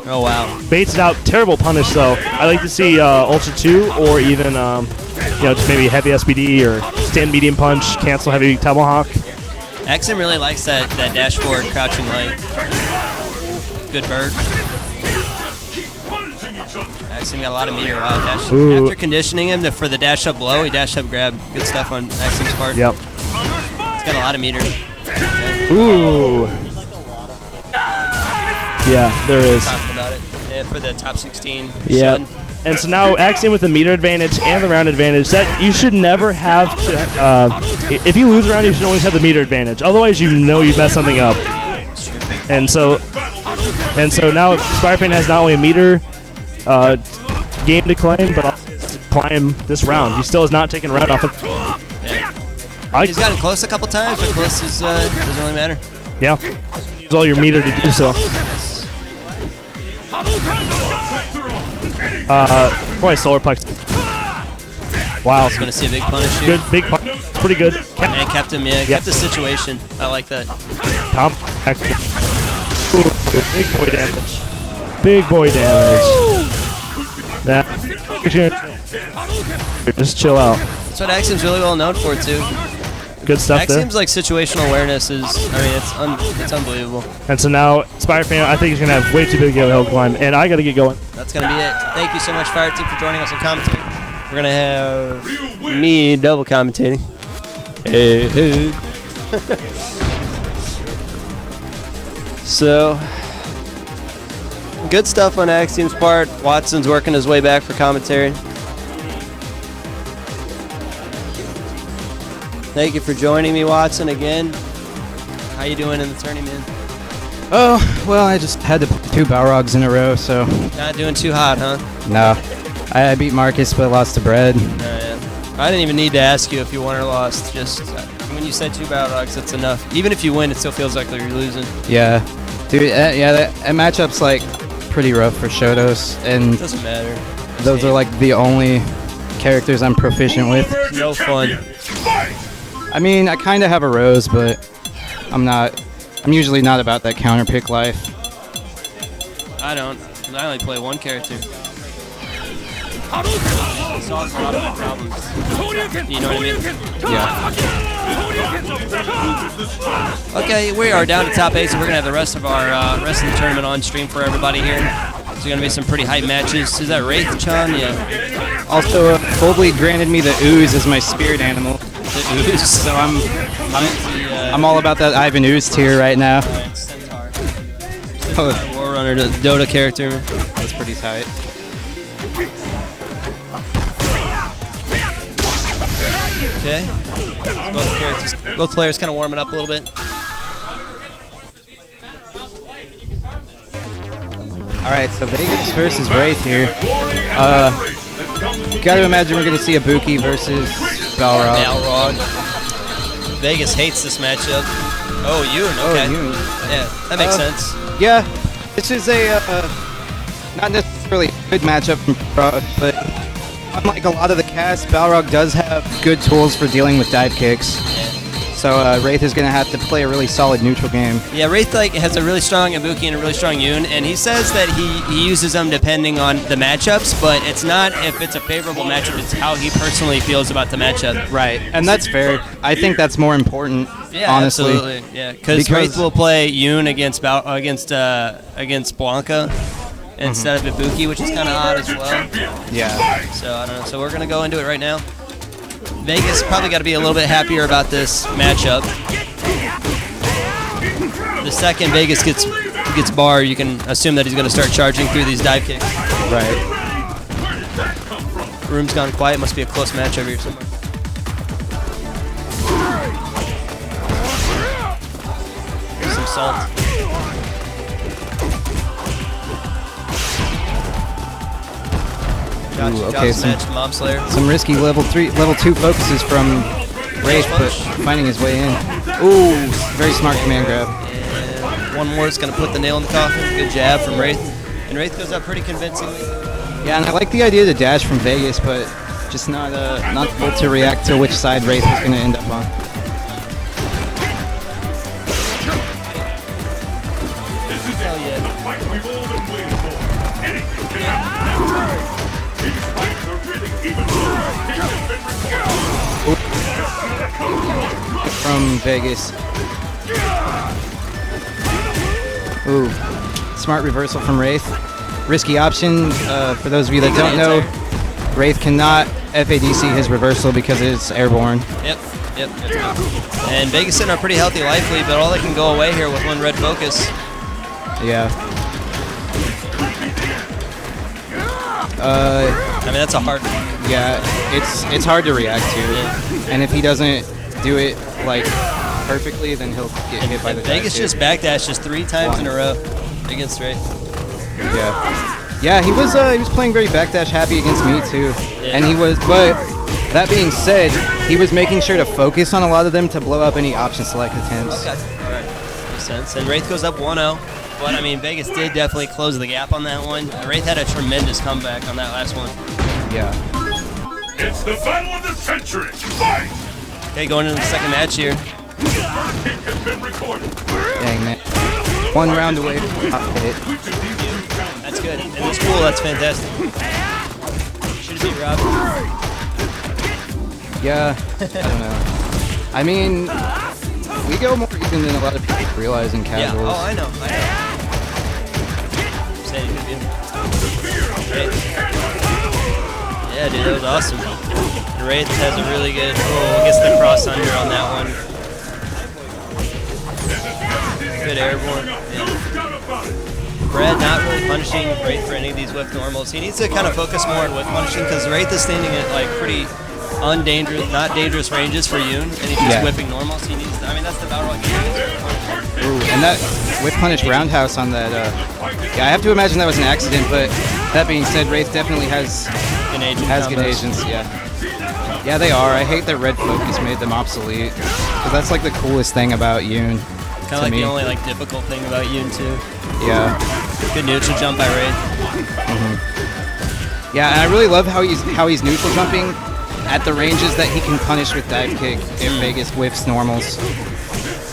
Speaker 2: Oh wow.
Speaker 5: Baits it out. Terrible punish though. I like to see Ultra 2 or even just maybe heavy SBD or stand medium punch, cancel heavy tomahawk.
Speaker 2: Axiom really likes that dashboard crouching light. Good bird. Axiom got a lot of meter while dash. After conditioning him for the dash up low, he dash up grab. Good stuff on Axiom's part.
Speaker 5: Yep.
Speaker 2: He's got a lot of meter. Okay.
Speaker 5: Ooh. Yeah, there is.
Speaker 2: Talking about it. Yeah, for the top 16.
Speaker 5: Yeah. And so now Axiom with the meter advantage and the round advantage. That you should never have to. If you lose a round, you should always have the meter advantage. Otherwise, you know you messed something up. And so now Spirefan has not only a meter game to claim, but also to climb this round. He still has not taken a round off of.
Speaker 2: Yeah. He's gotten close a couple times, but close is doesn't really matter.
Speaker 5: Yeah. Use all your meter to do so. Probably solar plex. Wow.
Speaker 2: He's gonna see a big punish here.
Speaker 5: Good, big punish. Pretty good.
Speaker 2: And kept him, kept the situation. I like that.
Speaker 5: Top. Ooh, big boy damage. Big boy damage. That. Just chill out.
Speaker 2: That's what Axiom's really well known for too.
Speaker 5: Good stuff there.
Speaker 2: Axiom's like situational awareness is, it's unbelievable.
Speaker 5: And so now Spirefan, I think he's gonna have way too big of a hill climb, and I gotta get going.
Speaker 2: That's gonna be it. Thank you so much, Fire Team, for joining us on commentary. We're gonna have me double commentating. Hey. So, good stuff on Axiom's part. Watson's working his way back for commentary. Thank you for joining me, Watson, again. How you doing in the tournament?
Speaker 3: Oh, well, I just had to play 2 Balrogs in a row, so
Speaker 2: Not doing too hot, huh?
Speaker 3: no. I beat Marcus, but lost to Bread.
Speaker 2: Yeah. I didn't even need to ask you if you won or lost. Just when you said 2 Balrogs, that's enough. Even if you win, it still feels like you're losing.
Speaker 3: Yeah. Dude, that matchup's like pretty rough for Shotos, and
Speaker 2: Doesn't matter.
Speaker 3: those are like the only characters I'm proficient with.
Speaker 2: No fun.
Speaker 3: I mean, I kind of have a Rose, but I'm usually not about that counter pick life.
Speaker 2: I don't. 'Cause I only play one character. Solves a lot of my problems. You know what I mean?
Speaker 3: Yeah.
Speaker 2: Okay, we are down to top 8, so we're gonna have the rest of the tournament on stream for everybody here. There's gonna be some pretty hype matches. Is that Wraith Chan? Yeah.
Speaker 3: Also, Boldly granted me the Ooze as my spirit animal,
Speaker 2: The Ooze.
Speaker 3: so I'm all about that Ivan Ooze tier right now.
Speaker 2: Centaur.
Speaker 3: Oh,
Speaker 2: Warrunner, the Dota character.
Speaker 3: that's pretty tight.
Speaker 2: Okay. Both players kind of warming up a little bit.
Speaker 3: All right, so Vegas versus Wraith here. Gotta imagine we're gonna see a Buki versus Balrog.
Speaker 2: Balrog. Vegas hates this matchup. Oh, Yoon. Okay.
Speaker 3: Yoon.
Speaker 2: Yeah, that makes sense.
Speaker 3: Yeah, this is a not necessarily a good matchup from Balrog, but unlike a lot of the cast, Balrog does have good tools for dealing with dive kicks. So Wraith is going to have to play a really solid neutral game.
Speaker 2: Yeah, Wraith has a really strong Ibuki and a really strong Yoon, and he says that he uses them depending on the matchups, but it's not if it's a favorable matchup, it's how he personally feels about the matchup.
Speaker 3: Right, and that's fair. I think that's more important,
Speaker 2: Yeah,
Speaker 3: honestly.
Speaker 2: absolutely. Yeah, because Wraith will play Yoon against Blanca instead of Ibuki, which is kind of odd as well.
Speaker 3: Yeah.
Speaker 2: So I don't know. So we're gonna go into it right now. Vegas probably got to be a little bit happier about this matchup. The second Vegas gets bar, you can assume that he's going to start charging through these dive kicks.
Speaker 3: Right.
Speaker 2: Room's gone quiet. Must be a close match over here somewhere. Some salt.
Speaker 3: Okay,
Speaker 2: Mob Slayer.
Speaker 3: some risky level 2 focuses from Wraith, but finding his way in. Ooh, very smart command grab.
Speaker 2: And one more is going to put the nail in the coffin. Good jab from Wraith. And Wraith goes up pretty convincingly.
Speaker 3: Yeah, and I like the idea of the dash from Vegas, but just not able to react to which side Wraith is going to end up on.
Speaker 4: This is it. The fight we've all been waiting for. Anything can happen. These fights are really even more.
Speaker 3: From Vegas. Ooh, smart reversal from Wraith. Risky option. For those of you that don't know, Wraith cannot FADC his reversal because it's airborne.
Speaker 2: Yep. And Vegas in are pretty healthy life lead, but all that can go away here with one red focus.
Speaker 3: Yeah.
Speaker 2: I mean, that's a hard one.
Speaker 3: Yeah, it's hard to react to, and if he doesn't do it like perfectly, then he'll get hit by the
Speaker 2: Vegas
Speaker 3: dive
Speaker 2: just backdashes 3 times in a row against Wraith.
Speaker 3: kick. Yeah, he was playing very backdash happy against me too,
Speaker 2: Yeah.
Speaker 3: and he was. But that being said, he was making sure to focus on a lot of them to blow up any option select attempts.
Speaker 2: Okay. All right. Makes sense. And Wraith goes up 1-0. But, I mean, Vegas did definitely close the gap on that one. Wraith had a tremendous comeback on that last one.
Speaker 3: Yeah.
Speaker 4: It's the battle of the century. Fight!
Speaker 2: Okay, going into the second match here.
Speaker 4: Kick has been recorded.
Speaker 3: Dang man. 1 round away from top hit.
Speaker 2: That's good. And it's cool. That's fantastic. Should have beat Rob.
Speaker 3: Yeah. I don't know. I mean, we go more even than a lot of people realize in
Speaker 2: Yeah.
Speaker 3: casuals.
Speaker 2: Oh, I know. Saying it could be him. Yeah, dude, that was awesome. Wraith has a really good, gets the cross under on that one. Good airborne. Yeah. Brad not really punishing Wraith for any of these whiff normals. He needs to kind of focus more on whiff punishing because Wraith is standing at like pretty undangerous, not dangerous ranges for Yoon, and he's just whipping normals. He needs to, I mean, that's the battle rock game.
Speaker 3: Ooh, and that whip punish roundhouse on that, yeah, I have to imagine that was an accident, but that being said, Wraith definitely has good agents, yeah. Yeah, they are. I hate that red focus made them obsolete, because that's like the coolest thing about Yoon.
Speaker 2: Kind of like the only like difficult thing about Yoon too.
Speaker 3: Yeah.
Speaker 2: Good neutral jump by Wraith.
Speaker 3: Yeah, and I really love how he's neutral jumping at the ranges that he can punish with dive kick if Vegas whiffs normals.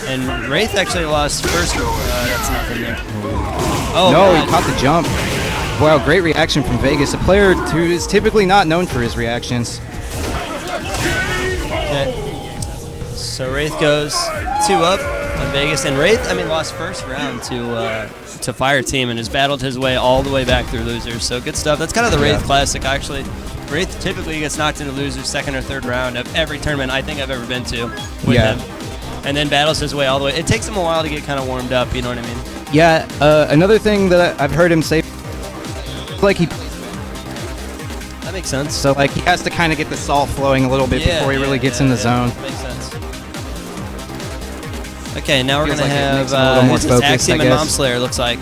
Speaker 2: And Wraith actually lost first. That's nothing there.
Speaker 3: Oh, no, he caught the jump. Wow, great reaction from Vegas, a player who is typically not known for his reactions.
Speaker 2: Okay. So Wraith goes 2 up on Vegas, and Wraith, I mean, lost first round to Fire Team and has battled his way all the way back through losers. So good stuff. That's kind of the Wraith classic, actually. Wraith typically gets knocked into losers second or third round of every tournament I think I've ever been to with him. And then battles his way all the way. It takes him a while to get kind of warmed up, you know what I mean?
Speaker 3: Yeah, another thing that I've heard him say, like
Speaker 2: that makes sense.
Speaker 3: So like he has to kind of get the salt flowing a little bit before he really gets in the zone.
Speaker 2: Makes sense. Okay, now we're going to
Speaker 3: like
Speaker 2: have Axiom and Mom Slayer, looks like.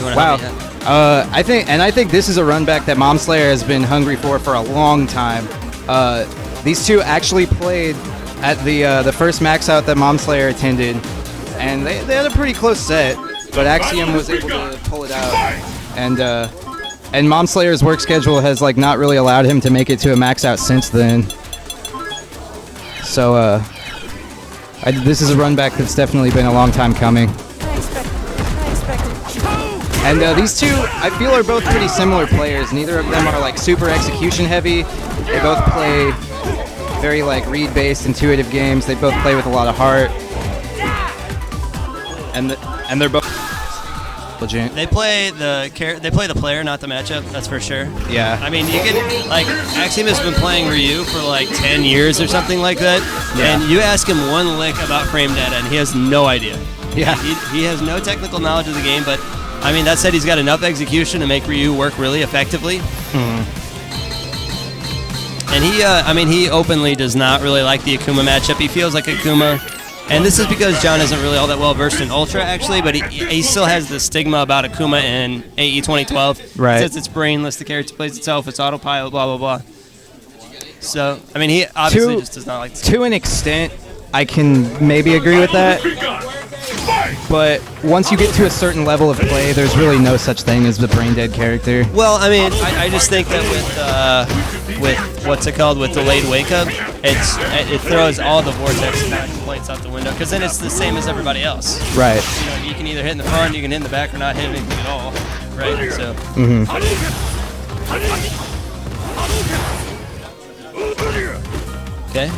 Speaker 3: Wow. I think this is a run back that Mom Slayer has been hungry for a long time. These two actually played at the first max out that Mom Slayer attended, and they had a pretty close set, but Axiom was able to pull it out. And Mom Slayer's work schedule has like not really allowed him to make it to a max out since then. So this is a run back that's definitely been a long time coming. And these two, I feel, are both pretty similar players. Neither of them are like super execution heavy. They both play very like read-based, intuitive games. They both play with a lot of heart. And they're both legit.
Speaker 2: They play the player, not the matchup. That's for sure.
Speaker 3: Yeah.
Speaker 2: I mean, you can like Axiom has been playing Ryu for like 10 years or something like that. Yeah. And you ask him one lick about frame data, and he has no idea.
Speaker 3: Yeah.
Speaker 2: He has no technical knowledge of the game, but I mean that said, he's got enough execution to make Ryu work really effectively. And he openly does not really like the Akuma matchup. He feels like Akuma. And this is because John isn't really all that well versed in Ultra, actually, but he still has the stigma about Akuma in AE 2012.
Speaker 3: Right.
Speaker 2: Since it's brainless, the character plays itself, it's autopilot, blah, blah, blah. So, I mean, he obviously just does not like the
Speaker 3: To an extent, I can maybe agree with that. But once you get to a certain level of play, there's really no such thing as the brain dead character.
Speaker 2: Well, I mean, I just think that with what's it called, with delayed wake up, it throws all the vortex complaints out the window because then it's the same as everybody else.
Speaker 3: Right.
Speaker 2: You know, you can either hit in the front, you can hit in the back, or not hit anything at all. Right. So. Okay.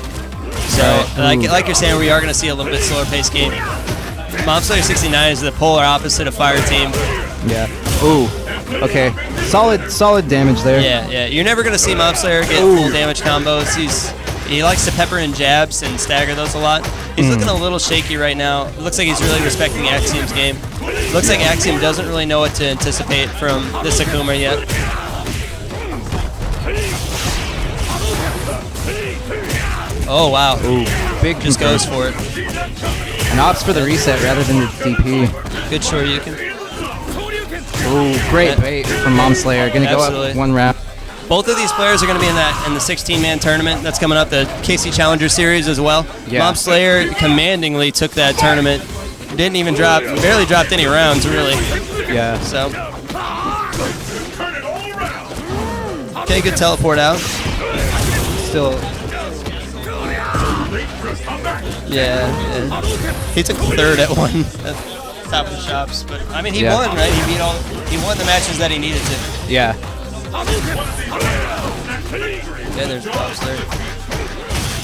Speaker 2: So, like you're saying, we are going to see a little bit slower paced game. Mom Slayer 69 is the polar opposite of Fire Team.
Speaker 3: Yeah. Ooh. Okay. Solid damage there.
Speaker 2: Yeah. You're never gonna see Mom Slayer get full damage combos. He likes to pepper in jabs and stagger those a lot. He's looking a little shaky right now. It looks like he's really respecting Axiom's game. Looks like Axiom doesn't really know what to anticipate from this Akuma yet. Oh wow.
Speaker 3: Ooh. Big
Speaker 2: just goes for it.
Speaker 3: An ops for the reset rather than the DP.
Speaker 2: Good Shoryuken.
Speaker 3: Ooh, great bait from Mom Slayer. Gonna go up one round.
Speaker 2: Both of these players are going to be in the 16-man tournament that's coming up, the KC Challenger Series as well. Yeah. Mom Slayer commandingly took that tournament. Didn't even barely dropped any rounds, really.
Speaker 3: Yeah.
Speaker 2: So. Okay, good teleport out.
Speaker 3: Still.
Speaker 2: Yeah. He took third at one at top of the shops, but I mean he won, right? He won the matches that he needed to.
Speaker 3: Yeah.
Speaker 2: Yeah, there's Mom Slayer.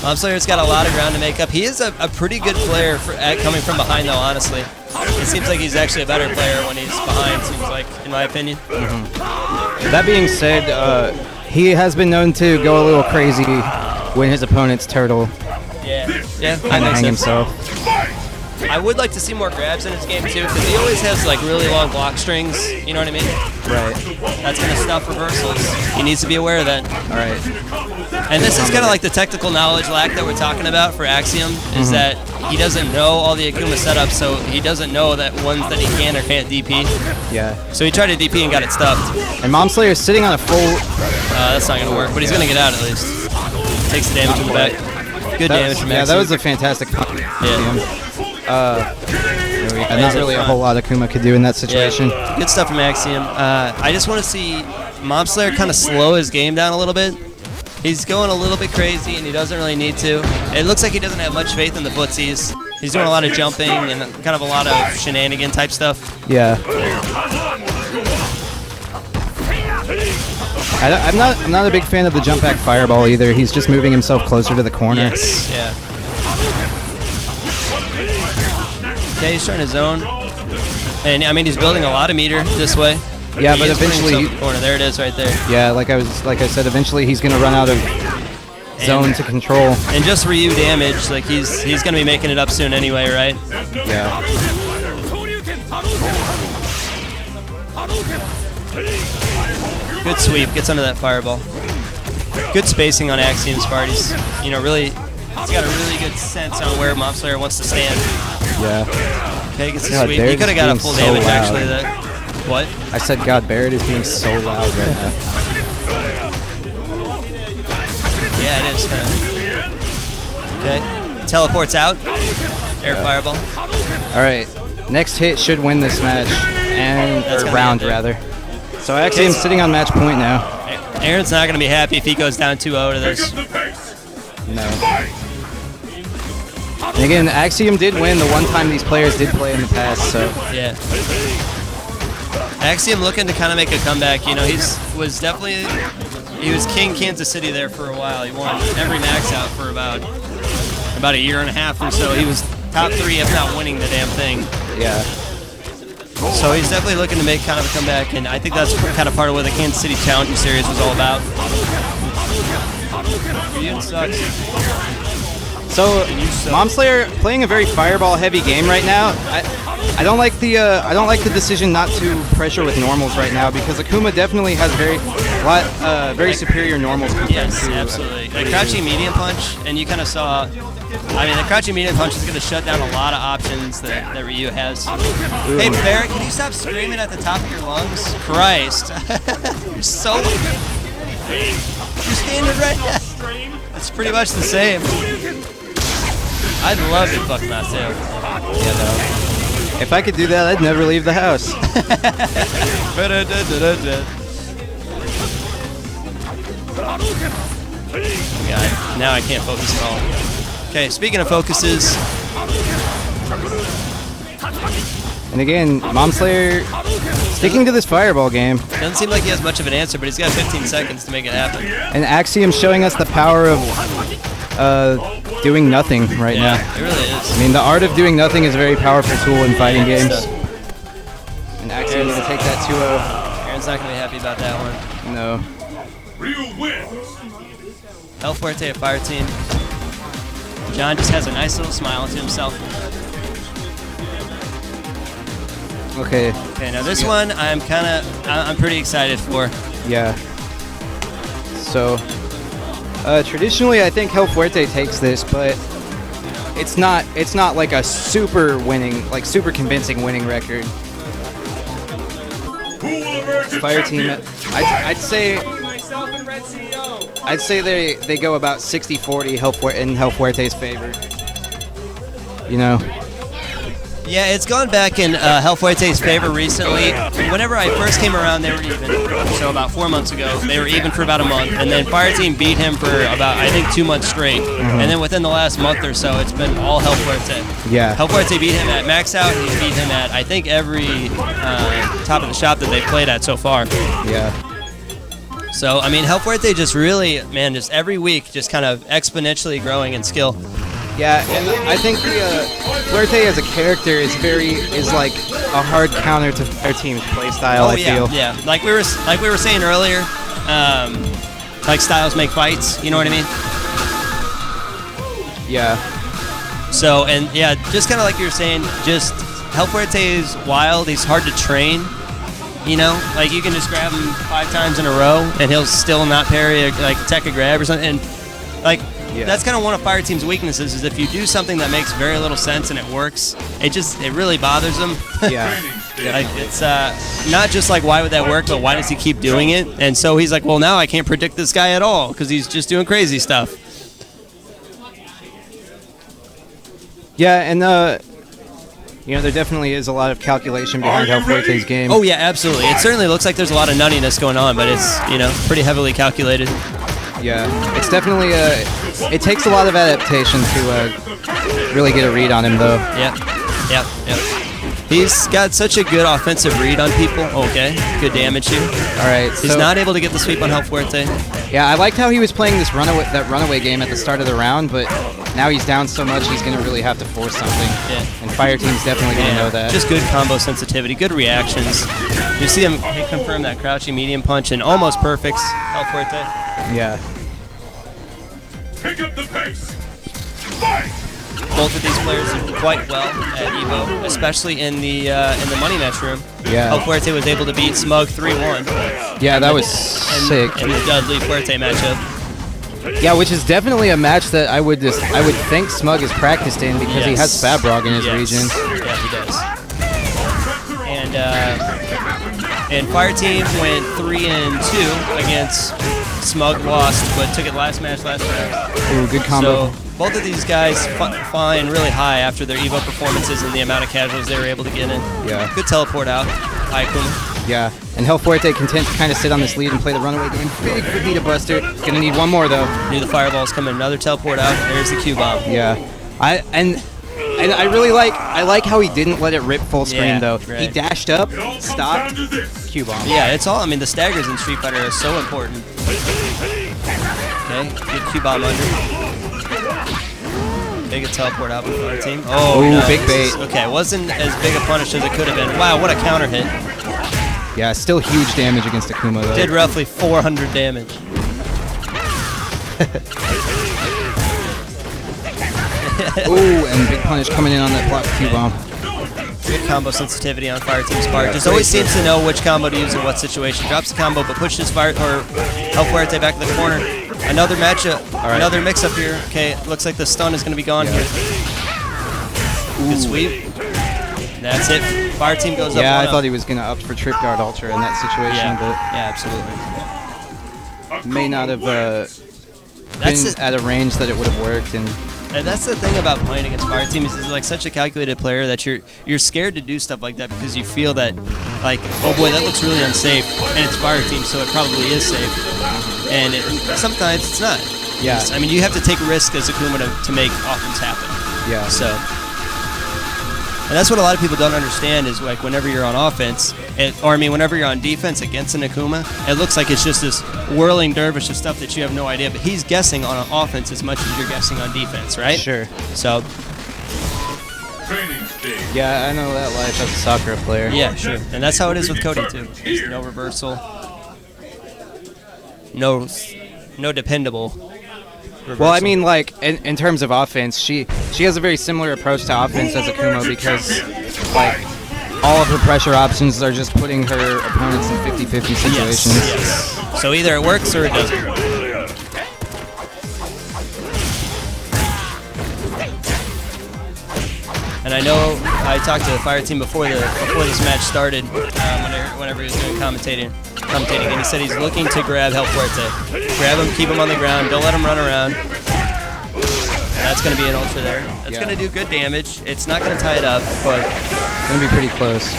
Speaker 2: Mom Slayer's got a lot of ground to make up. He is a pretty good player at coming from behind, though, honestly. It seems like he's actually a better player when he's behind, seems like, in my opinion.
Speaker 3: That being said, He has been known to go a little crazy when his opponent's turtle
Speaker 2: Yeah, that
Speaker 3: kind of
Speaker 2: makes
Speaker 3: hang
Speaker 2: sense.
Speaker 3: himself.
Speaker 2: I would like to see more grabs in his game too, because he always has like really long block strings. You know what I mean?
Speaker 3: Right.
Speaker 2: That's gonna stop reversals. He needs to be aware of that.
Speaker 3: All right.
Speaker 2: And this is kind of like the technical knowledge lack that we're talking about for Axiom, is that he doesn't know all the Akuma setups, so he doesn't know that ones that he can or can't DP.
Speaker 3: Yeah.
Speaker 2: So he tried to DP and got it stuffed.
Speaker 3: And Mom Slayer is sitting on a full.
Speaker 2: That's not gonna work, but he's gonna get out at least. Takes the damage from the back. Good damage from
Speaker 3: Yeah,
Speaker 2: Axiom.
Speaker 3: that was a fantastic punch.
Speaker 2: Yeah.
Speaker 3: And not really a whole lot Akuma could do in that situation.
Speaker 2: Yeah. Good stuff from Axiom. I just want to see Mom Slayer kind of slow his game down a little bit. He's going a little bit crazy, and he doesn't really need to. It looks like he doesn't have much faith in the footsies. He's doing a lot of jumping and kind of a lot of shenanigan type stuff.
Speaker 3: Yeah. I'm not a big fan of the jump back fireball either. He's just moving himself closer to the corner.
Speaker 2: Yes. Yeah. Okay, he's trying to zone. And I mean, he's building a lot of meter this way.
Speaker 3: Yeah,
Speaker 2: He
Speaker 3: but
Speaker 2: is putting
Speaker 3: eventually,
Speaker 2: himself in the corner. There it is, right there.
Speaker 3: yeah, like I said, eventually he's gonna run out of zone to control.
Speaker 2: And just Ryu damage, like he's gonna be making it up soon anyway, right?
Speaker 3: Yeah.
Speaker 2: Good sweep, gets under that fireball. Good spacing on Axiom's part. He's, you know, really, he's got a really good sense on where Mom Slayer wants to stand.
Speaker 3: Yeah.
Speaker 2: Okay, gets the
Speaker 3: God,
Speaker 2: sweep.
Speaker 3: Barrett's
Speaker 2: He could have got a
Speaker 3: being
Speaker 2: full
Speaker 3: so
Speaker 2: damage
Speaker 3: loud.
Speaker 2: actually. That. What?
Speaker 3: I said, God, Barrett is being so loud right now.
Speaker 2: Yeah, it is. Okay. Teleports out. Air fireball.
Speaker 3: All right. Next hit should win this match,
Speaker 2: That's
Speaker 3: or
Speaker 2: gonna be
Speaker 3: round
Speaker 2: it there.
Speaker 3: rather. So Axiom's sitting on match point now.
Speaker 2: Aaron's not going to be happy if he goes down 2-0 to this.
Speaker 3: No. And again, Axiom did win the one time these players did play in the past, so
Speaker 2: Yeah. Axiom looking to kind of make a comeback. You know, he was King Kansas City there for a while. He won every max out for about a year and a half or so. He was top 3, if not winning the damn thing.
Speaker 3: yeah.
Speaker 2: So he's definitely looking to make kind of a comeback, and I think that's kind of part of what the Kansas City Challenger Series was all about. Ryu sucks.
Speaker 3: So Mom Slayer playing a very fireball heavy game right now. I don't like the decision not to pressure with normals right now, because Akuma definitely has very superior normals compared
Speaker 2: Yes,
Speaker 3: to
Speaker 2: absolutely. The crouching medium punch, and you kind of saw. I mean, the crouching medium punch is going to shut down a lot of options that Ryu has. Hey, Barrett, can you stop screaming at the top of your lungs? Christ. You're so. You're standing right now. It's pretty much the same. I'd love to fuck myself.
Speaker 3: Yeah, no. If I could do that, I'd never leave the house.
Speaker 2: God, now I can't focus at all. Okay, speaking of focuses,
Speaker 3: And again, Mom Slayer sticking to this fireball game,
Speaker 2: doesn't seem like he has much of an answer, but he's got 15 seconds to make it happen.
Speaker 3: and Axiom showing us the power of doing nothing right now.
Speaker 2: Yeah, it really is.
Speaker 3: I mean, the art of doing nothing is a very powerful tool in fighting games. And Axiom going to take that 2-0.
Speaker 2: Aaron's not going to be happy about that one.
Speaker 3: No.
Speaker 4: Ryu wins.
Speaker 2: El Fuerte, fire team. John just has a nice little smile to himself.
Speaker 3: Okay.
Speaker 2: Okay, now this one I'm pretty excited for.
Speaker 3: Yeah. So, traditionally, I think Hell Fuerte takes this, but it's not like a super convincing winning record.
Speaker 4: Who will emerge as
Speaker 3: Fire team,
Speaker 4: champion?
Speaker 3: I'd say they go about 60-40 in Hell Fuerte's favor. You know.
Speaker 2: Yeah, it's gone back in Hell Fuerte's favor recently. Whenever I first came around, they were even. So about 4 months ago, they were even for about a month, and then Fire Team beat him for about, I think, 2 months straight. And then within the last month or so, it's been all Hell Fuerte.
Speaker 3: Yeah.
Speaker 2: Hell Fuerte beat him at max out. He beat him at, I think, every top of the shop that they've played at so far.
Speaker 3: Yeah.
Speaker 2: So, I mean, Hell Fuerte just really, man, just every week, just kind of exponentially growing in skill.
Speaker 3: Yeah, and I think the Fuerte as a character is like a hard counter to Fire Team's playstyle. I feel.
Speaker 2: Yeah. Like we were saying earlier, like styles make fights. You know what I mean?
Speaker 3: Yeah.
Speaker 2: So, and yeah, just kind of like you were saying, just El Fuerte is wild. He's hard to train. You know, like you can just grab him 5 times in a row, and he'll still not parry like tech a grab or something. And like that's kind of one of Fire Team's weaknesses is if you do something that makes very little sense and it works, it really bothers them.
Speaker 3: Yeah.
Speaker 2: Like it's not just like why would that work, but why does he keep doing it? And so he's like, well, now I can't predict this guy at all because he's just doing crazy stuff.
Speaker 3: Yeah, and there definitely is a lot of calculation behind El Fuerte's game.
Speaker 2: Oh yeah, absolutely. It certainly looks like there's a lot of nuttiness going on, but it's pretty heavily calculated.
Speaker 3: Yeah, it's definitely it takes a lot of adaptation to really get a read on him, though.
Speaker 2: Yep. He's got such a good offensive read on people. Okay, good damage here.
Speaker 3: All right,
Speaker 2: He's not able to get the sweep on El Fuerte.
Speaker 3: Yeah, I liked how he was playing this runaway game at the start of the round, but now he's down so much he's going to really have to force something.
Speaker 2: Yeah.
Speaker 3: And Fire Team's definitely going to know that.
Speaker 2: Just good combo sensitivity, good reactions. You see him confirm that crouching medium punch and almost perfects El Fuerte.
Speaker 3: Yeah.
Speaker 4: Pick up the pace. Fight.
Speaker 2: Both of these players did quite well at EVO, especially in the money match room.
Speaker 3: Yeah.
Speaker 2: El Fuerte was able to beat Smug 3-1.
Speaker 3: Yeah, that was sick.
Speaker 2: In the Dudley Fuerte matchup.
Speaker 3: Yeah, which is definitely a match that I would think Smug is practiced in because he has Fabrog in his region.
Speaker 2: Yeah, he does. And Fire Team went 3-2 against Smug, lost, but took it last match last round.
Speaker 3: Ooh, good combo.
Speaker 2: So both of these guys flying really high after their EVO performances and the amount of casuals they were able to get in.
Speaker 3: Yeah.
Speaker 2: Good teleport out. Hi, Akuma.
Speaker 3: Yeah, and El Fuerte content to kind of sit on this lead and play the runaway game. Big Vegeta Buster. Gonna need one more though.
Speaker 2: Knew the fireballs coming. Another teleport out. There's the Q bomb.
Speaker 3: Yeah, I really like how he didn't let it rip full screen though.
Speaker 2: Right.
Speaker 3: He dashed up, stopped, Q bomb.
Speaker 2: Yeah, it's all. I mean, the staggers in Street Fighter are so important. Okay, good Q bomb under. Big a teleport out with our team. Oh,
Speaker 3: ooh,
Speaker 2: nice.
Speaker 3: big bait.
Speaker 2: Okay, wasn't as big a punish as it could have been. Wow, what a counter hit.
Speaker 3: Yeah, still huge damage against Akuma though.
Speaker 2: Did roughly 400 damage.
Speaker 3: Ooh, and big punish coming in on that block Q bomb.
Speaker 2: Good combo sensitivity on Fire Team's part. Just always seems to know which combo to use in what situation. Drops the combo, but pushes El Fuerte back to the corner. Another matchup, another mix-up here. Okay, looks like the stun is going to be gone here. Good sweep. That's it. Fire Team goes up.
Speaker 3: Yeah, I thought he was going to opt for Trip Guard Ultra in that situation,
Speaker 2: yeah, absolutely.
Speaker 3: but may not have been at a range that it would have worked. And
Speaker 2: that's the thing about playing against Fire Team is he's like such a calculated player that you're scared to do stuff like that because you feel that like, oh boy, that looks really unsafe, and it's Fire Team, so it probably is safe. And sometimes it's not.
Speaker 3: Yeah.
Speaker 2: I mean, you have to take risk as Akuma to make offense happen.
Speaker 3: yeah.
Speaker 2: So, and that's what a lot of people don't understand is like whenever you're on offense, whenever you're on defense against an Akuma, it looks like it's just this whirling dervish of stuff that you have no idea. But he's guessing on offense as much as you're guessing on defense, right?
Speaker 3: Sure.
Speaker 2: So,
Speaker 4: Training stage.
Speaker 3: Yeah, I know that life as a Sakura player.
Speaker 2: yeah, sure. And that's how it is with Cody too. There's no reversal. No dependable reversal.
Speaker 3: Well, I mean, like, in terms of offense, she has a very similar approach to offense as Akuma because, like, all of her pressure options are just putting her opponents in 50-50 situations.
Speaker 2: Yes. So either it works or it doesn't. And I know I talked to the Fire Team before this match started, whenever he was doing commentating, and he said he's looking to grab El Fuerte. Grab him, keep him on the ground, don't let him run around. That's going to be an ultra there. That's going to do good damage. It's not going to tie it up, but
Speaker 3: It's going to be pretty close.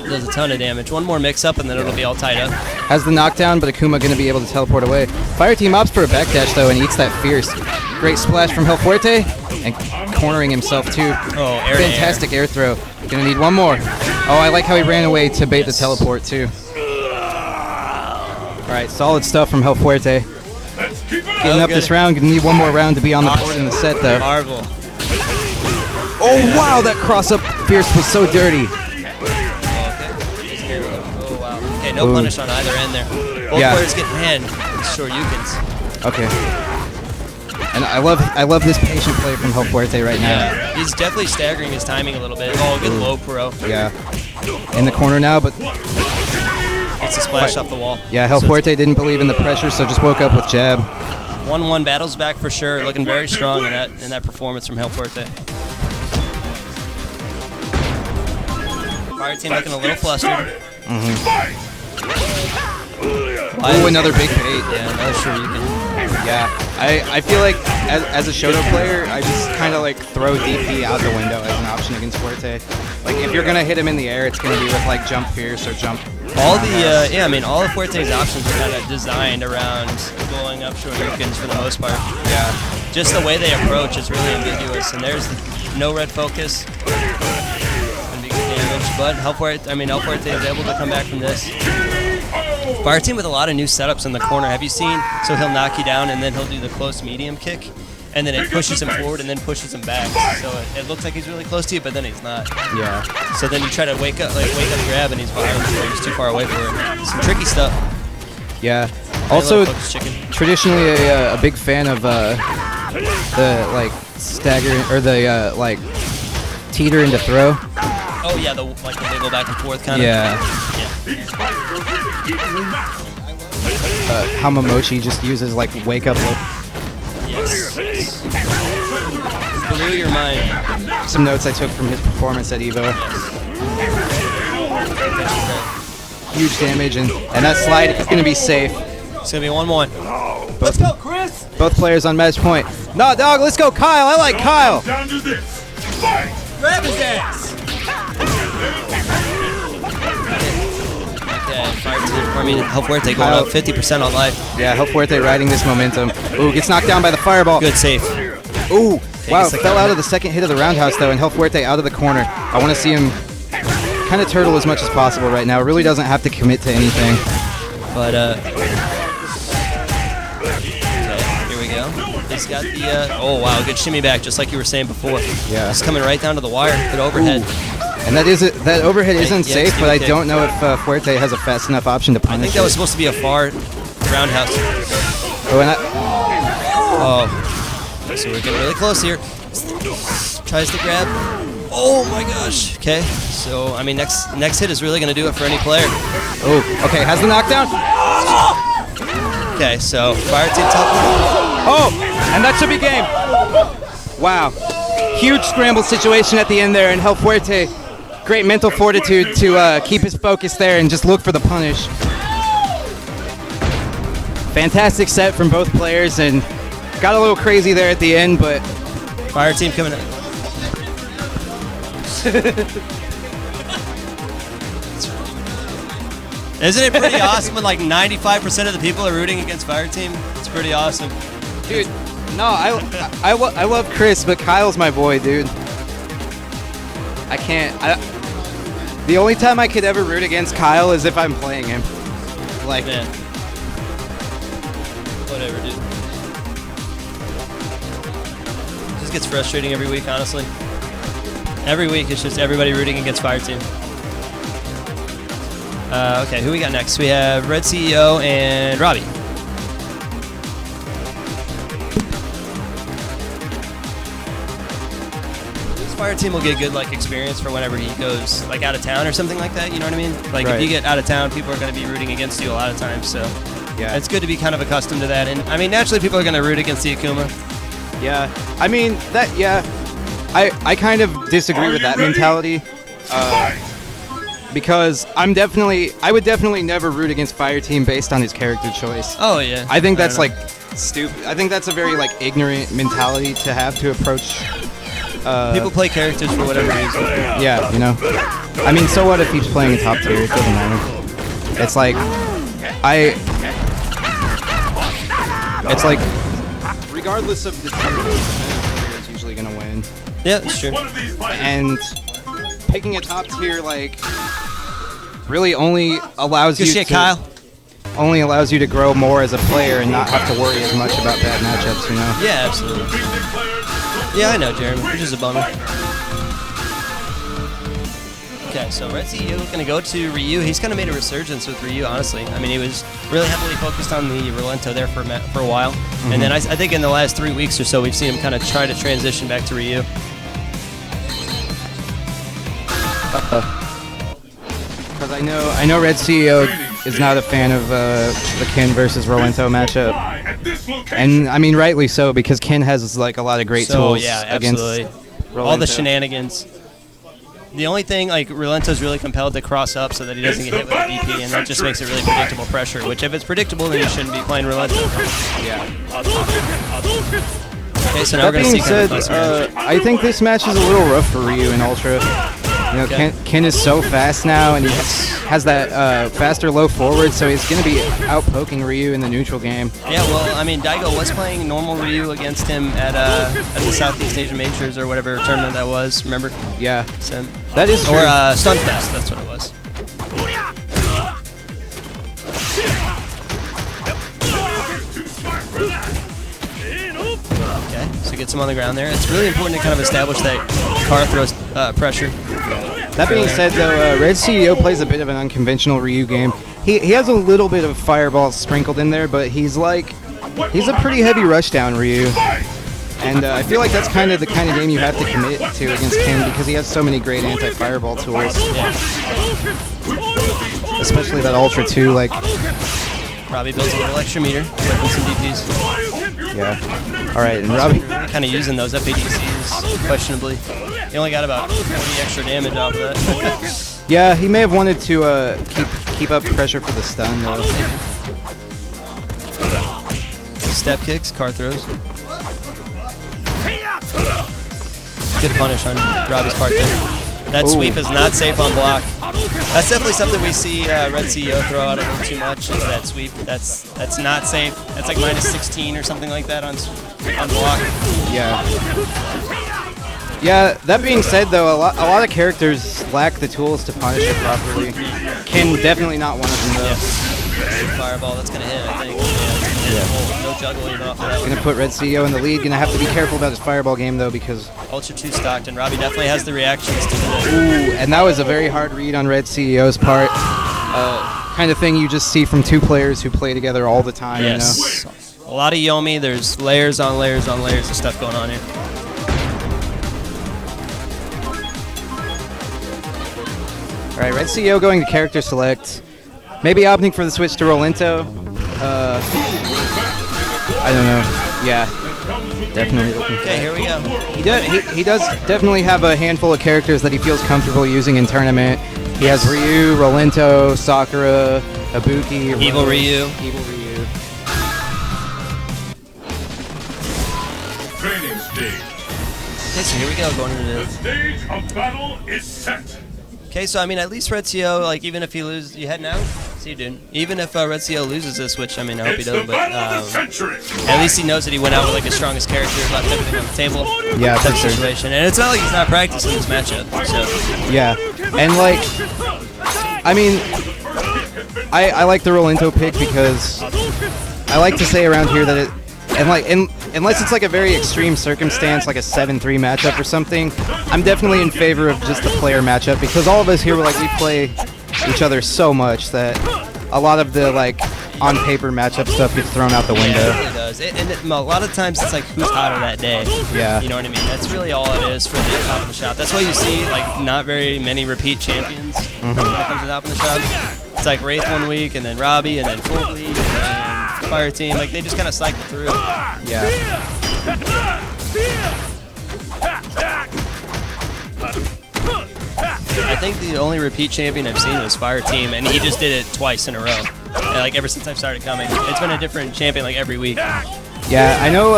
Speaker 2: it does a ton of damage. One more mix-up and then it'll be all tied up.
Speaker 3: Has the knockdown, but Akuma going to be able to teleport away. Fire Team opts for a backdash, though, and eats that fierce. Great splash from El Fuerte, and cornering himself, too.
Speaker 2: Oh, air to
Speaker 3: Fantastic air throw. Going to need one more. Oh, I like how he ran away to bait the teleport, too. All right, solid stuff from El Fuerte.
Speaker 4: Let's keep it up.
Speaker 3: Getting up this round, going to need one more round to be on the board in the set, though.
Speaker 2: Marvel.
Speaker 3: Oh, wow, that cross-up fierce was so dirty.
Speaker 2: Oh, wow. Okay, no punish on either end there. Both
Speaker 3: Yeah.
Speaker 2: players get hand short Yukins.
Speaker 3: Okay. And I love this patient play from Hope Fuerte right now.
Speaker 2: Yeah, he's definitely staggering his timing a little bit. Oh, good low pro.
Speaker 3: Yeah. In the corner now, but
Speaker 2: It's a splash off the wall.
Speaker 3: yeah, Hope
Speaker 2: So it's
Speaker 3: Fuerte didn't believe in the pressure, so just woke up with jab.
Speaker 2: 1-1 battles back for sure. Looking very strong in that performance from Hope Fuerte. Fire team looking a little flustered.
Speaker 3: Oh, another big bait.
Speaker 2: Yeah, another Shoryuken.
Speaker 3: Yeah, I feel like as a Shoto player, I just kind of like throw DP out the window as an option against Fuerte. Like if you're gonna hit him in the air, it's gonna be with like jump fierce or jump.
Speaker 2: All of Fuerte's options are kind of designed around blowing up Shoryukens for the most part.
Speaker 3: Yeah.
Speaker 2: Just the way they approach is really ambiguous, and there's no red focus. And big damage, but Hope Fuerte is able to come back from this. Fire team with a lot of new setups in the corner. Have you seen? So he'll knock you down, and then he'll do the close medium kick, and then it pushes him forward, and then pushes him back. So it looks like he's really close to you, but then he's not.
Speaker 3: Yeah.
Speaker 2: So then you try to wake up grab, and he's behind you. He's too far away for it. Some tricky stuff.
Speaker 3: Yeah. Also,
Speaker 2: Focus chicken.
Speaker 3: traditionally a big fan of the like stagger or the like teeter into throw.
Speaker 2: Oh yeah, the wiggle back and forth kind of.
Speaker 3: Yeah. Hamamochi just uses like wake up.
Speaker 2: Yes. Blew your mind.
Speaker 3: Some notes I took from his performance at Evo. Huge damage and that slide is gonna be safe.
Speaker 2: It's gonna be 1-1. Let's go, Chris.
Speaker 3: Both players on match point. No, dog, let's go, Kyle. I like Kyle.
Speaker 4: Down to this. Fight!
Speaker 2: Grab his ass. Okay, fire team. Hope Fuerte going up 50% on life.
Speaker 3: Yeah, Hope Fuerte riding this momentum. Ooh, gets knocked down by the fireball.
Speaker 2: Good save.
Speaker 3: Ooh, wow,
Speaker 2: a second
Speaker 3: fell out
Speaker 2: round.
Speaker 3: of the second hit of the roundhouse though, and Hope Fuerte out of the corner. I want to see him kind of turtle as much as possible right now. Really doesn't have to commit to anything.
Speaker 2: But okay, here we go. He's got the oh wow, good shimmy back, just like you were saying before.
Speaker 3: Yeah.
Speaker 2: He's coming right down to the wire. Good overhead.
Speaker 3: And that overhead isn't
Speaker 2: yeah,
Speaker 3: safe,
Speaker 2: it's
Speaker 3: but I
Speaker 2: kick.
Speaker 3: don't know if Fuerte has a fast enough option to
Speaker 2: I
Speaker 3: punish
Speaker 2: think that was
Speaker 3: it.
Speaker 2: supposed to be a far roundhouse.
Speaker 3: Oh, and
Speaker 2: Oh, so we're getting really close here. Tries to grab. Oh my gosh. Okay, so I mean, next hit is really gonna do it for any player.
Speaker 3: oh, okay, has the knockdown.
Speaker 2: Okay, so fire team top.
Speaker 3: Oh, and that should be game. Wow, huge scramble situation at the end there, and Hope Fuerte, great mental fortitude to keep his focus there and just look for the punish. Fantastic set from both players, and got a little crazy there at the end, but
Speaker 2: Fire team coming in. Isn't it pretty awesome when like 95% of the people are rooting against Fire Team? It's pretty awesome.
Speaker 3: dude, no, I love Chris, but Kyle's my boy, dude. I can't. The only time I could ever root against Kyle is if I'm playing him. Like,
Speaker 2: Man. Whatever, dude. Just gets frustrating every week, honestly. Every week, it's just everybody rooting against Fire Team. Okay, who we got next? We have Red CEO and Robbie. This Fire Team will get good like experience for whenever he goes like out of town or something like that. You know what I mean? Like
Speaker 3: Right.
Speaker 2: if you get out of town, people are going to be rooting against you a lot of times. So
Speaker 3: yeah,
Speaker 2: it's good to be kind of accustomed to that. And I mean, naturally, people are going to root against the Akuma.
Speaker 3: yeah. I mean that. Yeah, I kind of disagree with that mentality. Because I would definitely never root against Fire Team based on his character choice.
Speaker 2: Oh yeah.
Speaker 3: I think that's
Speaker 2: don't know.
Speaker 3: like stupid. I think that's a very like ignorant mentality to have to approach.
Speaker 2: People play characters for whatever reason.
Speaker 3: Yeah, you know. I mean, so what if he's playing a top tier? It doesn't matter. It's like It's like regardless of the tier, the player is usually gonna win.
Speaker 2: Yeah, that's true.
Speaker 3: And picking a top tier like really only allows
Speaker 2: Good
Speaker 3: you
Speaker 2: shit,
Speaker 3: to
Speaker 2: Kyle.
Speaker 3: only allows you to grow more as a player and not have to worry as much about bad matchups, you know.
Speaker 2: Yeah, absolutely. Yeah, I know, Jeremy. You're just a bummer. Okay, so Red CEO is going to go to Ryu. He's kind of made a resurgence with Ryu, honestly. I mean, he was really heavily focused on the Rolento there for a while. And then I think in the last 3 weeks or so, we've seen him kind of try to transition back to Ryu.
Speaker 3: Because I know Red CEO is not a fan of the Ken versus Rolento matchup. And, I mean, rightly so, because Ken has, like, a lot of great tools
Speaker 2: yeah,
Speaker 3: against
Speaker 2: absolutely.
Speaker 3: Rolento.
Speaker 2: All the shenanigans. The only thing, like, Rolento's really compelled to cross up so that he doesn't get hit with a DP, and that just makes it really predictable pressure, which if it's predictable, then you shouldn't be playing Rolento.
Speaker 3: Yeah.
Speaker 2: Okay, so now
Speaker 3: That
Speaker 2: we're going to
Speaker 3: being
Speaker 2: see
Speaker 3: said,
Speaker 2: kind of a
Speaker 3: I think this match is a little rough for Ryu and Ultra. You know,
Speaker 2: Okay.
Speaker 3: Ken is so fast now, and he has that faster low forward, so he's going to be out-poking Ryu in the neutral game.
Speaker 2: Yeah, well, I mean, Daigo was playing normal Ryu against him at the Southeast Asian Majors or whatever tournament that was, remember?
Speaker 3: Yeah,
Speaker 2: So,
Speaker 3: that is true.
Speaker 2: or Stunfest, that's what it was. Okay, so gets him on the ground there. It's really important to kind of establish that car throws pressure.
Speaker 3: That being said, though, Red CEO plays a bit of an unconventional Ryu game. He has a little bit of fireball sprinkled in there, but he's a pretty heavy rushdown Ryu. And I feel like that's kind of the kind of game you have to commit to against Ken because he has so many great anti-fireball tools. Especially that Ultra 2, like...
Speaker 2: Robbie builds a little extra meter, with some DPs.
Speaker 3: Yeah. Alright, and Robbie...
Speaker 2: Kind of using those FADCs questionably. He only got about 40 extra damage off of that.
Speaker 3: Yeah, he may have wanted to keep up pressure for the stun, though.
Speaker 2: Step kicks, car throws. Good punish on Robbie's part there. That sweep is not safe on block. That's definitely something we see Red CEO throw out a little too much, is that sweep. That's not safe. That's like minus 16 or something like that on block.
Speaker 3: Yeah. Yeah, that being said, though, a lot of characters lack the tools to punish it properly. Ken definitely not one of them, though.
Speaker 2: Fireball, that's going to hit, I think. No juggling off of that.
Speaker 3: Gonna put Red CEO in the lead. Gonna have to be careful about his fireball game, though, because...
Speaker 2: Ultra 2 stocked, and Robbie definitely has the reactions to the...
Speaker 3: Ooh, and that was a very hard read on Red CEO's part. Kind of thing you just see from two players who play together all the time,
Speaker 2: Yes. A lot of Yomi. There's layers on layers on layers of stuff going on here.
Speaker 3: All right, Red CEO going to character select. Maybe opting for the switch to Rolento. I don't know. Yeah, definitely.
Speaker 2: Okay, here we go.
Speaker 3: He does definitely have a handful of characters that he feels comfortable using in tournament. He has Ryu, Rolento, Sakura, Ibuki,
Speaker 2: Evil
Speaker 3: Rose,
Speaker 2: Ryu.
Speaker 3: Evil Ryu.
Speaker 4: Training stage.
Speaker 2: Okay, so here we go, going into
Speaker 4: The
Speaker 2: this.
Speaker 4: stage of battle is set.
Speaker 2: Okay, so I mean, at least Red CO, like, even if he loses, you heading out? See you, dude. Even if Red CO loses this, which I mean, I hope he
Speaker 4: It's
Speaker 2: doesn't,
Speaker 4: the
Speaker 2: but
Speaker 4: battle of the century.
Speaker 2: at least he knows that he went out with like his strongest character, left everything on the table.
Speaker 3: Yeah,
Speaker 2: Type
Speaker 3: for sure.
Speaker 2: situation, and it's not like he's not practicing this matchup. So
Speaker 3: Yeah, and like, I mean, I like the Rolento pick because I like to say around here that it, unless it's like a very extreme circumstance, like a 7-3 matchup or something, I'm definitely in favor of just the player matchup because all of us here, we play each other so much that a lot of the like on paper matchup stuff gets thrown out the
Speaker 2: yeah,
Speaker 3: window.
Speaker 2: it really does. A lot of times it's like who's hotter that day.
Speaker 3: Yeah.
Speaker 2: You know what I mean? That's really all it is for the top of the shop. That's why you see like not very many repeat champions when it comes to top of the shop. It's like Wraith 1 week, and then Robbie, and then Full Week, and then Fire Team. Like they just kind of cycle through.
Speaker 3: Yeah.
Speaker 2: I think the only repeat champion I've seen was Fire Team, and he just did it twice in a row. And, like ever since I've started coming, it's been a different champion like every week.
Speaker 3: Yeah, I know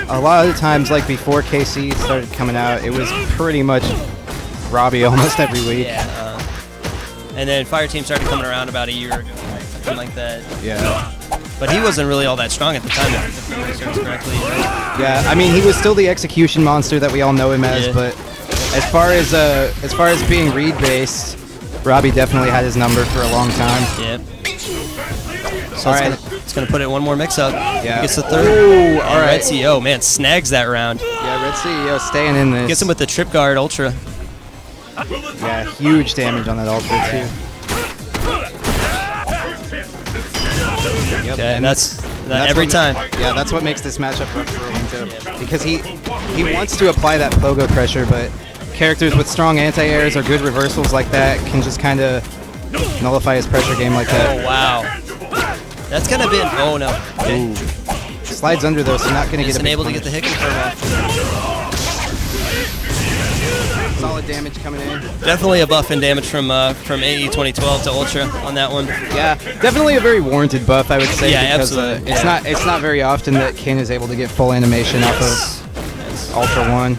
Speaker 3: a lot of the times, like before KC started coming out, it was pretty much Robbie almost every week.
Speaker 2: Yeah. And then Fire Team started coming around about a year ago, right? Something like that.
Speaker 3: Yeah.
Speaker 2: But he wasn't really all that strong at the time, if I research correctly.
Speaker 3: Yeah, I mean, he was still the execution monster that we all know him as,
Speaker 2: Yeah.
Speaker 3: but as far as being read based, Robbie definitely had his number for a long time.
Speaker 2: Yep. So it's gonna put it one more mix up.
Speaker 3: Yeah.
Speaker 2: He gets the third.
Speaker 3: Ooh,
Speaker 2: And
Speaker 3: all right.
Speaker 2: Red CEO, man, snags that round.
Speaker 3: Yeah, Red CEO staying in this.
Speaker 2: Gets him with the trip guard ultra.
Speaker 3: Yeah, huge damage on that ultra too. Yep.
Speaker 2: Okay, and that's
Speaker 3: That's
Speaker 2: every
Speaker 3: what-
Speaker 2: time.
Speaker 3: Yeah, that's what makes this matchup rough for Into. Because he wants to apply that pogo pressure, but characters with strong anti-airs or good reversals like that can just kind of nullify his pressure game like
Speaker 2: Oh,
Speaker 3: that.
Speaker 2: wow. That's going to be an... Oh, no. Okay.
Speaker 3: Slides under though, so not going to get
Speaker 2: Isn't
Speaker 3: a big
Speaker 2: able to get the
Speaker 3: punish.
Speaker 2: hit confirm off.
Speaker 3: Solid damage coming in.
Speaker 2: Definitely a buff in damage from AE 2012 to Ultra on that one.
Speaker 3: Yeah, definitely a very warranted buff, I would say.
Speaker 2: Yeah,
Speaker 3: because,
Speaker 2: absolutely.
Speaker 3: It's not very often that Kin is able to get full animation off of Ultra 1.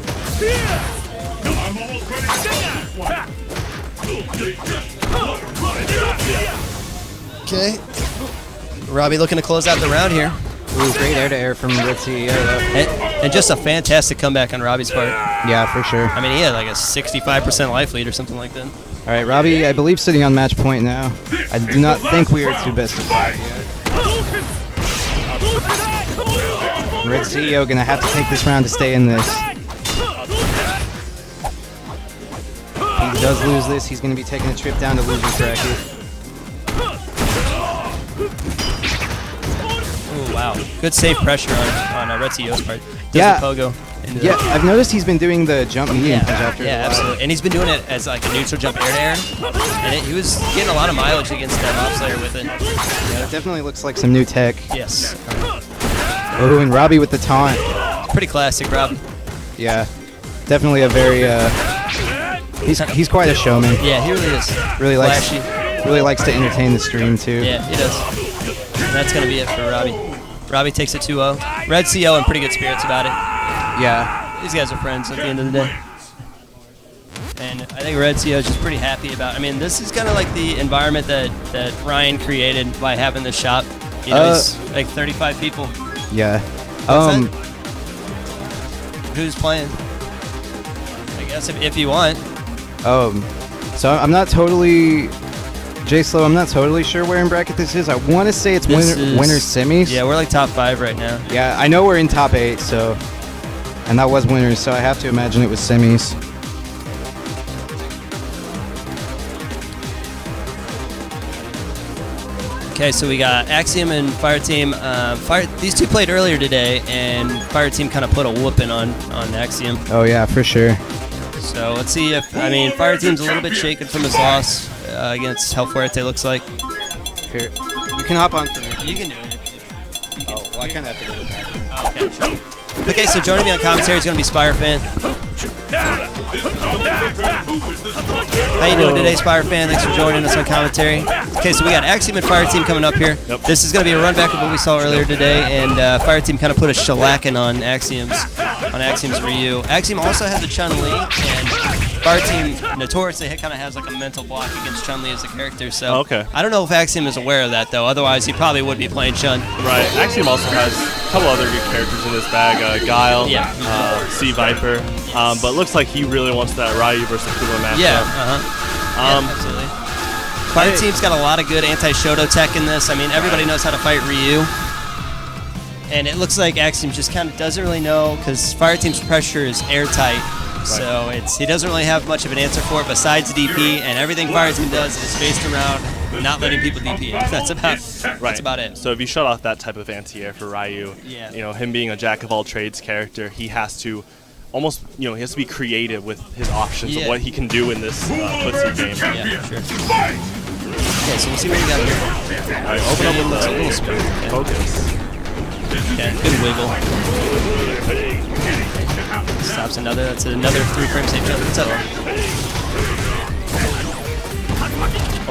Speaker 2: Okay. Robbie looking to close out the round here.
Speaker 3: Ooh, great air-to-air from Red CEO though.
Speaker 2: And just a fantastic comeback on Robbie's part.
Speaker 3: Yeah, for sure.
Speaker 2: I mean, he had like a 65% life lead or something like that.
Speaker 3: All right, Robbie, I believe sitting on match point now. I do not think we are to best of 5 yet. Red CEO gonna have to take this round to stay in this. If he does lose this, he's gonna be taking a trip down to loser's bracket.
Speaker 2: Oh, wow. Good safe pressure on Red CEO's part. Does
Speaker 3: Yeah.
Speaker 2: the pogo. into
Speaker 3: Yeah,
Speaker 2: the-
Speaker 3: I've noticed he's been doing the jump medium punch after.
Speaker 2: Yeah,
Speaker 3: a while.
Speaker 2: absolutely. And he's been doing it as like a neutral jump air to air. And he was getting a lot of mileage against that Mob Slayer with it.
Speaker 3: Yeah, it definitely looks like some new tech.
Speaker 2: Yes.
Speaker 3: Oh, and Robbie with the taunt.
Speaker 2: Pretty classic, Rob.
Speaker 3: Yeah, definitely a very. He's quite a showman.
Speaker 2: Yeah, he really is.
Speaker 3: Really likes
Speaker 2: Flashy.
Speaker 3: really likes to entertain the stream too.
Speaker 2: Yeah, he does. And that's going to be it for Robbie. Robbie takes it 2-0. Red CO in pretty good spirits about it.
Speaker 3: Yeah.
Speaker 2: These guys are friends at the end of the day. And I think Red CO is just pretty happy about. I mean, this is kind of like the environment that Ryan created by having this shop. You know, it's like 35 people.
Speaker 3: Yeah.
Speaker 2: What's Who's playing? I guess if you want.
Speaker 3: So I'm not totally. J-Slow, I'm not totally sure where in bracket this is. I want to say it's
Speaker 2: This is-
Speaker 3: winner's semis.
Speaker 2: Yeah, we're like top 5 right now.
Speaker 3: Yeah, I know we're in top 8, so. And that was winners, so I have to imagine it was semis.
Speaker 2: Okay, so we got Axiom and Fireteam. These two played earlier today, and Fireteam kind of put a whooping on Axiom.
Speaker 3: Oh, yeah, for sure.
Speaker 2: So let's see if, I mean, Fireteam's a little bit shaken from his loss against Hell Fuerte, looks like.
Speaker 3: Here. You can hop on for me.
Speaker 2: You can do it.
Speaker 3: Oh, well, I kind of have to go back.
Speaker 2: Okay, sure. Okay, so joining me on commentary is going to be Spire Fan. How you doing today, Spire Fan? Thanks for joining us on commentary. Okay, so we got Axiom and Fireteam coming up here.
Speaker 8: Yep.
Speaker 2: This is going to be a run back of what we saw earlier today, and Fireteam kind of put a shellacking on Axiom's Ryu. Axiom also has a Chun-Li, and Fireteam notoriously kind of has like a mental block against Chun-Li as a character. So
Speaker 8: Okay.
Speaker 2: I don't know if Axiom is aware of that though. Otherwise, he probably would be playing Chun.
Speaker 8: Right. Axiom also has a couple other good characters in his bag. Guile,
Speaker 2: Yeah.
Speaker 8: Sea Viper. But looks like he really wants that Ryu versus Kuma matchup.
Speaker 2: Yeah.
Speaker 8: Um,
Speaker 2: Yeah, absolutely. Fireteam's got a lot of good anti-Shoto tech in this. I mean, everybody knows how to fight Ryu. And it looks like Axiom just kind of doesn't really know because Fireteam's pressure is airtight. So he doesn't really have much of an answer for it besides DP, and everything Fireteam does is based around not letting people DP. That's about it.
Speaker 8: So if you shut off that type of anti-air for Ryu,
Speaker 2: Yeah.
Speaker 8: you know, him being a jack of all trades character, he has to almost, he has to be creative with his options
Speaker 2: Yeah.
Speaker 8: of what he can do in this footsie game.
Speaker 2: Yeah, sure. Okay, so we'll see what we got here.
Speaker 8: All right, open up with
Speaker 2: A little
Speaker 8: the
Speaker 2: spin.
Speaker 8: focus.
Speaker 2: Okay, good wiggle. Stops another. That's another 3-frame safe jump. What's up?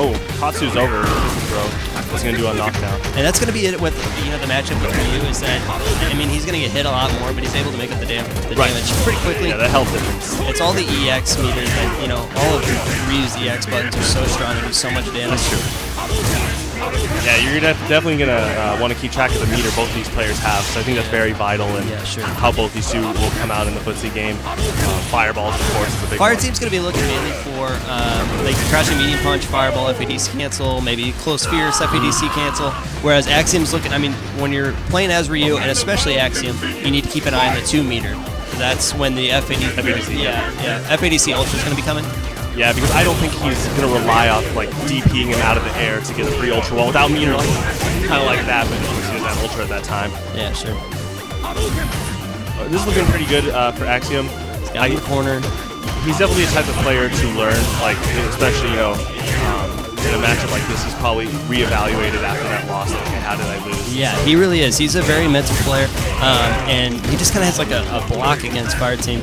Speaker 8: Oh, Katsu's over, bro. He's going to do a knockdown.
Speaker 2: And that's going to be it with the matchup with Ryu is that, I mean, he's going to get hit a lot more, but he's able to make up the damage pretty quickly.
Speaker 8: Yeah, that health difference.
Speaker 2: It's all the EX meters that, all of Ryu's EX buttons are so strong and do so much damage.
Speaker 8: Yeah, you're definitely going to want to keep track of the meter both these players have, so I think that's very vital in how both these two will come out in the footsie game. Fireballs, of course, is a big one.
Speaker 2: Fireteam's going to be looking mainly for like crouching medium punch, fireball, FADC cancel, maybe close fierce, FADC cancel. Whereas Axiom's looking, I mean, when you're playing as Ryu, and especially Axiom, you need to keep an eye on the 2 meter. That's when the FADC
Speaker 8: FADC,
Speaker 2: FADC Ultra is going to be coming.
Speaker 8: Yeah, because I don't think he's going to rely off like DPing him out of the air to get a free ultra wall without meter, like kind of like that, but he was using that ultra at that time.
Speaker 2: Yeah, sure.
Speaker 8: This is looking pretty good for Axiom.
Speaker 2: He's got the corner.
Speaker 8: He's definitely a type of player to learn, like especially in a matchup like this, he's probably reevaluated after that loss. Like, okay, how did I lose?
Speaker 2: Yeah, he really is. He's a very mental player, and he just kind of has like a block against Fireteam.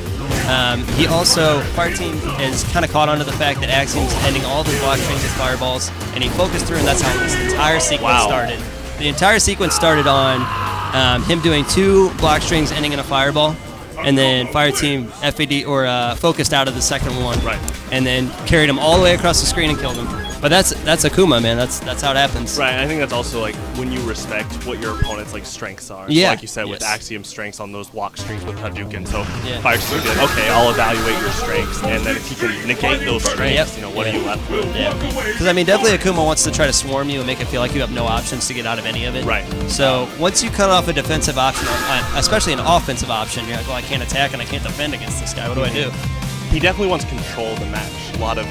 Speaker 2: He also, Fireteam is kind of caught onto the fact that Axiom's ending all of his block strings with fireballs, and he focused through, and that's how this entire sequence started. The entire sequence started on him doing 2 block strings ending in a fireball, and then Fireteam FAD or focused out of the second one,
Speaker 8: right,
Speaker 2: and then carried him all the way across the screen and killed him. But that's Akuma, man. That's how it happens.
Speaker 8: Right. I think that's also like when you respect what your opponent's like strengths are.
Speaker 2: Yeah.
Speaker 8: So like you said, with Axiom strengths on those block strings with Hadouken. So Fireteam did, okay, I'll evaluate your strengths, and then if he can negate those strengths, what are you left with?
Speaker 2: Yeah. Because I mean, definitely Akuma wants to try to swarm you and make it feel like you have no options to get out of any of it.
Speaker 8: Right.
Speaker 2: So once you cut off a defensive option, especially an offensive option, you're like, well, I can't attack and I can't defend against this guy. What do I do?
Speaker 8: He definitely wants control of the match. A lot of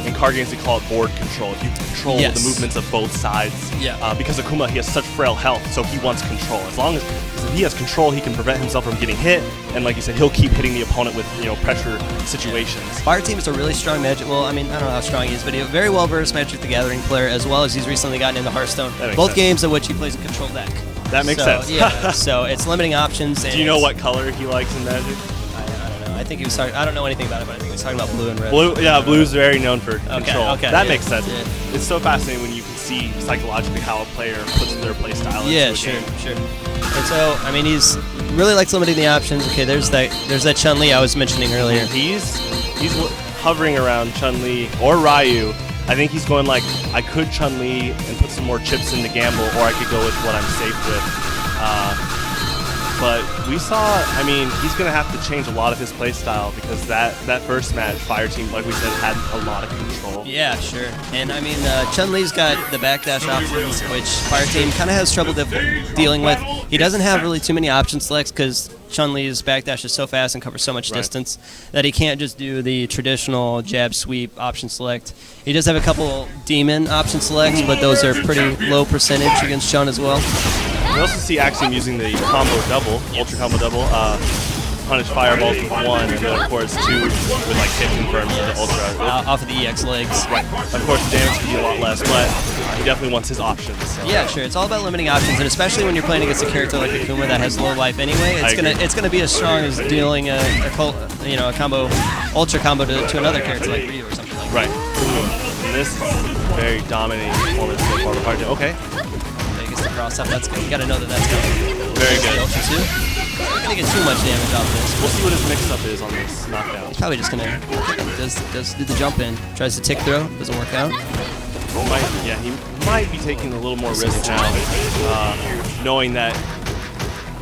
Speaker 8: in card games they call it board control. If you control the movements of both sides. Because Akuma, he has such frail health, so he wants control. As long as he has control, he can prevent himself from getting hit, and like you said, he'll keep hitting the opponent with pressure situations.
Speaker 2: Fireteam is a really strong Magic. Well, I mean, I don't know how strong he is, but he's a very well versed Magic the Gathering player, as well as he's recently gotten into Hearthstone. Both games in which he plays a control deck.
Speaker 8: That makes sense.
Speaker 2: Yeah. So it's limiting options. And
Speaker 8: do you know what color he likes in Magic?
Speaker 2: I think he was talking. I don't know anything about it, but I think he was talking about blue and red.
Speaker 8: Blue, yeah, blue's very known for control.
Speaker 2: Okay,
Speaker 8: that makes sense. Yeah. It's so fascinating when you can see psychologically how a player puts their play style into a game.
Speaker 2: Sure. And so, I mean, he's really likes limiting the options. Okay, there's that Chun-Li I was mentioning earlier.
Speaker 8: He's hovering around Chun-Li or Ryu. I think he's going like, I could Chun-Li and put some more chips in the gamble, or I could go with what I'm safe with. But we saw, I mean, he's going to have to change a lot of his play style because that first match, Fireteam, like we said, had a lot of control.
Speaker 2: Yeah, sure. And I mean, Chun-Li's got the backdash options, which Fireteam kind of has trouble dealing with. He doesn't have really too many option selects because Chun-Li's backdash is so fast and covers so much distance that he can't just do the traditional jab sweep option select. He does have a couple demon option selects, but those are pretty low percentage against Chun as well.
Speaker 8: We also see Axiom using the combo double, ultra combo double, punish fireballs with 1, and then of course 2 with like hit confirms with the ultra.
Speaker 2: Off of the EX legs.
Speaker 8: Right. Of course the damage can be a lot less, but he definitely wants his options. So.
Speaker 2: Yeah, sure. It's all about limiting options, and especially when you're playing against a character like Akuma that has low life anyway, it's gonna be as strong as dealing a combo, ultra combo to another character like Ryu or something like that.
Speaker 8: Right. And this is very dominating performance so far. Hard to
Speaker 2: the cross up, that's good. You gotta know that that's coming.
Speaker 8: Very good.
Speaker 2: Ultra 2. Not gonna get too much damage off this.
Speaker 8: We'll see what his mix-up is on this knockdown.
Speaker 2: He's probably just gonna does do the jump in, tries to tick throw, doesn't work out.
Speaker 8: He might be taking a little more risk now, knowing that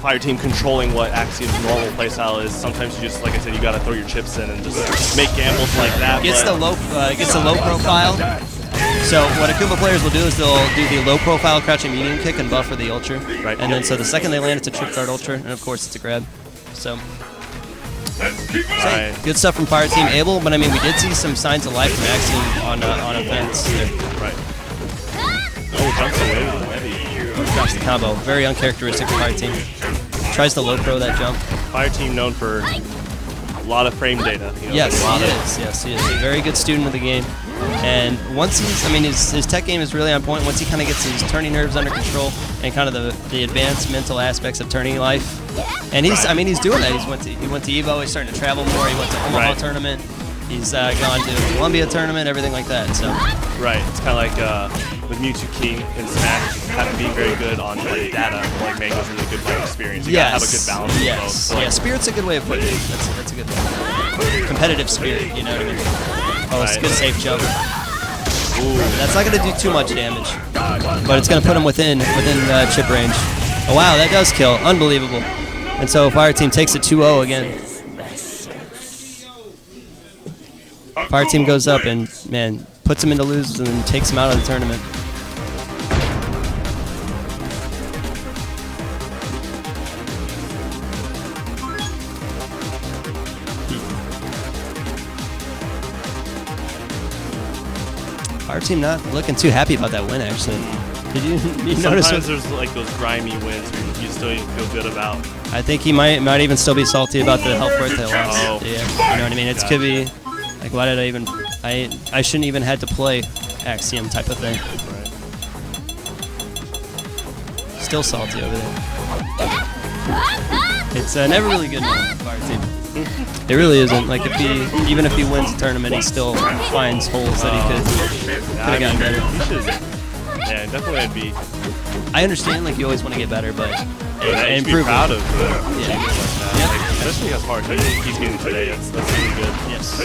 Speaker 8: Fireteam controlling what Axiom's normal playstyle is. Sometimes you just, like I said, you gotta throw your chips in and just make gambles like that.
Speaker 2: Gets the low profile. So what Akuma players will do is they'll do the low profile crouching medium kick and buffer the ultra.
Speaker 8: Right.
Speaker 2: And then so the second they land, it's a trip guard ultra, and of course it's a grab. So good stuff from Fireteam. Able, but I mean we did see some signs of life from Axiom on events.
Speaker 8: Right. Oh, jumps away with the heavy.
Speaker 2: Drops the combo. Very uncharacteristic for Fireteam. Tries to low pro that jump.
Speaker 8: Fireteam known for a lot of frame data.
Speaker 2: Yes, he is. He's a very good student of the game. And once his tech game is really on point. Once he kind of gets his turning nerves under control and kind of the advanced mental aspects of turning life, and he's doing that. He went to Evo. He's starting to travel more. He went to Omaha tournament. He's gone to Columbia tournament, everything like that. So
Speaker 8: it's kind of like with Mewtwo King and Smash, having being very good on like data, like making a really good playing experience. You gotta have a good balance of both. So, Spirit's
Speaker 2: a good way of putting it. That's a good one. Competitive spirit, you know what I mean? Oh, it's a good safe jump. Ooh. That's not going to do too much damage, but it's going to put him within chip range. Oh wow, that does kill. Unbelievable. And so Fireteam takes it 2-0 again. Fireteam goes up and, man, puts him into loses and then takes him out of the tournament. Our team not looking too happy about that win, actually. Did you notice?
Speaker 8: Sometimes there's like those grimy wins you still even feel good about.
Speaker 2: I think he might even still be salty about the health birthday loss.
Speaker 8: Oh.
Speaker 2: Yeah, you know what I mean? It could be like, why did I even? I shouldn't even had to play Axiom type of thing.
Speaker 8: Right.
Speaker 2: Still salty over there. It's never really good for our team. It really isn't. Like even if he wins the tournament, he still finds holes that he could have gotten better.
Speaker 8: He should. Yeah, definitely would be.
Speaker 2: I understand, like you always want to get better, but
Speaker 8: And
Speaker 2: improve.
Speaker 8: proud of
Speaker 2: Yeah.
Speaker 8: Like, especially against Hard. I think he's getting today. That's really good.
Speaker 2: Yes.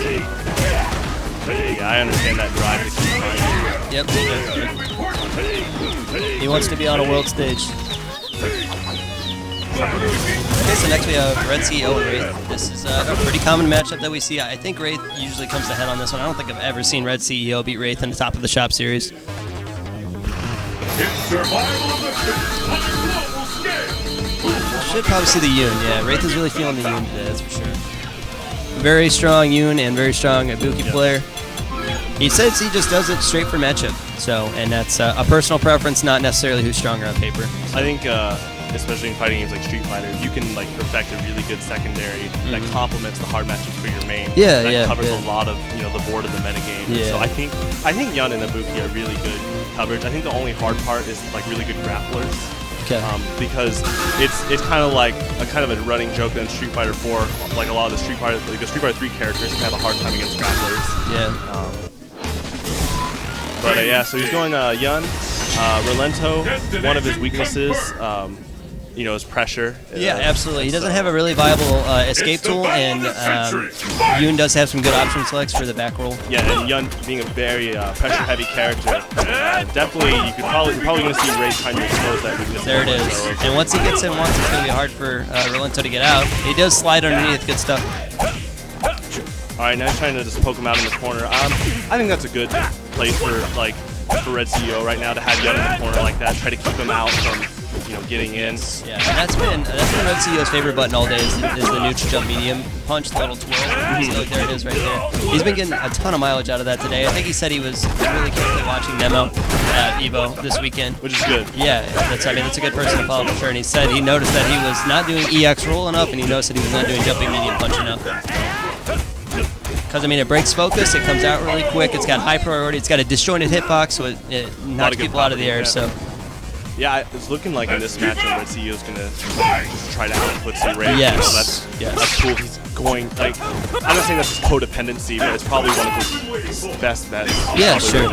Speaker 8: Yeah, I understand that drive to keep
Speaker 2: Yep. He wants to be on a world stage. Okay, so next we have Red CEO and Wraith. This is a pretty common matchup that we see. I think Wraith usually comes ahead on this one. I don't think I've ever seen Red CEO beat Wraith in the top of the shop series.
Speaker 4: It's survival of the fittest on a global scale.
Speaker 2: Should probably see the Yoon. Yeah, Wraith is really feeling the Yoon today, that's for sure. Very strong Yoon and very strong Ibuki player. He says he just does it straight for matchup. So, and that's a personal preference, not necessarily who's stronger on paper.
Speaker 8: I think, especially in fighting games like Street Fighter, you can like perfect a really good secondary that complements the hard matchups for your main.
Speaker 2: Yeah,
Speaker 8: that
Speaker 2: yeah,
Speaker 8: covers
Speaker 2: yeah.
Speaker 8: a lot of the board of the metagame.
Speaker 2: Yeah.
Speaker 8: So I think Yun and Ibuki are really good coverage. I think the only hard part is like really good grapplers.
Speaker 2: Okay.
Speaker 8: Because it's kind of like a running joke that in Street Fighter 4, like a lot of the Street Fighter 3 characters have a hard time against grapplers.
Speaker 2: Yeah.
Speaker 8: But yeah, so he's going Yun. Relento, one of his weaknesses, is pressure.
Speaker 2: Yeah, absolutely. He doesn't have a really viable escape tool, and Yoon does have some good option selects for the back roll.
Speaker 8: Yeah, and Yun being a very pressure-heavy character, definitely you're probably going to see Wraith kind of expose that weakness.
Speaker 2: There it is. And once he gets in once, it's going to be hard for Relento to get out. He does slide underneath. Good stuff.
Speaker 8: All right, now he's trying to just poke him out in the corner. I think that's a good place for Red CEO right now to have Yun in the corner like that. Try to keep him out from getting in.
Speaker 2: Yeah, and that's been Red CEO's favorite button all day is the neutral jump medium punch, the little twirl. So there it is right there. He's been getting a ton of mileage out of that today. I think he said he was really carefully watching Nemo at EVO this weekend.
Speaker 8: Which is good.
Speaker 2: Yeah, that's a good person to follow for sure. And he said he noticed that he was not doing EX roll enough, and he noticed that he was not doing jumping medium punch enough. Because, it breaks focus, it comes out really quick, it's got high priority, it's got a disjointed hitbox, so it knocks people out of the air. So.
Speaker 8: Yeah, it's looking like in this matchup, Red CEO's going to just try to output some Wraith.
Speaker 2: Yes.
Speaker 8: That's cool. He's going, I'm not saying that's his codependency, but it's probably one of his best bets.
Speaker 2: Yeah, sure.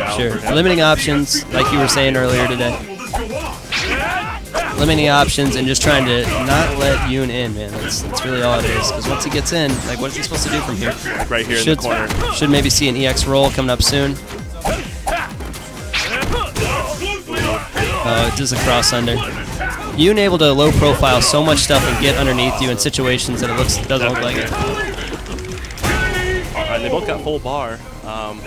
Speaker 2: Limiting options, like you were saying earlier today. Limiting options and just trying to not let Yoon in, man. That's really all it is. Because once he gets in, what is he supposed to do from here?
Speaker 8: Like right here in the corner.
Speaker 2: Should maybe see an EX roll coming up soon. Just a cross under. Yoon able to low profile so much stuff and get underneath you in situations that it doesn't look like it.
Speaker 8: Alright, they both got full bar. Of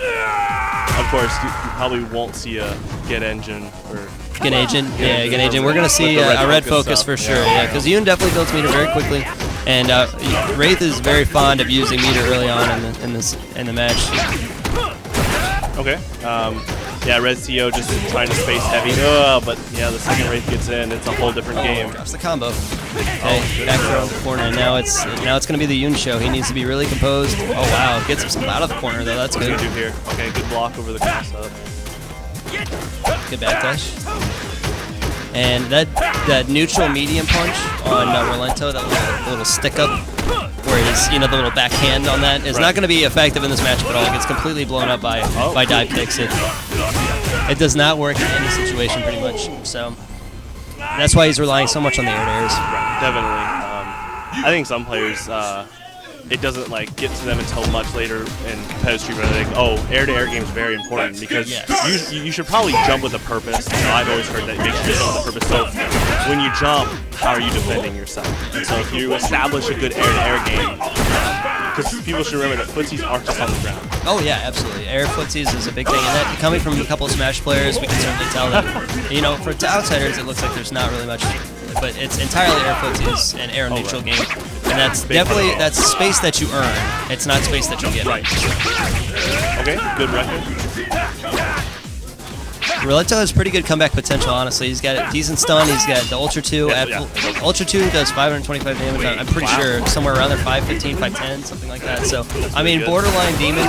Speaker 8: course, you probably won't see a Get Engine or
Speaker 2: Get Agent. Yeah, Get Agent. We're going to see a red focus for sure. Yeah, because Yoon definitely builds meter very quickly. And Wraith is very fond of using meter early on in the match.
Speaker 8: Okay. Yeah, Red CEO just trying to space heavy. But yeah, the second Wraith gets in, it's a whole different game.
Speaker 2: Drops the combo. Okay, back throw in the corner, and now it's going to be the Yoon show. He needs to be really composed. Oh wow, gets him out of the corner though. That's good.
Speaker 8: What's he do here? Okay, good block over the cross up.
Speaker 2: Good backdash. And that neutral medium punch on Relento, that little stick up, where it is, the little backhand on that, is not going to be effective in this matchup at all. It gets completely blown up by dive kicks. It does not work in any situation, pretty much. So that's why he's relying so much on the air-to-airs.
Speaker 8: Right, definitely. I think some players, it doesn't get to them until much later in competitive Street Fighter. They think, air-to-air game is very important because you should probably jump with a purpose. I've always heard that make sure you jump with a purpose. So when you jump, how are you defending yourself? And so if you establish a good air-to-air game, because people should remember that footsies aren't just on the ground.
Speaker 2: Oh yeah, absolutely. Air footsies is a big thing, and that coming from a couple of Smash players, we can certainly tell that. For outsiders, it looks like there's not really much, but it's entirely air footsies and air neutral game, and that's definitely space that you earn. It's not space that you get.
Speaker 8: Right. Okay, good record.
Speaker 2: Rolento has pretty good comeback potential, honestly. He's got a decent stun. He's got the Ultra 2. Ultra 2 does 525 damage. I'm pretty sure somewhere around there, 515, 510, something like that. So, I mean, borderline demon,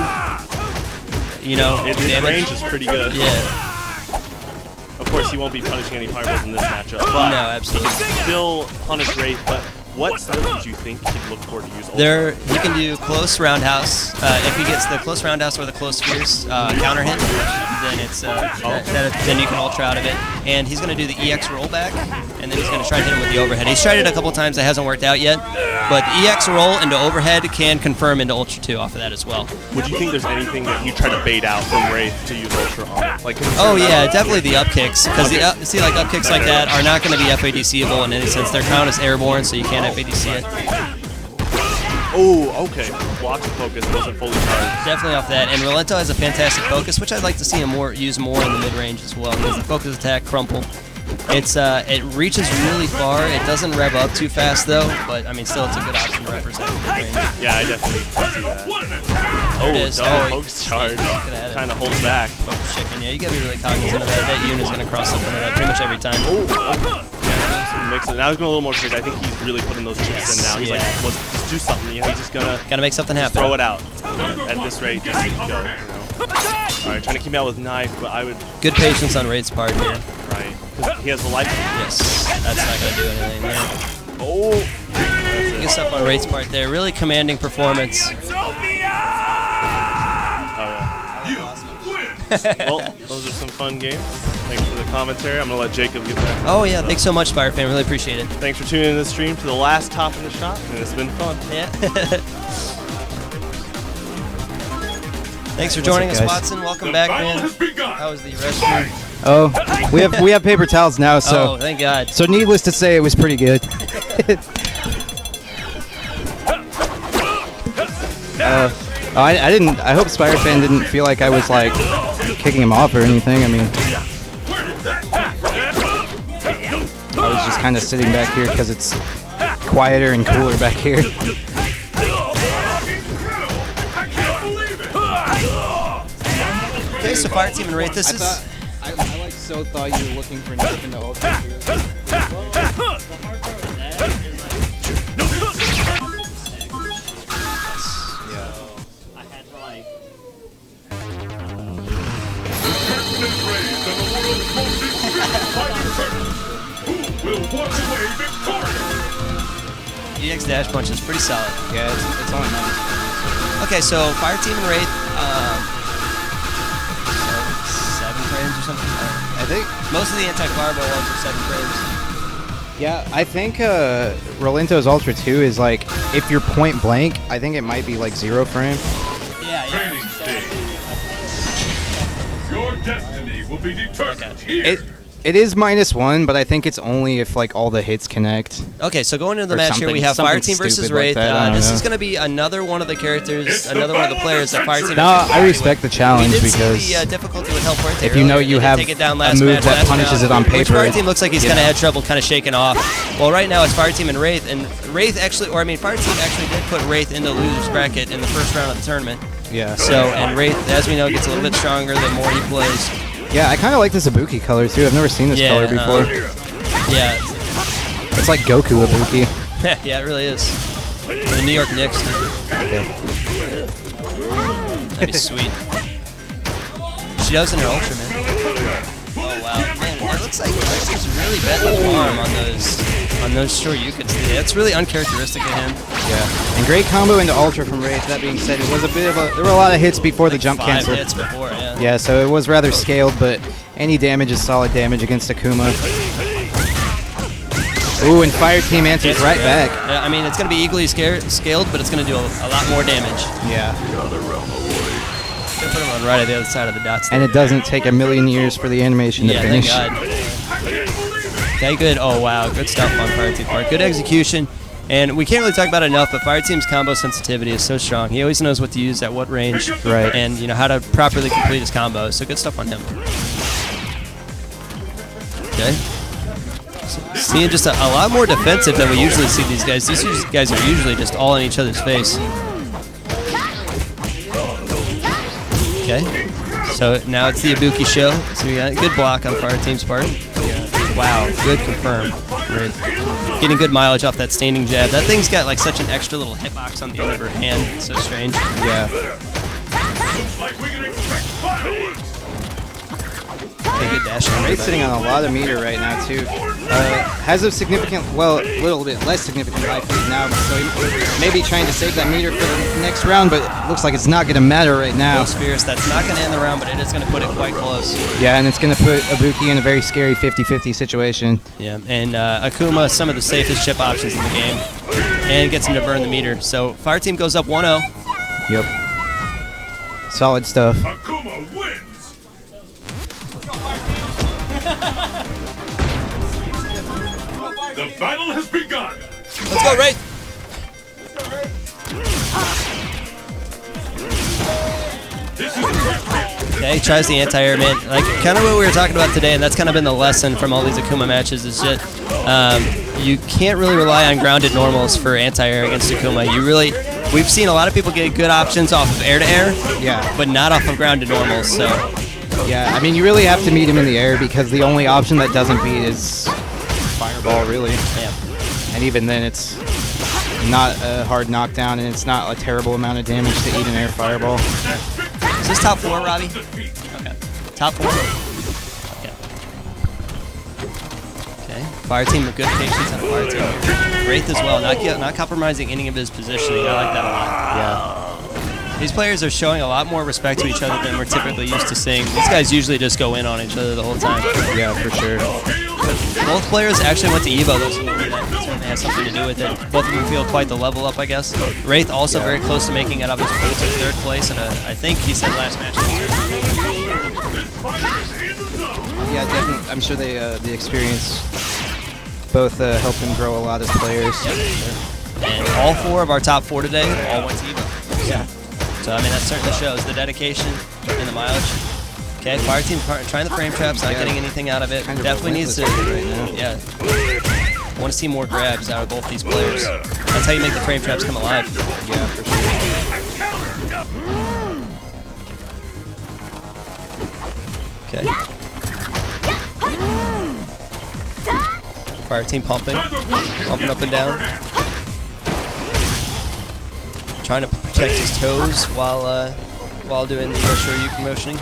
Speaker 2: you know,
Speaker 8: His
Speaker 2: damage.
Speaker 8: range is pretty good.
Speaker 2: Yeah.
Speaker 8: Of course, he won't be punishing any fireballs in this matchup.
Speaker 2: No,
Speaker 8: But
Speaker 2: absolutely.
Speaker 8: he can still punish Wraith, but what setup do you think he'd look for to use Ultra?
Speaker 2: There, he can do close roundhouse. If he gets the close roundhouse or the close fierce counter hit, then it's then you can ultra out of it. And he's going to do the EX rollback, and then he's going to try to hit him with the overhead. He's tried it a couple times. It hasn't worked out yet. But the EX roll into overhead can confirm into Ultra 2 off of that as well.
Speaker 8: Would you think there's anything that you try to bait out from Wraith to use Ultra on? Like,
Speaker 2: Oh yeah, definitely the up kicks. Because see, like up kicks like that are not going to be FADC-able in any sense. They're counted as airborne, so you can't FADC it.
Speaker 8: Oh, okay. Blocks of focus wasn't fully charged.
Speaker 2: Definitely off that. And Rolento has a fantastic focus, which I'd like to see him use more in the mid-range as well. Because the focus attack, crumple. It reaches really far. It doesn't rev up too fast though, but I mean still it's a good option to represent the mid-range.
Speaker 8: Yeah, I definitely see that.
Speaker 2: There it is.
Speaker 8: Double focus charge.
Speaker 2: Kind
Speaker 8: Kind of holds back.
Speaker 2: Focus chicken. Yeah, you gotta be really cognizant of that. That unit's gonna cross up into that pretty much every time.
Speaker 8: Mix it. Now he's going a little more straight. I think he's really putting those chips in now. He's like, let's just do something. You know, he's just gonna
Speaker 2: make something happen.
Speaker 8: Throw it out. At this rate, just go. You know. All right, trying to keep me out with knife, but I would.
Speaker 2: Good patience on Wraith's part here.
Speaker 8: Right, because he has the life.
Speaker 2: Yes, that's not gonna do anything there.
Speaker 8: Oh.
Speaker 2: Good stuff on Wraith's part there. Really commanding performance.
Speaker 8: Well, those are some fun games. Thanks for the commentary. I'm going to let Jacob get back.
Speaker 2: Oh, yeah. Thanks so much, Fire Fan. Really appreciate it.
Speaker 8: Thanks for tuning in to the stream to the last top in the shop, and it's been fun.
Speaker 2: Yeah. Thanks for joining us,
Speaker 3: guys?
Speaker 2: Watson. Welcome back, man. How was the restroom?
Speaker 3: Oh, we have paper towels now, so.
Speaker 2: Oh, thank God.
Speaker 3: So needless to say, it was pretty good. I didn't. I hope Spider-Fan didn't feel like I was like kicking him off or anything. I mean, I was just kind of sitting back here because it's quieter and cooler back here.
Speaker 2: Okay, so Fire Team and Wraith, this is.
Speaker 3: I like so thought you were looking for nothing to ultra.
Speaker 7: I had to like.
Speaker 4: Who will walk away victorious?
Speaker 2: EX dash punch is pretty solid.
Speaker 3: Yeah, it's on now.
Speaker 2: Okay, so Fire Team and Wraith, 7 frames or something.
Speaker 3: I think.
Speaker 2: Most of the anti-fireball ones are 7 frames.
Speaker 3: Yeah, I think Rolento's Ultra 2 is like, if you're point blank, I think it might be like 0 frame.
Speaker 2: Yeah,
Speaker 4: Training stage. Your destiny will be determined here.
Speaker 3: It is -1, but I think it's only if like all the hits connect.
Speaker 2: Okay, so going into the
Speaker 3: Or
Speaker 2: match here, we have Fire
Speaker 3: something
Speaker 2: Team versus
Speaker 3: stupid like
Speaker 2: Wraith.
Speaker 3: that, I don't
Speaker 2: This
Speaker 3: know.
Speaker 2: is going to be another one of the characters, another one of the players that Fire Team.
Speaker 3: No, I respect the challenge
Speaker 2: we did
Speaker 3: because
Speaker 2: see the difficulty with Hellpoint
Speaker 3: if you know you have
Speaker 2: take it down
Speaker 3: a
Speaker 2: last
Speaker 3: move
Speaker 2: match,
Speaker 3: that
Speaker 2: last
Speaker 3: punishes
Speaker 2: round,
Speaker 3: it on
Speaker 2: which
Speaker 3: paper,
Speaker 2: Fire Team looks like he's
Speaker 3: you
Speaker 2: kind of
Speaker 3: know.
Speaker 2: had trouble kind of shaking off. Well, right now it's Fire Team and Wraith actually, or I mean, Fire Team actually did put Wraith into the loser's bracket in the first round of the tournament.
Speaker 3: Yeah.
Speaker 2: So, and Wraith, as we know, gets a little bit stronger the more he plays.
Speaker 3: Yeah, I kind of like this Ibuki color too. I've never seen this color before.
Speaker 2: Yeah.
Speaker 3: It's like Goku Ibuki.
Speaker 2: Yeah, it really is. The New York Knicks. That'd be sweet. She does in her Ultra, man. Oh wow, man! It looks like he's really betting the farm on those Shoryukens. That's really uncharacteristic of him.
Speaker 3: Yeah. And great combo into Ultra from Wraith. That being said, it was a bit of a. There were a lot of hits before the jump
Speaker 2: 5
Speaker 3: cancel.
Speaker 2: hits before, yeah.
Speaker 3: Yeah, so it was rather scaled, but any damage is solid damage against Akuma. Ooh, and Fire Team answers right back.
Speaker 2: Yeah, I mean, it's going to be equally scaled, but it's going to do a lot more damage.
Speaker 3: Yeah.
Speaker 2: Put him on right at the other side of the dots.
Speaker 3: And it doesn't take a million years for the animation to
Speaker 2: Yeah,
Speaker 3: finish.
Speaker 2: thank God. Okay, good. Oh, wow. Good stuff on Fire Team's part. Good execution. And we can't really talk about it enough, but Fire Team's combo sensitivity is so strong. He always knows what to use at what range.
Speaker 3: Right.
Speaker 2: And, you know, how to properly complete his combos. So good stuff on him. Okay. Seeing just a lot more defensive than we usually see these guys. These guys are usually just all in each other's face. Okay. So now it's the Ibuki show. So we got a good block on Fire Team's part. Wow, good confirm. Right. Getting good mileage off that standing jab. That thing's got like such an extra little hitbox on the end of her hand. It's so strange.
Speaker 3: Yeah.
Speaker 4: Like we can expect fireworks.
Speaker 2: Good dash.
Speaker 3: Wraith's sitting on a lot of meter right now too. Has a significant, well, a little bit less significant life lead now, so he may be trying to save that meter for the next round, but it looks like it's not going to matter right now.
Speaker 2: Most fierce. That's not going to end the round, but it is going to put it quite close.
Speaker 3: Yeah, and it's going to put Ibuki in a very scary 50-50 situation.
Speaker 2: Yeah, and Akuma, some of the safest chip options in the game, and gets him to burn the meter. So Fire Team goes up 1-0.
Speaker 3: Yep. Solid stuff.
Speaker 4: Akuma wins. The battle has begun.
Speaker 2: Let's go, Wraith.
Speaker 4: This is the
Speaker 2: Okay, he tries the anti-air, man. Like, kind of what we were talking about today, and that's kind of been the lesson from all these Akuma matches, is that you can't really rely on grounded normals for anti-air against Akuma. We've seen a lot of people get good options off of air-to-air,
Speaker 3: Yeah.
Speaker 2: but not off of grounded normals, so.
Speaker 3: Yeah, I mean, you really have to meet him in the air because the only option that doesn't beat is Fireball, really.
Speaker 2: Yeah.
Speaker 3: And even then, it's not a hard knockdown, and it's not a terrible amount of damage to eat an air Fireball.
Speaker 2: Is this top 4, Robbie? Okay. Top 4? Okay. Okay. Fire Team with good patience on Fire Team. Wraith as well, not compromising any of his positioning. I like that a lot.
Speaker 3: Yeah.
Speaker 2: These players are showing a lot more respect to each other than we're typically used to seeing. These guys usually just go in on each other the whole time.
Speaker 3: Yeah, for sure.
Speaker 2: Both players actually went to Evo. That certainly has something to do with it. Both of them feel quite the level up, I guess. Wraith also very close to making it up. His opponent took 3rd place, and I think he said last match.
Speaker 3: Yeah, definitely. I'm sure the experience both helped him grow a lot as players.
Speaker 2: And all 4 of our top 4 today all went to Evo.
Speaker 3: Yeah.
Speaker 2: So, I mean, that certainly shows the dedication and the mileage. Okay, Fire Team trying the frame traps, not getting anything out of it.
Speaker 3: Kind of
Speaker 2: Definitely needs to.
Speaker 3: right now.
Speaker 2: Yeah. I want to see more grabs out of both these players. That's how you make the frame traps come alive.
Speaker 3: Yeah, for sure.
Speaker 2: Okay. Fire Team pumping up and down. Trying to protect his toes while doing the Shoryuken motioning.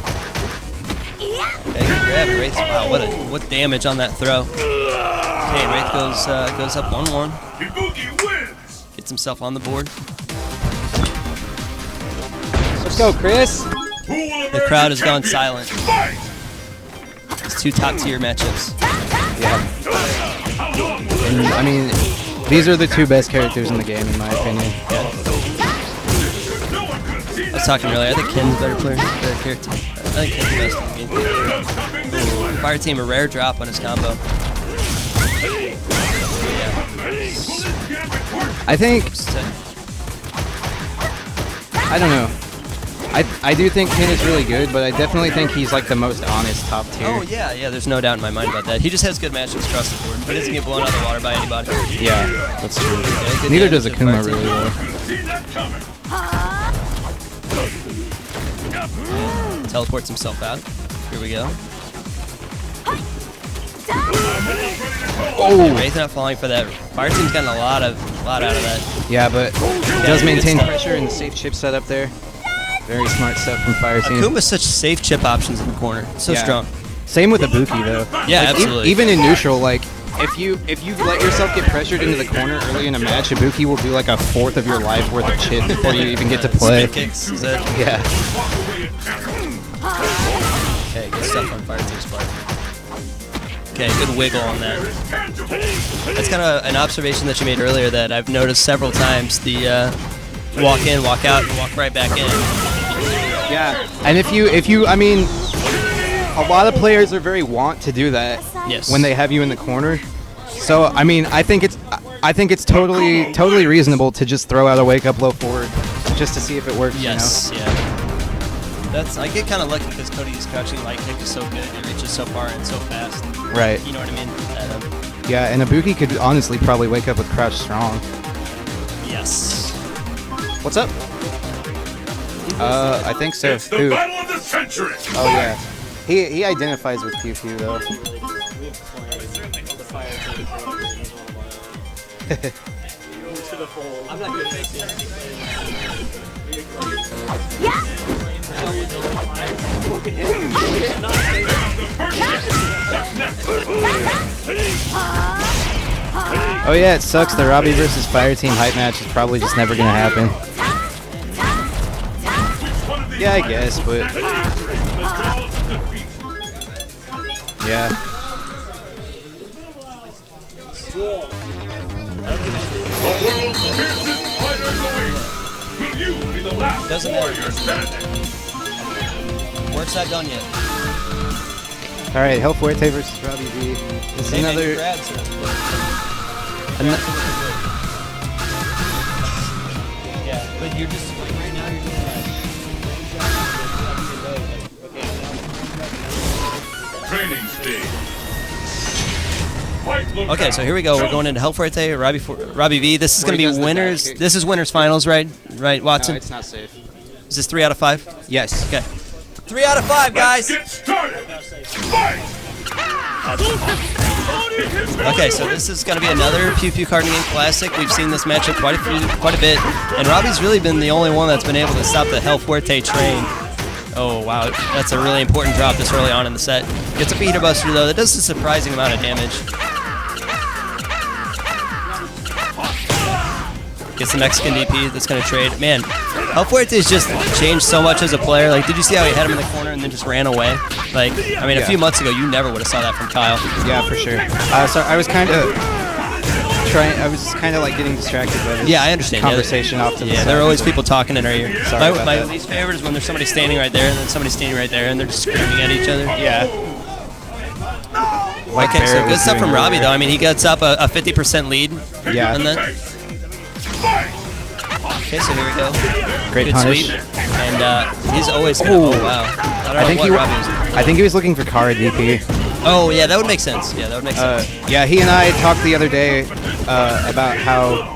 Speaker 2: Okay, good grab. Wraith, wow, what damage on that throw. Okay, Wraith goes up 1-1.
Speaker 4: Ibuki wins.
Speaker 2: Gets himself on the board.
Speaker 3: Let's go, Chris.
Speaker 2: The crowd has gone silent. It's 2 top-tier matchups.
Speaker 3: Yeah. And, I mean, these are the 2 best characters in the game, in my opinion.
Speaker 2: I was talking earlier. I think Ken's a better player, better character. I think Ken's the best in the game. Fire Team a rare drop on his combo.
Speaker 3: I think, I don't know. I do think Ken is really good, but I definitely think he's like the most honest top tier.
Speaker 2: Oh yeah, there's no doubt in my mind about that. He just has good matchups across the board. He doesn't get blown out of the water by anybody.
Speaker 3: Yeah, that's true.
Speaker 2: Yeah, good
Speaker 3: Neither
Speaker 2: damage
Speaker 3: does
Speaker 2: with
Speaker 3: Akuma
Speaker 2: Fire Team.
Speaker 3: really well.
Speaker 2: Teleports himself out. Here we go.
Speaker 3: Oh!
Speaker 2: Wraith not falling for that. Fire Team's gotten a lot out of that.
Speaker 3: Yeah, but it does
Speaker 2: good
Speaker 3: maintain
Speaker 2: stuff.
Speaker 3: pressure and the safe chip setup there. Very smart stuff from Fire Team.
Speaker 2: Akuma's such safe chip options in the corner. So
Speaker 3: Yeah.
Speaker 2: strong.
Speaker 3: Same with Ibuki though.
Speaker 2: Yeah,
Speaker 3: Like,
Speaker 2: absolutely.
Speaker 3: Even in neutral, like if you let yourself get pressured into the corner early in a match, Ibuki will do like a 1/4 of your life worth of chip before you even get to play.
Speaker 2: Spin kicks, is that?
Speaker 3: Yeah.
Speaker 2: Okay, good stuff on Fire Team's part. Okay, good wiggle on that. That's kind of an observation that you made earlier that I've noticed several times. The walk in, walk out, and walk right back in.
Speaker 3: Yeah. And if you, I mean, a lot of players are very want to do that
Speaker 2: Yes.
Speaker 3: when they have you in the corner. So I mean, I think it's totally reasonable to just throw out a wake up low forward just to see if it works.
Speaker 2: Yes, yeah. I get kind of lucky because Cody's crouching light kick is so good. It reaches so far and so fast.
Speaker 3: You know? Right.
Speaker 2: You know what I mean?
Speaker 3: Yeah, and Ibuki could honestly probably wake up with crouch strong.
Speaker 2: Yes.
Speaker 3: What's up? I think so.
Speaker 4: It's the
Speaker 3: Who?
Speaker 4: battle of the century.
Speaker 3: Oh yeah. He identifies with Pew Pew though.
Speaker 7: I'm not good at this.
Speaker 3: Oh yeah, it sucks. The Robbie versus Fire Team hype match is probably just never gonna happen. Yeah, I guess, but yeah.
Speaker 4: The world's fiercest fighters await. Will you be the last
Speaker 2: Doesn't matter.
Speaker 4: warrior standing?
Speaker 2: Work's not done yet.
Speaker 3: All right, Hell Fuerte versus Robbie V. This is another.
Speaker 2: Yeah, but you're just like right now you're doing
Speaker 4: Training stage. Fight
Speaker 2: Okay, so here we go. We're going into Hell Fuerte, Robbie V. This is going to be winners. This is winners finals, right? Right, Watson?
Speaker 3: No, it's not safe.
Speaker 2: Is this 3 out of 5?
Speaker 3: Yes.
Speaker 2: Okay. 3 out of 5, guys.
Speaker 4: Get started. Fight.
Speaker 2: Okay, so this is going to be another Pew Pew Card Game Classic. We've seen this matchup quite a bit, and Robbie's really been the only one that's been able to stop the Hell Fuerte train. Oh wow, that's a really important drop this early on in the set. Gets a Fajita Buster though. That does a surprising amount of damage. Gets the Mexican DP that's going to trade. Man, Hell Fuerte's just changed so much as a player. Like, did you see how he had him in the corner and then just ran away? Like, I mean, a few months ago, you never would have saw that from Kyle.
Speaker 3: Yeah, for sure. So I was kind of trying. I was kind of like getting distracted by this
Speaker 2: Yeah, I understand.
Speaker 3: conversation off to the
Speaker 2: Yeah,
Speaker 3: side.
Speaker 2: there are always people talking in our ear.
Speaker 3: Sorry about
Speaker 2: My
Speaker 3: that.
Speaker 2: least favorite is when there's somebody standing right there and then somebody standing right there and they're just screaming at each other.
Speaker 3: Yeah. Like
Speaker 2: Okay, so
Speaker 3: Barrett
Speaker 2: good
Speaker 3: was
Speaker 2: stuff
Speaker 3: doing
Speaker 2: from Robbie
Speaker 3: earlier.
Speaker 2: though. I mean, he gets up a 50% lead.
Speaker 3: Yeah.
Speaker 2: And then, okay, so here we go.
Speaker 3: Great
Speaker 2: Good
Speaker 3: punish.
Speaker 2: sweep. And he's always gonna, oh wow. I don't know what Robbie was.
Speaker 3: I think he was looking for Kara DP.
Speaker 2: Oh yeah, that would make sense. Yeah, that would make sense.
Speaker 3: Yeah, he and I talked the other day about how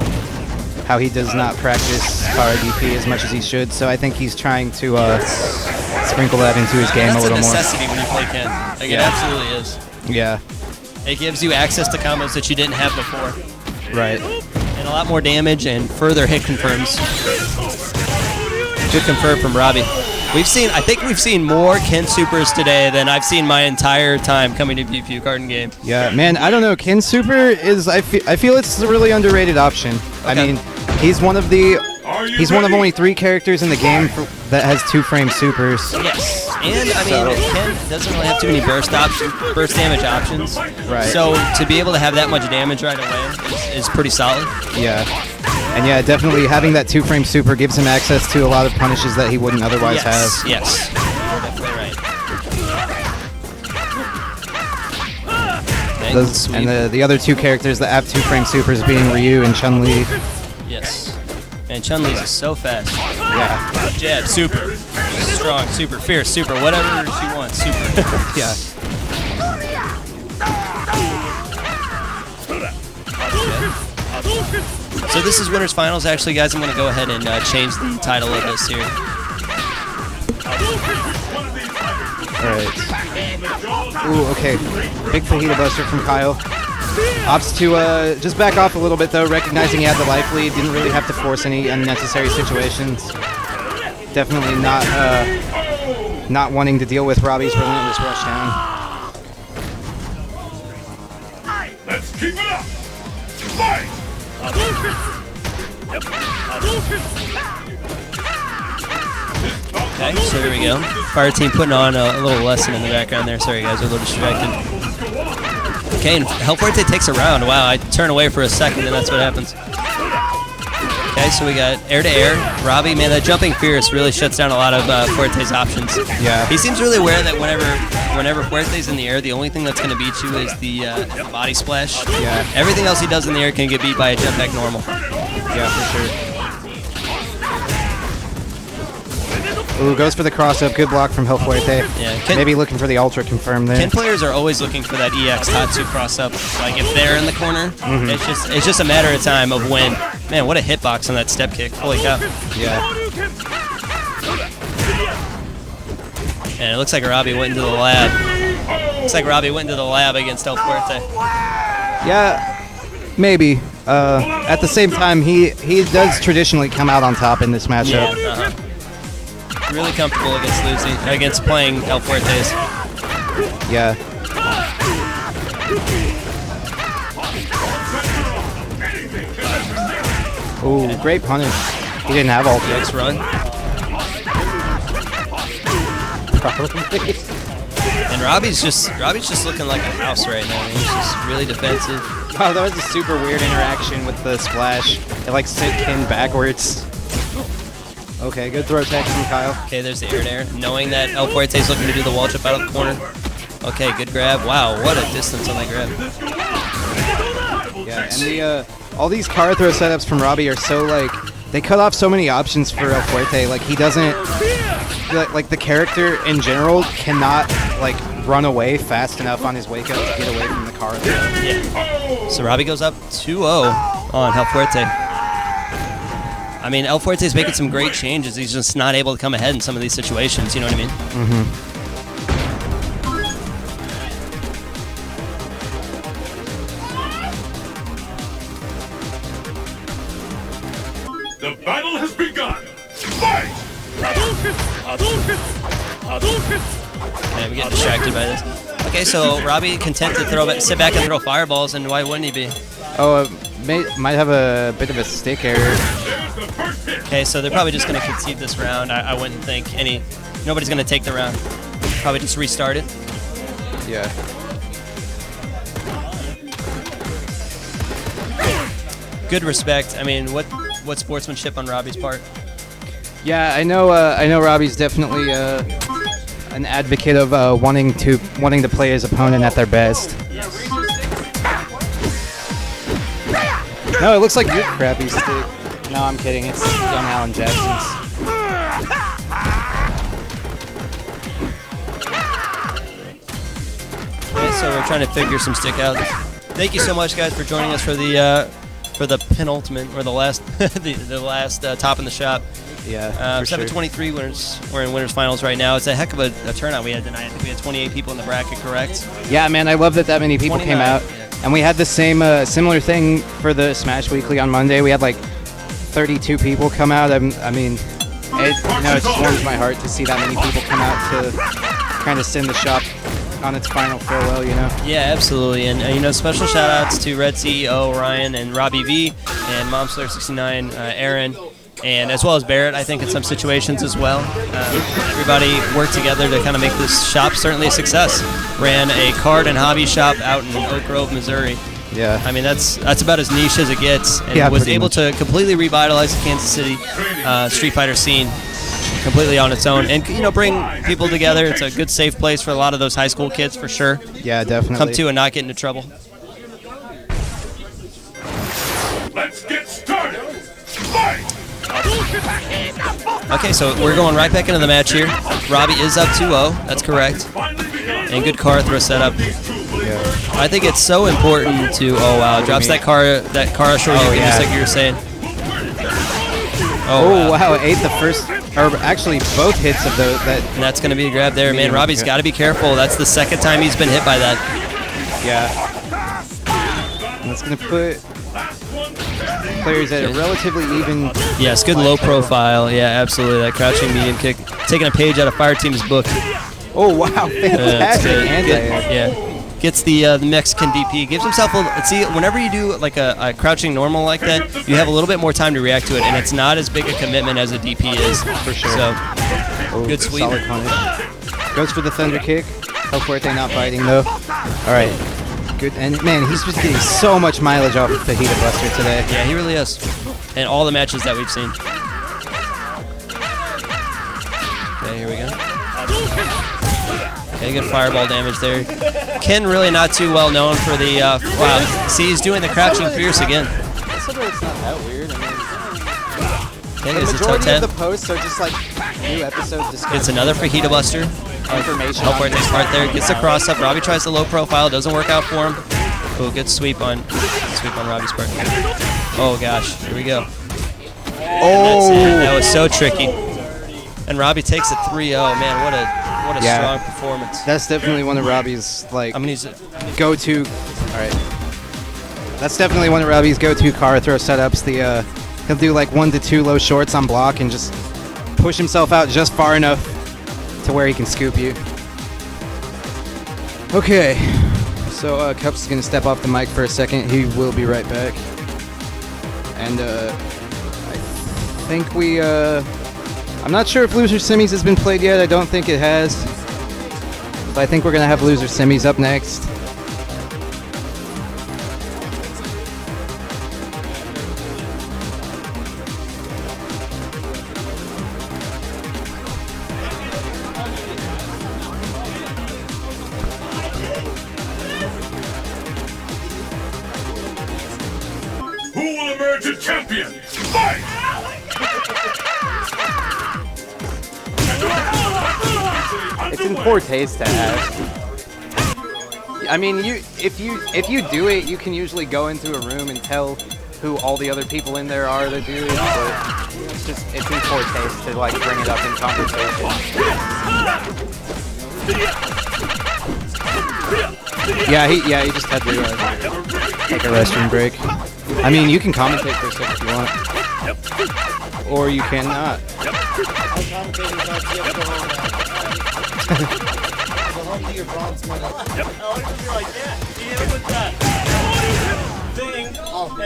Speaker 3: he does not practice Kara DP as much as he should. So I think he's trying to sprinkle that into his game
Speaker 2: That's
Speaker 3: a little
Speaker 2: a
Speaker 3: more.
Speaker 2: necessity when you play Ken. Like, it
Speaker 3: Yeah.
Speaker 2: absolutely is.
Speaker 3: Yeah.
Speaker 2: It gives you access to combos that you didn't have before.
Speaker 3: Right.
Speaker 2: And a lot more damage and further hit confirms. Good confirm from Robbie. I think we've seen more Ken Supers today than I've seen my entire time coming to Pew Pew Card Game.
Speaker 3: Yeah, man, I don't know. Ken Super is I feel it's a really underrated option. I
Speaker 2: Okay.
Speaker 3: mean, he's one of only 3 characters in the game that has 2-frame supers.
Speaker 2: Yes. And I mean, Ken doesn't really have too many burst damage options.
Speaker 3: Right.
Speaker 2: So to be able to have that much damage right away is pretty solid.
Speaker 3: Yeah. And yeah, definitely having that 2-frame super gives him access to a lot of punishes that he wouldn't otherwise have.
Speaker 2: Yes. You're definitely right. Okay,
Speaker 3: Those,
Speaker 2: sweep.
Speaker 3: and the other 2 characters that have 2-frame supers being Ryu and Chun-Li.
Speaker 2: Yes. And Chun-Li's is so fast.
Speaker 3: Yeah.
Speaker 2: Jab, super. Strong, super, fierce, super, whatever she wants, super.
Speaker 3: Yeah.
Speaker 2: So this is winners finals. Actually, guys, I'm going to go ahead and change the title of this here.
Speaker 3: Alright. Ooh, okay. Big Fajita Buster from Kyle. Opts to just back off a little bit though, recognizing he had the life lead. Didn't really have to force any unnecessary situations. Definitely not wanting to deal with Robbie's relentless rush down.
Speaker 4: Let's keep it up. Fight.
Speaker 2: Okay, so here we go. Fire team putting on a little lesson in the background there. Sorry, guys, we're a little distracted. Okay, and Hell Fuerte takes a round. Wow, I turn away for a second, and that's what happens. Okay, so we got air to air. Robbie, man, that jumping fierce really shuts down a lot of Fuerte's options.
Speaker 3: Yeah.
Speaker 2: He seems really aware that whenever Fuerte's in the air, the only thing that's going to beat you is the body splash.
Speaker 3: Yeah.
Speaker 2: Everything else he does in the air can get beat by a jump back normal.
Speaker 3: Yeah, for sure. Ooh, goes for the cross-up. Good block from Hell Fuerte.
Speaker 2: Yeah,
Speaker 3: Maybe looking for the ultra confirm there.
Speaker 2: Ken players are always looking for that EX Tatsu cross up. Like if they're in the corner, it's just a matter of time of when. Man, what a hitbox on that step kick! Holy cow!
Speaker 3: Yeah.
Speaker 2: And it looks like Robbie went into the lab. Looks like Robbie went into the lab against El Fuerte.
Speaker 3: Yeah, maybe. At the same time, he does traditionally come out on top in this matchup.
Speaker 2: Really comfortable against playing El Fuertes.
Speaker 3: Yeah. Oh, great punish. He didn't have ult.
Speaker 2: Next run.
Speaker 3: Probably.
Speaker 2: And Robbie's just looking like a house right now. He's just really defensive.
Speaker 3: Wow, that was a super weird interaction with the splash. It like sent Ken backwards. Okay, good throw tech from Kyle.
Speaker 2: Okay, there's the air, knowing that El Fuerte's looking to do the wall chip out of the corner. Okay, good grab. Wow, what a distance on that grab.
Speaker 3: Yeah, and all these car throw setups from Robbie are so like, they cut off so many options for El Fuerte. Like he doesn't, like the character in general cannot like run away fast enough on his wake up to get away from the car throw.
Speaker 2: Yeah. So Robbie goes up 2-0 on El Fuerte. I mean, El Fuerte's making some great changes. He's just not able to come ahead in some of these situations. You know what I mean?
Speaker 3: Mm-hmm.
Speaker 4: The battle has begun. Fight!
Speaker 2: Man, we get distracted by this. Okay, so Robbie content to sit back and throw fireballs, and why wouldn't he be?
Speaker 3: Oh, might have a bit of a stick error.
Speaker 2: Okay, so they're probably just going to concede this round. I wouldn't think nobody's going to take the round. Probably just restart it.
Speaker 3: Yeah.
Speaker 2: Good respect. I mean, what sportsmanship on Robbie's part?
Speaker 3: Yeah, I know Robbie's definitely an advocate of wanting to play his opponent at their best. No, it looks like your crappy stick. No, I'm kidding. It's Young Alan Jackson's.
Speaker 2: Okay, so we're trying to figure some stick out. Thank you so much, guys, for joining us for the penultimate or the last the last top in the shop.
Speaker 3: Yeah.
Speaker 2: 723 winners. We're in winners finals right now. It's a heck of a turnout we had tonight. I think we had 28 people in the bracket, correct?
Speaker 3: Yeah, man, I love that many people came out.
Speaker 2: Yeah.
Speaker 3: And we had the same similar thing for the Smash Weekly on Monday. We had like 32 people come out. I mean, it just warms my heart to see that many people come out to kind of send the shop on its final farewell, you know?
Speaker 2: Yeah, absolutely. And, special shout-outs to Red CEO, Ryan, and Robbie V, and MomSlayer69, Aaron, and as well as Barrett, I think, in some situations as well. Everybody worked together to kind of make this shop certainly a success. Ran a card and hobby shop out in Oak Grove, Missouri.
Speaker 3: Yeah.
Speaker 2: I mean, that's about as niche as it gets, and
Speaker 3: yeah,
Speaker 2: was able to completely revitalize the Kansas City Street Fighter scene completely on its own, and bring people together. It's a good, safe place for a lot of those high school kids, for sure.
Speaker 3: Yeah, definitely.
Speaker 2: Come to and not get into trouble.
Speaker 4: Let's get started. Fight!
Speaker 2: Okay, so we're going right back into the match here. Robbie is up 2-0. That's correct. And good car throw setup.
Speaker 3: Yeah.
Speaker 2: I think it's so important to. Oh wow, drops that car short. Just like you were saying.
Speaker 3: Oh wow, ate the first, or actually both hits of those.
Speaker 2: And that's going to be a grab there, man. Robbie's got to be careful. That's the second time he's been hit by that.
Speaker 3: Yeah. And that's going to put players at a relatively even.
Speaker 2: Yes, good low profile. Yeah, absolutely. That crouching medium kick, taking a page out of Fireteam's book.
Speaker 3: Oh wow, fantastic anti-air.
Speaker 2: Yeah. Gets the Mexican DP, gives himself whenever you do like a crouching normal like that, you have a little bit more time to react to it, and it's not as big a commitment as a DP is.
Speaker 3: For sure.
Speaker 2: So, good sweep.
Speaker 3: Solid punish. Goes for the thunder kick. El Fuerte not biting though. All right. Good. And man, he's just getting so much mileage off of Fajita Buster today.
Speaker 2: Yeah, he really is. In all the matches that we've seen. Okay, here we go. Okay, good fireball damage there. Ken really not too well known for the, wow. See, he's doing the crouching fierce again.
Speaker 3: It's not that weird. I mean,
Speaker 2: Okay,
Speaker 3: the
Speaker 2: it's a toe
Speaker 3: majority of
Speaker 2: 10.
Speaker 3: the posts are just like new episode discussion.
Speaker 2: It's another Fajita Buster.
Speaker 3: Information.
Speaker 2: El Fuerte's part there. Gets the cross up. Robbie tries the low profile. Doesn't work out for him. Oh, good sweep on Robbie's part. Oh gosh, here we go.
Speaker 3: Oh,
Speaker 2: That was so tricky. And Robbie takes a 3-0. Man, what a What a
Speaker 3: Yeah.
Speaker 2: strong performance.
Speaker 3: That's definitely one of Robbie's like
Speaker 2: I mean, he's
Speaker 3: go-to. All right. That's definitely one of Robbie's go-to car throw setups. He'll do like 1 to 2 low shorts on block and just push himself out just far enough to where he can scoop you. Okay. So Cups is gonna step off the mic for a second. He will be right back. And I think I'm not sure if Loser Semis has been played yet. I don't think it has. So I think we're gonna have Loser Semis up next.
Speaker 4: Who will emerge as champion? Fight!
Speaker 3: It's in poor taste to ask. I mean, if you do it, you can usually go into a room and tell who all the other people in there are that do it. But it's in poor taste to like bring it up in conversation. Yeah, he just had to take a restroom break. I mean, you can commentate for a second if you want, or you cannot.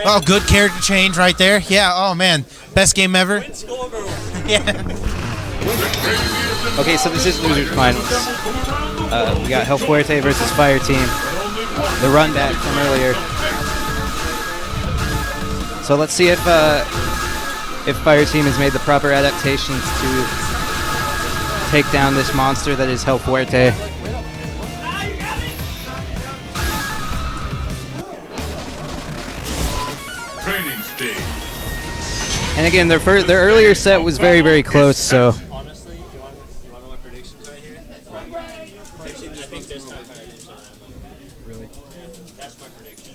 Speaker 9: Oh, good character change right there. Yeah. Oh man, best game ever. Yeah.
Speaker 3: Okay, so this is Losers Finals. We got Hell Fuerte versus Fire Team. The run back from earlier. So let's see if Fire Team has made the proper adaptations to take down this monster that is Hell Fuerte.
Speaker 4: Training stage.
Speaker 3: And again, their earlier set was very, very close, so...
Speaker 7: Honestly, you want to know my predictions right here? I think this time really? That's my prediction.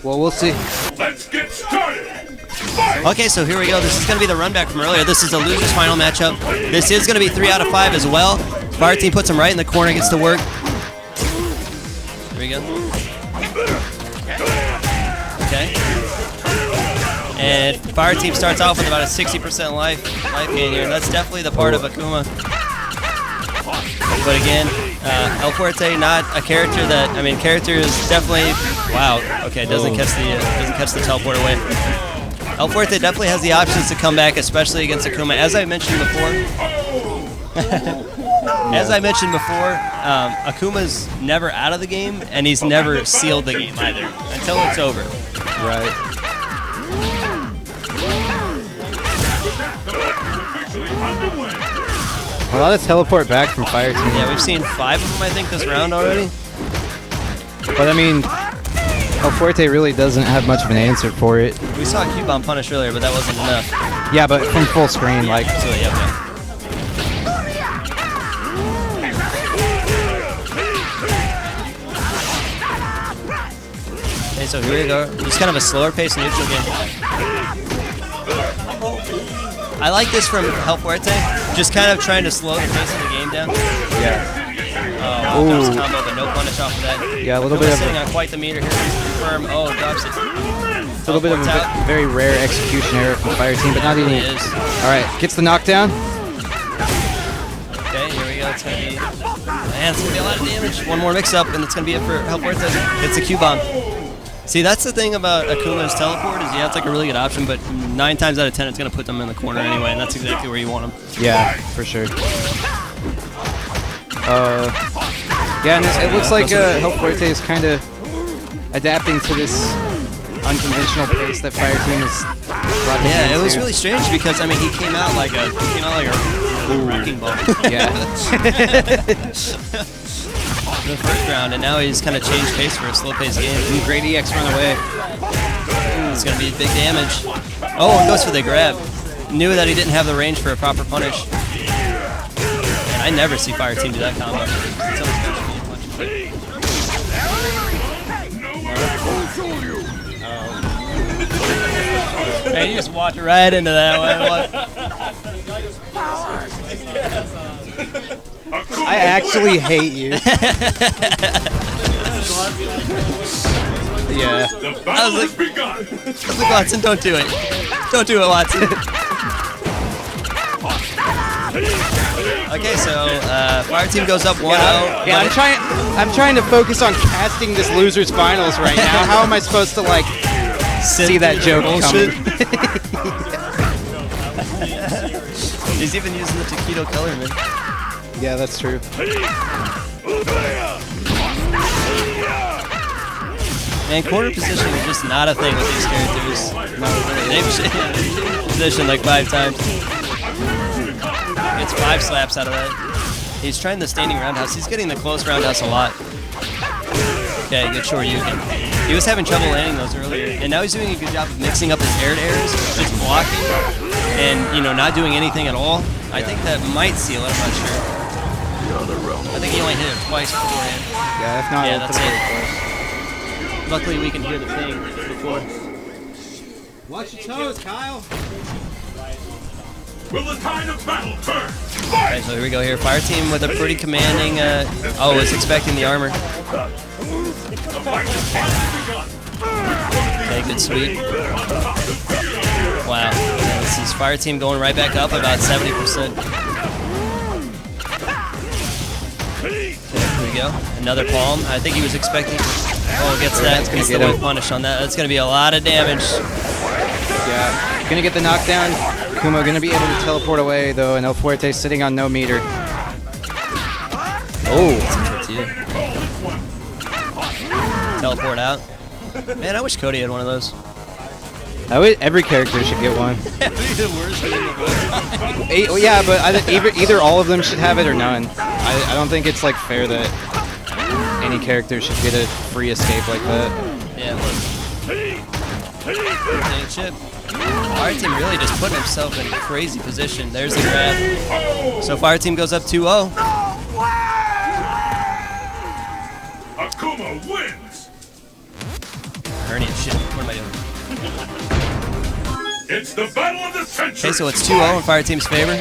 Speaker 3: Well, we'll see.
Speaker 4: Let's get started. Fight!
Speaker 2: Okay, so here we go. This is going to be the run back from earlier. This is the Losers Final matchup. This is going to be 3 out of 5 as well. Fire Team puts him right in the corner, gets to work. Here we go. Okay. And Fire Team starts off with about a 60% life gain here, and that's definitely the part of Akuma. But again, El Fuerte, not a character that, I mean, character is definitely, wow, okay, doesn't catch the teleport away. El Fuerte definitely has the options to come back, especially against Akuma. As I mentioned before, Akuma's never out of the game, and he's never sealed the game either, until it's over.
Speaker 3: Right. A lot of teleport back from Fire Team.
Speaker 2: Yeah, we've seen 5 of them, I think, this round already.
Speaker 3: But I mean, El Fuerte really doesn't have much of an answer for it.
Speaker 2: We saw a Q-bomb punish earlier, but that wasn't enough.
Speaker 3: Yeah, but from full screen, like...
Speaker 2: So, yeah, okay. Okay, so here we go. Just kind of a slower pace neutral game. I like this from Hell Fuerte, just kind of trying to slow the pace of the game down.
Speaker 3: Yeah.
Speaker 2: Oh, drops a combo, but no punish off of that.
Speaker 3: Yeah, a little bit of
Speaker 2: sitting on quite the meter here. Confirm. Oh, drops it.
Speaker 3: a little bit of a very rare execution error from Fire Team, but not even.
Speaker 2: It is.
Speaker 3: All right, gets the knockdown.
Speaker 2: Okay, here we go. It's gonna be, man, it's gonna be a lot of damage. One more mix-up, and it's gonna be it for Hell Fuerte. It's a Q-bomb. See, that's the thing about Akuma's teleport is it's like a really good option, but 9 times out of 10 it's going to put them in the corner anyway, and that's exactly where you want them.
Speaker 3: Yeah, for sure. Yeah, and it looks like Hell Fuerte is kind of adapting to this unconventional pace that Fire Team is.
Speaker 2: Yeah, it was really strange because I mean he came out like a wrecking ball.
Speaker 3: Yeah.
Speaker 2: The first round, and now he's kind of changed pace for a slow-paced game.
Speaker 3: And Great EX run away.
Speaker 2: It's going to be big damage. Oh, and goes for the grab. Knew that he didn't have the range for a proper punish. And I never see Fire Team do that combo. It's always Man, you just walked right into that one.
Speaker 3: I actually hate you. Yeah.
Speaker 4: The battle has begun.
Speaker 2: I was like, Watson, don't do it. Don't do it, Watson. Okay, so Fire Team goes up 1-0.
Speaker 3: Yeah, I'm trying to focus on casting this losers finals right now. How am I supposed to like see that joke coming?
Speaker 2: He's even using the taquito color, man.
Speaker 3: Yeah, that's true.
Speaker 2: Man, corner position is just not a thing with these characters. They've changed position like 5 times. Gets 5 slaps out of that. He's trying the standing roundhouse. He's getting the close roundhouse a lot. Okay, good Shoryuken. He was having trouble landing those earlier, and now he's doing a good job of mixing up his airs, just blocking, and not doing anything at all. I think that might seal it. I'm not sure. I think he only hit it twice beforehand.
Speaker 3: Yeah, if not,
Speaker 2: yeah, that's it. Luckily, we can hear the thing before.
Speaker 3: Watch your toes, Kyle.
Speaker 4: Will the tide of battle turn?
Speaker 2: Alright, so here we go here. Fire Team with a pretty commanding, was expecting the armor. Okay, good sweep. Wow. Yeah, this is Fire Team going right back up about 70%. Okay, here we go. Another palm. I think he was expecting. Oh, gets that. Gets the whip punish on that. That's going to be a lot of damage.
Speaker 3: Yeah, gonna get the knockdown. Kuma gonna be able to teleport away though, and El Fuerte sitting on no meter. Oh.
Speaker 2: Teleport out. Man, I wish Cody had one of those.
Speaker 3: Every character should get one. Yeah, but either all of them should have it or none. I don't think it's like fair that any character should get a free escape like that.
Speaker 2: Yeah. Chip. Fire Team really just putting himself in a crazy position. There's the grab. So Fire Team goes up 2-0.
Speaker 4: Akuma wins.
Speaker 2: Hernia shit. What am I doing?
Speaker 4: It's the battle of the century.
Speaker 2: Okay, so it's 2-0 in Fire Team's favor.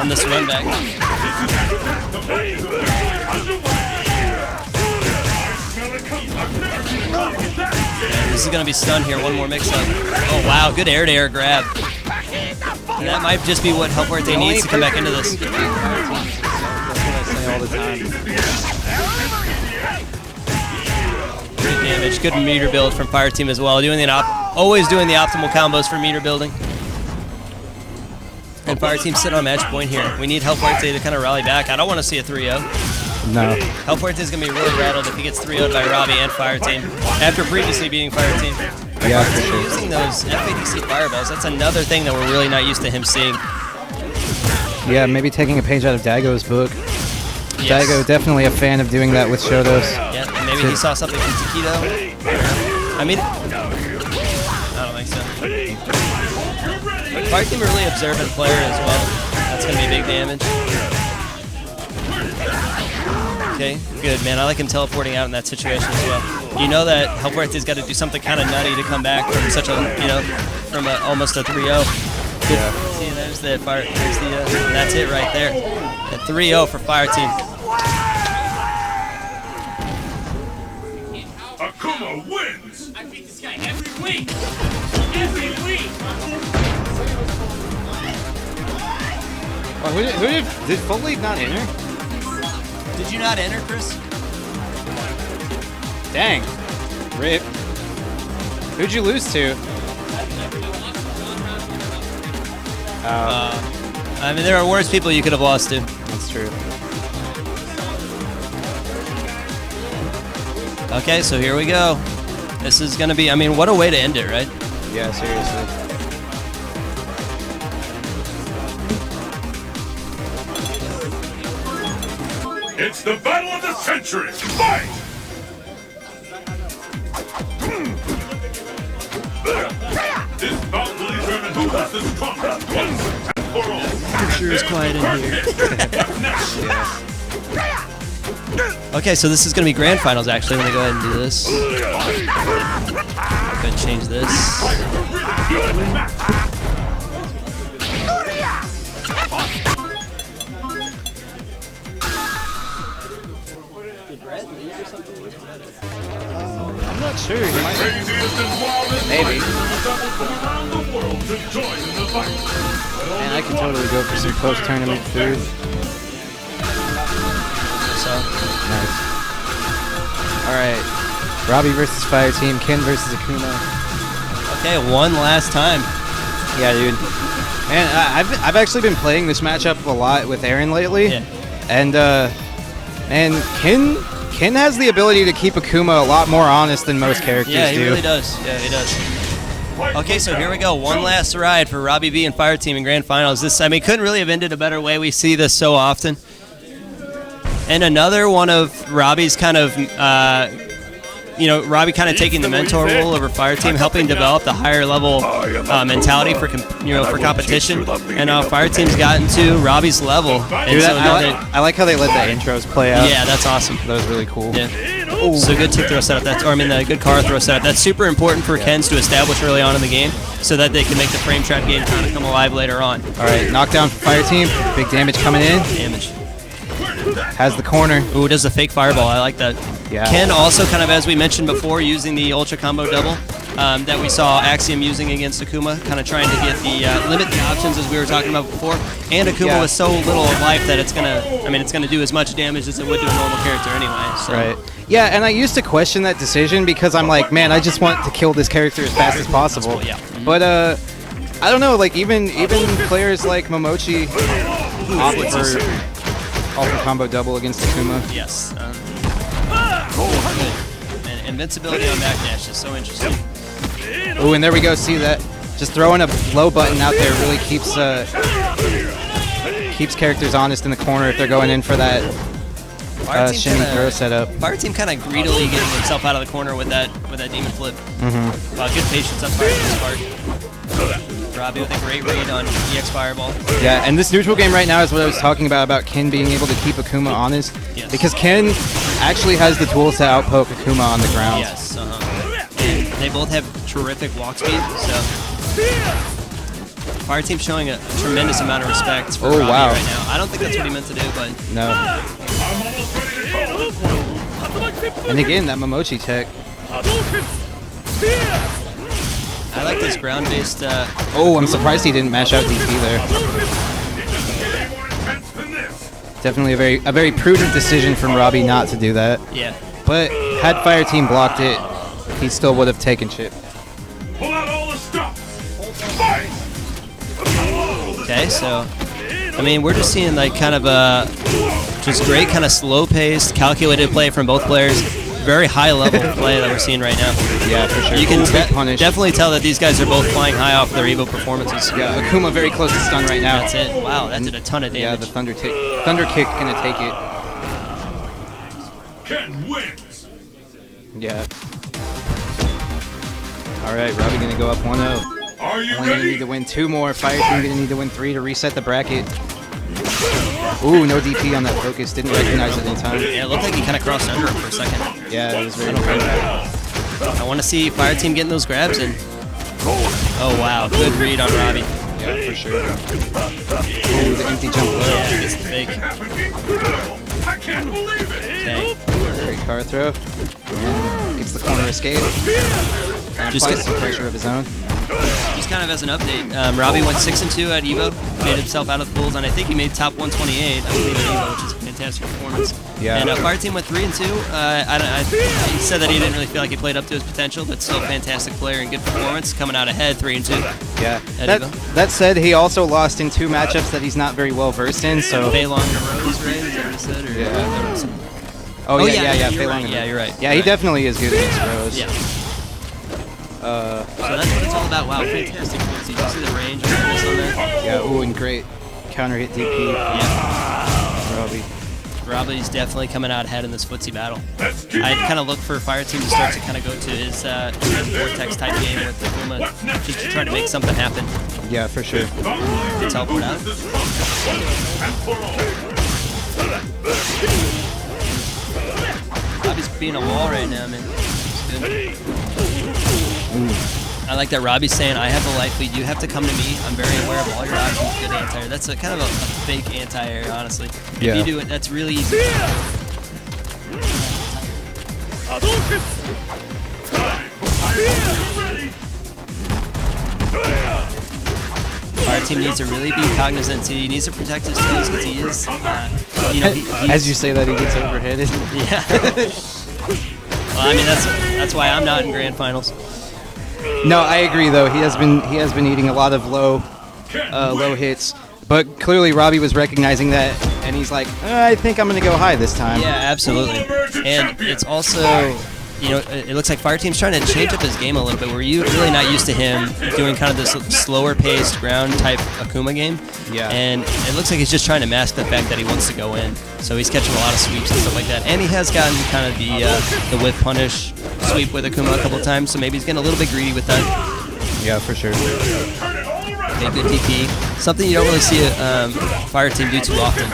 Speaker 2: On this run back. This is going to be stunned here. One more mix-up. Oh, wow. Good air-to-air grab. And that might just be what Helfuerte needs to come back into this.
Speaker 3: That's what I say all the time.
Speaker 2: Good damage. Good meter build from Fire Team as well. Always doing the optimal combos for meter building. And Fire Team sit on match point here. We need Helfuerte to kind of rally back. I don't want to see a 3-0.
Speaker 3: No.
Speaker 2: Helfuerte is going to be really rattled if he gets 3-0'd by Robbie and Fire Team after previously beating Fire Team.
Speaker 3: Yeah,
Speaker 2: Fire
Speaker 3: for
Speaker 2: Team
Speaker 3: sure.
Speaker 2: using those FADC fireballs, that's another thing that we're really not used to him seeing.
Speaker 3: Yeah, maybe taking a page out of Daigo's book.
Speaker 2: Yes.
Speaker 3: Daigo definitely a fan of doing that with Shotos.
Speaker 2: Yeah, and maybe he saw something from Taquito. I mean, I don't think so. But Fire Team a really observant player as well. That's going to be big damage. Okay, good, man. I like him teleporting out in that situation as well. You know that Helfuerte's got to do something kind of nutty to come back from such a, from almost a 3-0. Yeah. See, there's the Fire. There's the, and that's it right there. A 3-0 for Fire Team.
Speaker 4: Akuma wins.
Speaker 10: I beat this guy every week. Every week.
Speaker 3: Oh, did Full Lead not enter?
Speaker 2: Did you not enter, Chris?
Speaker 3: Dang. Rip. Who'd you lose to?
Speaker 2: I mean, there are worse people you could have lost to.
Speaker 3: That's true.
Speaker 2: Okay, so here we go. This is going to be, I mean, what a way to end it, right?
Speaker 3: Yeah, seriously.
Speaker 4: It's the battle of the century. Fight! This bout will determine who is the strongest once and for all.
Speaker 2: It sure is quiet in here. Okay, so this is going to be grand finals, actually. Let me go ahead and do this. Go ahead and change this.
Speaker 3: I'm not sure. He might. Maybe. Man, I can totally go for some post-tournament food.
Speaker 2: So
Speaker 3: nice. All right, Robbie versus Fire Team, Ken versus Akuma.
Speaker 2: okay, one last time.
Speaker 3: Yeah, dude. Man, I've actually been playing this matchup a lot with Aaron lately,
Speaker 2: Yeah.
Speaker 3: and man, Ken has the ability to keep Akuma a lot more honest than most characters
Speaker 2: Yeah, he
Speaker 3: do.
Speaker 2: really does. Yeah, he does. Okay, so here we go. One last ride for Robbie B and Fire Team in Grand Finals. This, I mean, couldn't really have ended a better way. We see this so often. And another one of Robbie's kind of, Robbie kind of taking the mentor role over Fire Team, helping develop the higher level mentality for for competition. And Fire Team's gotten to Robbie's level. And
Speaker 3: Dude,
Speaker 2: so
Speaker 3: I like how they let the intros play out.
Speaker 2: yeah, that's awesome.
Speaker 3: That was really cool.
Speaker 2: Yeah. So good tip throw setup. The good car throw setup. That's super important for Kens to establish early on in the game, so that they can make the frame trap game kind of come alive later on.
Speaker 3: All right, knockdown for Fire Team. Big damage coming in.
Speaker 2: Damage.
Speaker 3: Has the corner.
Speaker 2: Ooh, does the fake fireball. I like that.
Speaker 3: Yeah.
Speaker 2: Ken also kind of, as we mentioned before, using the ultra combo double that we saw Axiom using against Akuma, kind of trying to get the limit the options as we were talking about before. And Akuma with so little of life that it's gonna do as much damage as it would to a normal character anyway. So.
Speaker 3: Right. Yeah, and I used to question that decision because I'm like, man, I just want to kill this character as fast as possible.
Speaker 2: Yeah.
Speaker 3: But I don't know, like even players like Momochi opt for ultra combo double against Akuma.
Speaker 2: Yes. And invincibility on backdash is so interesting.
Speaker 3: Oh, and there we go. See that? Just throwing a low button out there really keeps characters honest in the corner if they're going in for that shimmy throw setup.
Speaker 2: Fire Team kind of greedily getting himself out of the corner with that demon flip.
Speaker 3: Mm-hmm.
Speaker 2: Good patience on Fire Team's part. Robbie with a great read on EX Fireball.
Speaker 3: Yeah, and this neutral game right now is what I was talking about Ken being able to keep Akuma honest.
Speaker 2: Yes.
Speaker 3: Because Ken actually has the tools to outpoke Akuma on the ground.
Speaker 2: Yes. And they both have terrific walk speed, so Fire Team showing a tremendous amount of respect for Robbie right now. I don't think that's what he meant to do, but
Speaker 3: no. And again, that Momochi tech.
Speaker 2: I like this ground-based.
Speaker 3: Oh, I'm surprised he didn't mash out DP there. Definitely a very prudent decision from Robbie not to do that.
Speaker 2: Yeah.
Speaker 3: But had Fire Team blocked it, he still would have taken chip.
Speaker 4: Pull out all the stops. Fight.
Speaker 2: Okay, so I mean, we're just seeing like kind of a just great kind of slow-paced, calculated play from both players. Very high level play that we're seeing right now.
Speaker 3: Yeah, for sure.
Speaker 2: You can
Speaker 3: punish.
Speaker 2: definitely tell that these guys are both flying high off their Evo performances.
Speaker 3: Yeah, Akuma very close to stun right now.
Speaker 2: That's it. Wow, that did a ton of damage.
Speaker 3: Yeah, the thunder kick gonna take it.
Speaker 4: Ken wins.
Speaker 3: Yeah. All right, Robbie gonna go up 1-0.
Speaker 4: Are you
Speaker 3: Only gonna
Speaker 4: ready?
Speaker 3: need to win 2 more. Fire Team gonna need to win 3 to reset the bracket. Ooh, no DP on that focus. Didn't recognize it in time.
Speaker 2: Yeah, it looked like he kind of crossed under him for a second.
Speaker 3: Yeah, it was very
Speaker 2: I want to see Fire Team getting those grabs in. Oh, wow. Good read on Robbie.
Speaker 3: Yeah, for sure. Ooh, the empty jump low.
Speaker 2: Yeah, it's the fake.
Speaker 4: I can't believe it.
Speaker 2: Okay.
Speaker 3: Great car throw. Gets the corner escape. And
Speaker 2: Just
Speaker 3: applies
Speaker 2: get-
Speaker 3: some pressure of his own.
Speaker 2: Just kind of as an update, Robbie went 6-2 at Evo, made himself out of the pools, and I think he made top 128, I believe, at Evo, which is a fantastic performance.
Speaker 3: Yeah.
Speaker 2: And Fire Team went 3-2. He said that he didn't really feel like he played up to his potential, but still a fantastic player and good performance, coming out ahead 3-2.
Speaker 3: Yeah.
Speaker 2: At Evo.
Speaker 3: That said, he also lost in 2 matchups that he's not very well versed in. So.
Speaker 2: Fei Long to Rose, right? Is that what he said? Or
Speaker 3: Yeah.
Speaker 2: Oh,
Speaker 3: yeah,
Speaker 2: you're
Speaker 3: Fei
Speaker 2: right.
Speaker 3: Long.
Speaker 2: Yeah, you're right.
Speaker 3: Yeah, he definitely is good against Rose.
Speaker 2: Yeah. So that's what it's all about. Wow, fantastic. Did you see the range of this on that?
Speaker 3: Yeah, ooh, and great counter hit DP.
Speaker 2: Yeah.
Speaker 3: Robbie.
Speaker 2: Robbie's definitely coming out ahead in this footsie battle. I'd kind of look for Fire Team to start to kind of go to his Vortex type game with Akuma, just to try to make something happen.
Speaker 3: Yeah, for sure.
Speaker 2: Teleport out. Robbie's being a wall right now, man. It's good. I like that Robbie's saying, I have a life lead, you have to come to me. I'm very aware of all your options, good anti-air. That's a kind of a fake anti-air, honestly. If
Speaker 3: Yeah.
Speaker 2: you do it, that's really easy. Our team needs to really be cognizant. He needs to protect his toes because he is, you know,
Speaker 3: As you say that, he gets overheaded.
Speaker 2: Yeah. Well, I mean, that's why I'm not in grand finals.
Speaker 3: No, I agree though. He has been eating a lot of low hits, but clearly Robbie was recognizing that, and he's like, I think I'm gonna go high this time.
Speaker 2: Yeah, absolutely. And it's also, you know, it looks like Fireteam's trying to change up his game a little bit. We're really not used to him doing kind of this slower paced ground type Akuma game.
Speaker 3: Yeah.
Speaker 2: And it looks like he's just trying to mask the fact that he wants to go in. So he's catching a lot of sweeps and stuff like that. And he has gotten kind of the whip punish sweep with Akuma a couple times. So maybe he's getting a little bit greedy with that.
Speaker 3: Yeah, for sure.
Speaker 2: Okay, good DP. Something you don't really see a Fireteam do too often.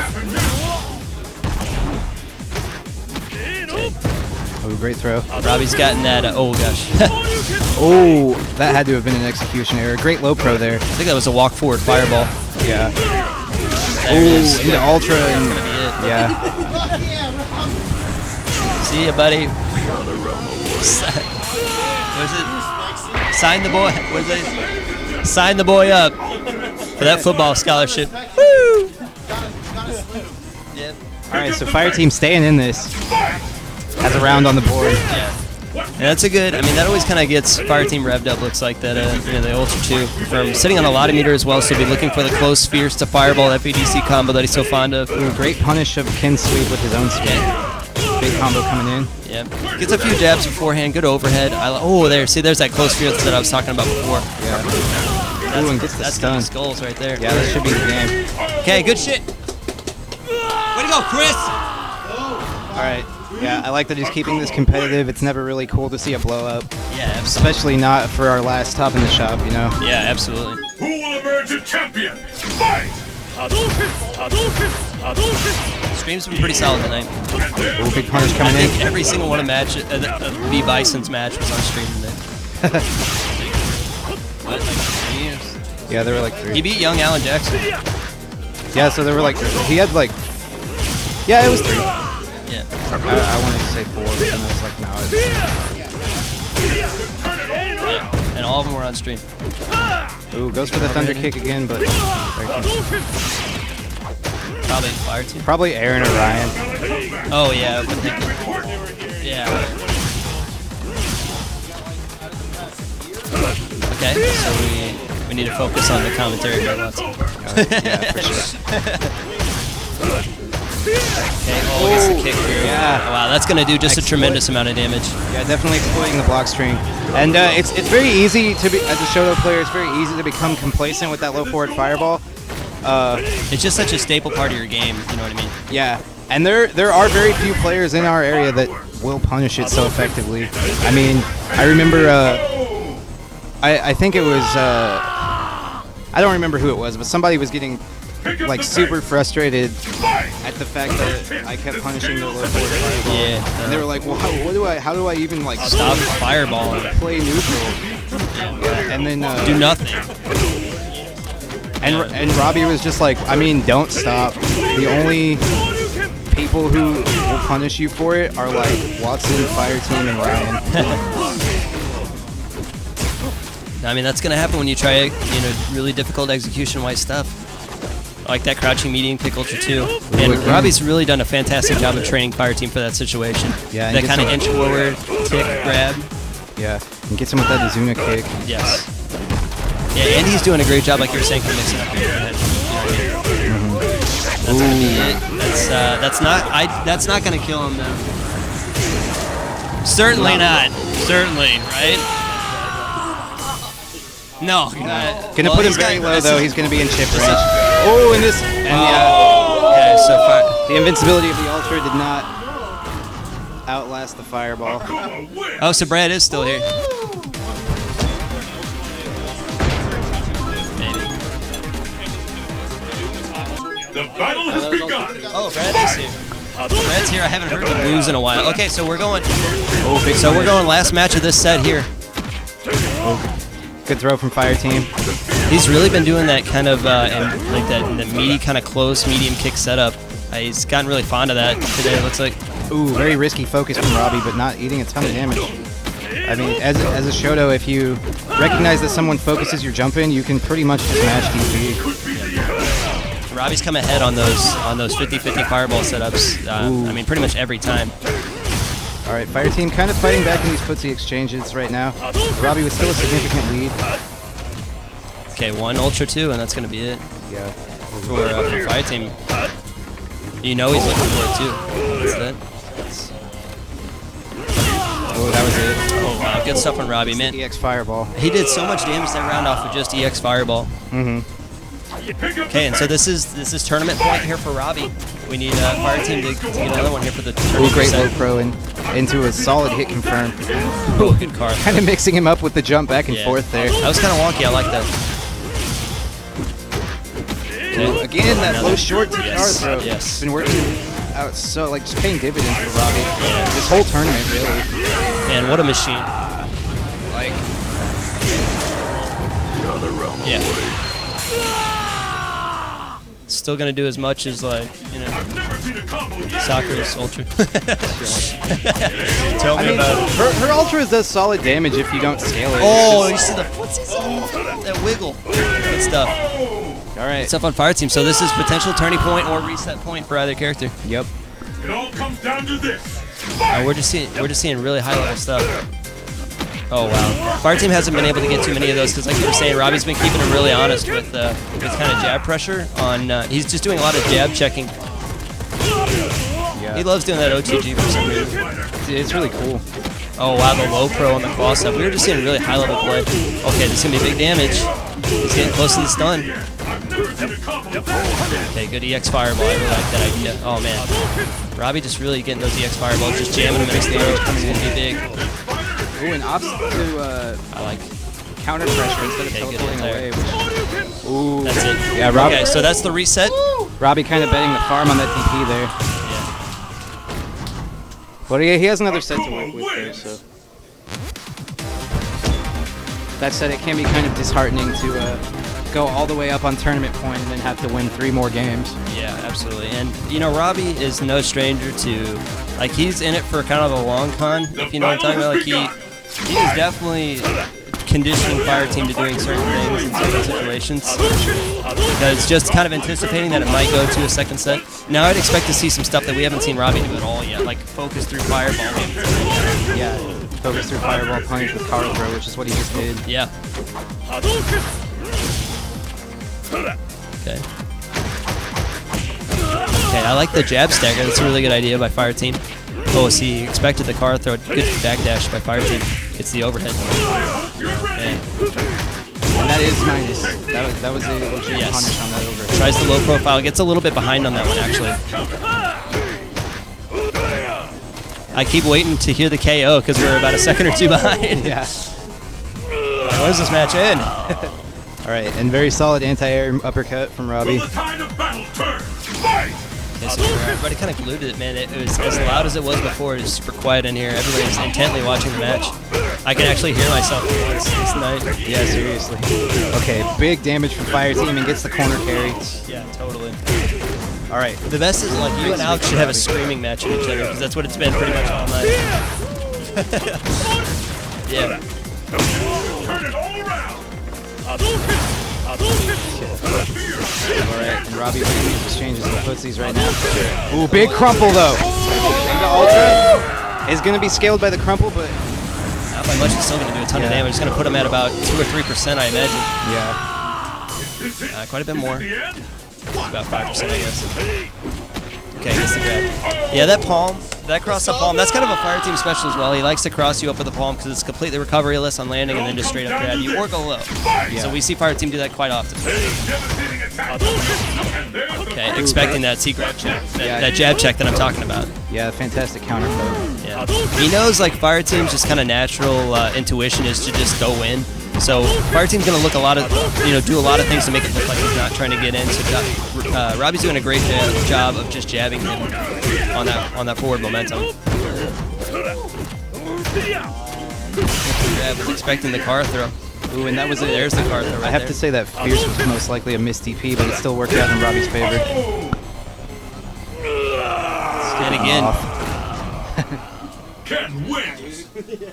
Speaker 3: Oh, great throw.
Speaker 2: Robbie's gotten that. Oh gosh.
Speaker 3: Oh, that had to have been an execution error. Great low pro there.
Speaker 2: I think that was a walk forward fireball.
Speaker 3: Yeah.
Speaker 2: There it is.
Speaker 3: Into ultra and yeah.
Speaker 2: See ya, buddy. What is it? Sign the boy. What is it? Sign the boy up for that football scholarship. Woo! Yep.
Speaker 3: All right, so Fireteam staying in this. Has a round on the board.
Speaker 2: Yeah. And that's a good, I mean, that always kind of gets Fireteam revved up, looks like, that, you know, the Ultra 2. From sitting on a lot of meter as well, so be looking for the close fierce to fireball FADC combo that he's so fond of.
Speaker 3: Ooh, great punish of Ken's sweep with his own sweep. Big combo coming in.
Speaker 2: Yeah. Gets a few jabs beforehand, good overhead. Oh, there, see, there's that close fierce that I was talking about before.
Speaker 3: Yeah. Ooh, and gets the
Speaker 2: That's
Speaker 3: stun.
Speaker 2: skulls right there.
Speaker 3: Yeah, that should be the game.
Speaker 2: Okay, good shit. Way to go, Chris!
Speaker 3: All right. Yeah, I like that he's keeping this competitive. It's never really cool to see a blow up.
Speaker 2: Yeah, absolutely.
Speaker 3: Especially not for our last top in the shop, you know?
Speaker 2: Yeah, absolutely.
Speaker 4: Who will emerge a champion? Fight!
Speaker 2: Stream's been pretty solid tonight.
Speaker 3: Ooh, big punish
Speaker 2: I
Speaker 3: coming in.
Speaker 2: think every single one of V Bison's match was on stream today. What, like 3 years?
Speaker 3: Yeah, there were like 3.
Speaker 2: He beat young Alan Jackson.
Speaker 3: Yeah, so there were like, he had like, yeah, it was 3.
Speaker 2: Yeah.
Speaker 3: I wanted to say 4, but then I was like, no,
Speaker 2: Yeah. And all of them were on stream.
Speaker 3: Ooh, goes for the thunder kick again, but
Speaker 2: Probably Fireteam.
Speaker 3: probably Aaron or Ryan.
Speaker 2: Oh, yeah. But yeah. Okay, so we need to focus on the commentary here, Lutz.
Speaker 3: Yeah, for sure.
Speaker 2: Okay, oh, gets the kick here.
Speaker 3: Yeah.
Speaker 2: Wow, that's going to do just a tremendous amount of damage.
Speaker 3: Yeah, definitely exploiting the block string. And it's very easy to be, as a Shoto player, it's very easy to become complacent with that low forward fireball.
Speaker 2: It's just such a staple part of your game, you know what I mean?
Speaker 3: Yeah, and there are very few players in our area that will punish it so effectively. I mean, I remember, I think it was, I don't remember who it was, but somebody was getting like super frustrated at the fact that I kept punishing the low forward fireball.
Speaker 2: Yeah.
Speaker 3: And they were like, well, how do I even like
Speaker 2: Stop fireballing.
Speaker 3: play neutral? Yeah, and then
Speaker 2: Do nothing.
Speaker 3: And Robbie was just like, I mean, don't stop. The only people who will punish you for it are like Watson, Fireteam, and Ryan.
Speaker 2: I mean, that's going to happen when you try, really difficult execution-wise stuff. Like that crouching medium kick Ultra 2. And
Speaker 3: again.
Speaker 2: Robbie's really done a fantastic job of training Fireteam for that situation.
Speaker 3: Yeah, and
Speaker 2: that
Speaker 3: get
Speaker 2: kind of
Speaker 3: some-
Speaker 2: inch forward, tick, grab.
Speaker 3: Yeah, and gets him with that Azuna kick.
Speaker 2: Yes. Yeah, and he's doing a great job, like you were saying, for mixing up your overhead. You know what I mean? That's gonna be it. That's not gonna kill him though. Certainly not. Certainly, right? No.
Speaker 3: Gonna put him very low though. He's gonna be in chip range. Oh, and this, and
Speaker 2: Okay, so far.
Speaker 3: the invincibility of the Ultra did not outlast the fireball.
Speaker 2: Oh, so Brad is still here.
Speaker 4: The battle has begun.
Speaker 2: Oh, Brad is here. Brad's here. I haven't heard him lose in a while. Okay, so we're going. So we're going last match of this set here.
Speaker 3: Good throw from Fireteam.
Speaker 2: He's really been doing that kind of like that meaty kind of close medium kick setup. He's gotten really fond of that today. It looks like.
Speaker 3: Ooh, very risky focus from Robbie, but not eating a ton of damage. I mean, as a Shoto, if you recognize that someone focuses your jump in, you can pretty much just match DP.
Speaker 2: Robbie's come ahead on those 50-50 fireball setups. I mean, pretty much every time.
Speaker 3: All right, Fire Team kind of fighting back in these footsie exchanges right now. Robbie with still a significant lead.
Speaker 2: Okay, 1 Ultra 2, and that's going to be it.
Speaker 3: Yeah.
Speaker 2: For Fire Team. You know he's looking for it, too. That's it.
Speaker 3: Oh, that was it.
Speaker 2: Oh, wow. Good stuff on Robbie, man.
Speaker 3: EX Fireball.
Speaker 2: He did so much damage that round off with just EX Fireball.
Speaker 3: Mm-hmm.
Speaker 2: Okay, and so this is tournament point here for Robbie. We need Fire Team to get another one here for the
Speaker 3: Ooh,
Speaker 2: tournament.
Speaker 3: great
Speaker 2: set.
Speaker 3: low pro into a solid hit confirm.
Speaker 2: Oh, good card.
Speaker 3: Kind of mixing him up with the jump back and forth there.
Speaker 2: That was kind of wonky. I like that.
Speaker 3: Ooh, again, that low short to
Speaker 2: Yes,
Speaker 3: card throw.
Speaker 2: yes.
Speaker 3: It's been working out so, like, just paying dividends for Robbie. This whole tournament, really.
Speaker 2: Man, what a machine.
Speaker 3: Like,
Speaker 2: yeah. Still gonna do as much as, like, you know, Sakura's Ultra. Tell me about it.
Speaker 3: her Ultra does solid damage if you don't scale it.
Speaker 2: Oh, you see what's his that wiggle. Good stuff.
Speaker 3: All right.
Speaker 2: Good stuff on Fire Team. So this is potential turning point or reset point for either character.
Speaker 3: Yep.
Speaker 4: It all comes down to this.
Speaker 2: We're just seeing really high level stuff. Oh wow. Fire Team hasn't been able to get too many of those because, like you were saying, Robbie's been keeping him really honest with kind of jab pressure on. He's just doing a lot of jab checking.
Speaker 3: Yeah.
Speaker 2: He loves doing that OTG for some reason.
Speaker 3: It's really cool.
Speaker 2: Oh wow, the low pro on the cross up. We were just seeing really high level play. Okay, this is gonna be big damage. He's getting close to the stun. Okay, good EX Fireball. I really like that idea. Oh man. Robbie just really getting those EX Fireballs, just jamming him in his damage. It's gonna be big.
Speaker 3: Ooh, an opposite to
Speaker 2: I like
Speaker 3: counter pressure instead of teleporting away. Ooh.
Speaker 2: That's it.
Speaker 3: Yeah, Robbie.
Speaker 2: Okay, so that's the reset.
Speaker 3: Robbie kind of betting the farm on that DP there. But he has another set to work with there, so. That said, it can be kind of disheartening to go all the way up on tournament point and then have to win 3 more games.
Speaker 2: Yeah, absolutely. And, you know, Robbie is no stranger to, like, he's in it for kind of a long con, if you know what I'm talking about. Like, he is definitely conditioning Fire Team to doing certain things in certain situations. Because just kind of anticipating that it might go to a second set. Now I'd expect to see some stuff that we haven't seen Robbie do at all yet, like focus through Fireball.
Speaker 3: Yeah, focus through Fireball punish with Card Throw, which is what he just did.
Speaker 2: Yeah. Okay. Okay, I like the jab stagger. That's a really good idea by Fire Team. Oh, see, he expected the car throw. Good backdash by Fire Team. It's the overhead. Man.
Speaker 3: And that is minus. That was a legit
Speaker 2: Yes.
Speaker 3: punish on that over.
Speaker 2: Tries the low profile. Gets a little bit behind on that one, actually. I keep waiting to hear the KO because we're about a second or two behind.
Speaker 3: Yeah.
Speaker 2: When does this match end?
Speaker 3: All right, and very solid anti-air uppercut from Robbie.
Speaker 4: The tide of battle turns. Fight!
Speaker 2: Okay, so everybody kind of glued it, man. It was as loud as it was before. It was super quiet in here. Everybody's intently watching the match. I can actually hear myself tonight.
Speaker 3: Yeah, seriously. Okay, big damage from Fire Team and gets the corner carry.
Speaker 2: Yeah, totally.
Speaker 3: All right.
Speaker 2: The best is, like, you and Alex should have a screaming match with each other because that's what it's been pretty much all night. Yeah.
Speaker 4: Turn it all around.
Speaker 3: Alright, and Robbie winning these exchanges with footsies right now. Ooh, big crumple though. And the Ultra is going to be scaled by the crumple, but...
Speaker 2: Not by much, it's still going to do a ton of damage. It's going to put him at about 2 or 3%, I imagine.
Speaker 3: Yeah.
Speaker 2: Quite a bit more. About 5%, I guess. Okay, gets the grab. Yeah, that palm, that cross-up palm, that's kind of a Fire Team special as well. He likes to cross you up with the palm because it's completely recoveryless on landing and then just straight up grab you or go low.
Speaker 3: Yeah.
Speaker 2: So we see Fire Team do that quite often. Okay, expecting that C-grab check, that jab check that I'm talking about.
Speaker 3: Yeah, fantastic counter throw.
Speaker 2: Yeah. He knows, like, Fire Team's just kind of natural intuition is to just go in. So Fire Team's gonna look a lot of, do a lot of things to make it look like he's not trying to get in. So Robbie's doing a great job of just jabbing him on that forward momentum. Yeah, was expecting the car throw.
Speaker 3: Ooh, and that was it.
Speaker 2: There's the car throw right
Speaker 3: I have
Speaker 2: there.
Speaker 3: to say that Fierce was most likely a missed DP, but it still worked out in Robbie's favor.
Speaker 2: And again,
Speaker 4: Ken wins.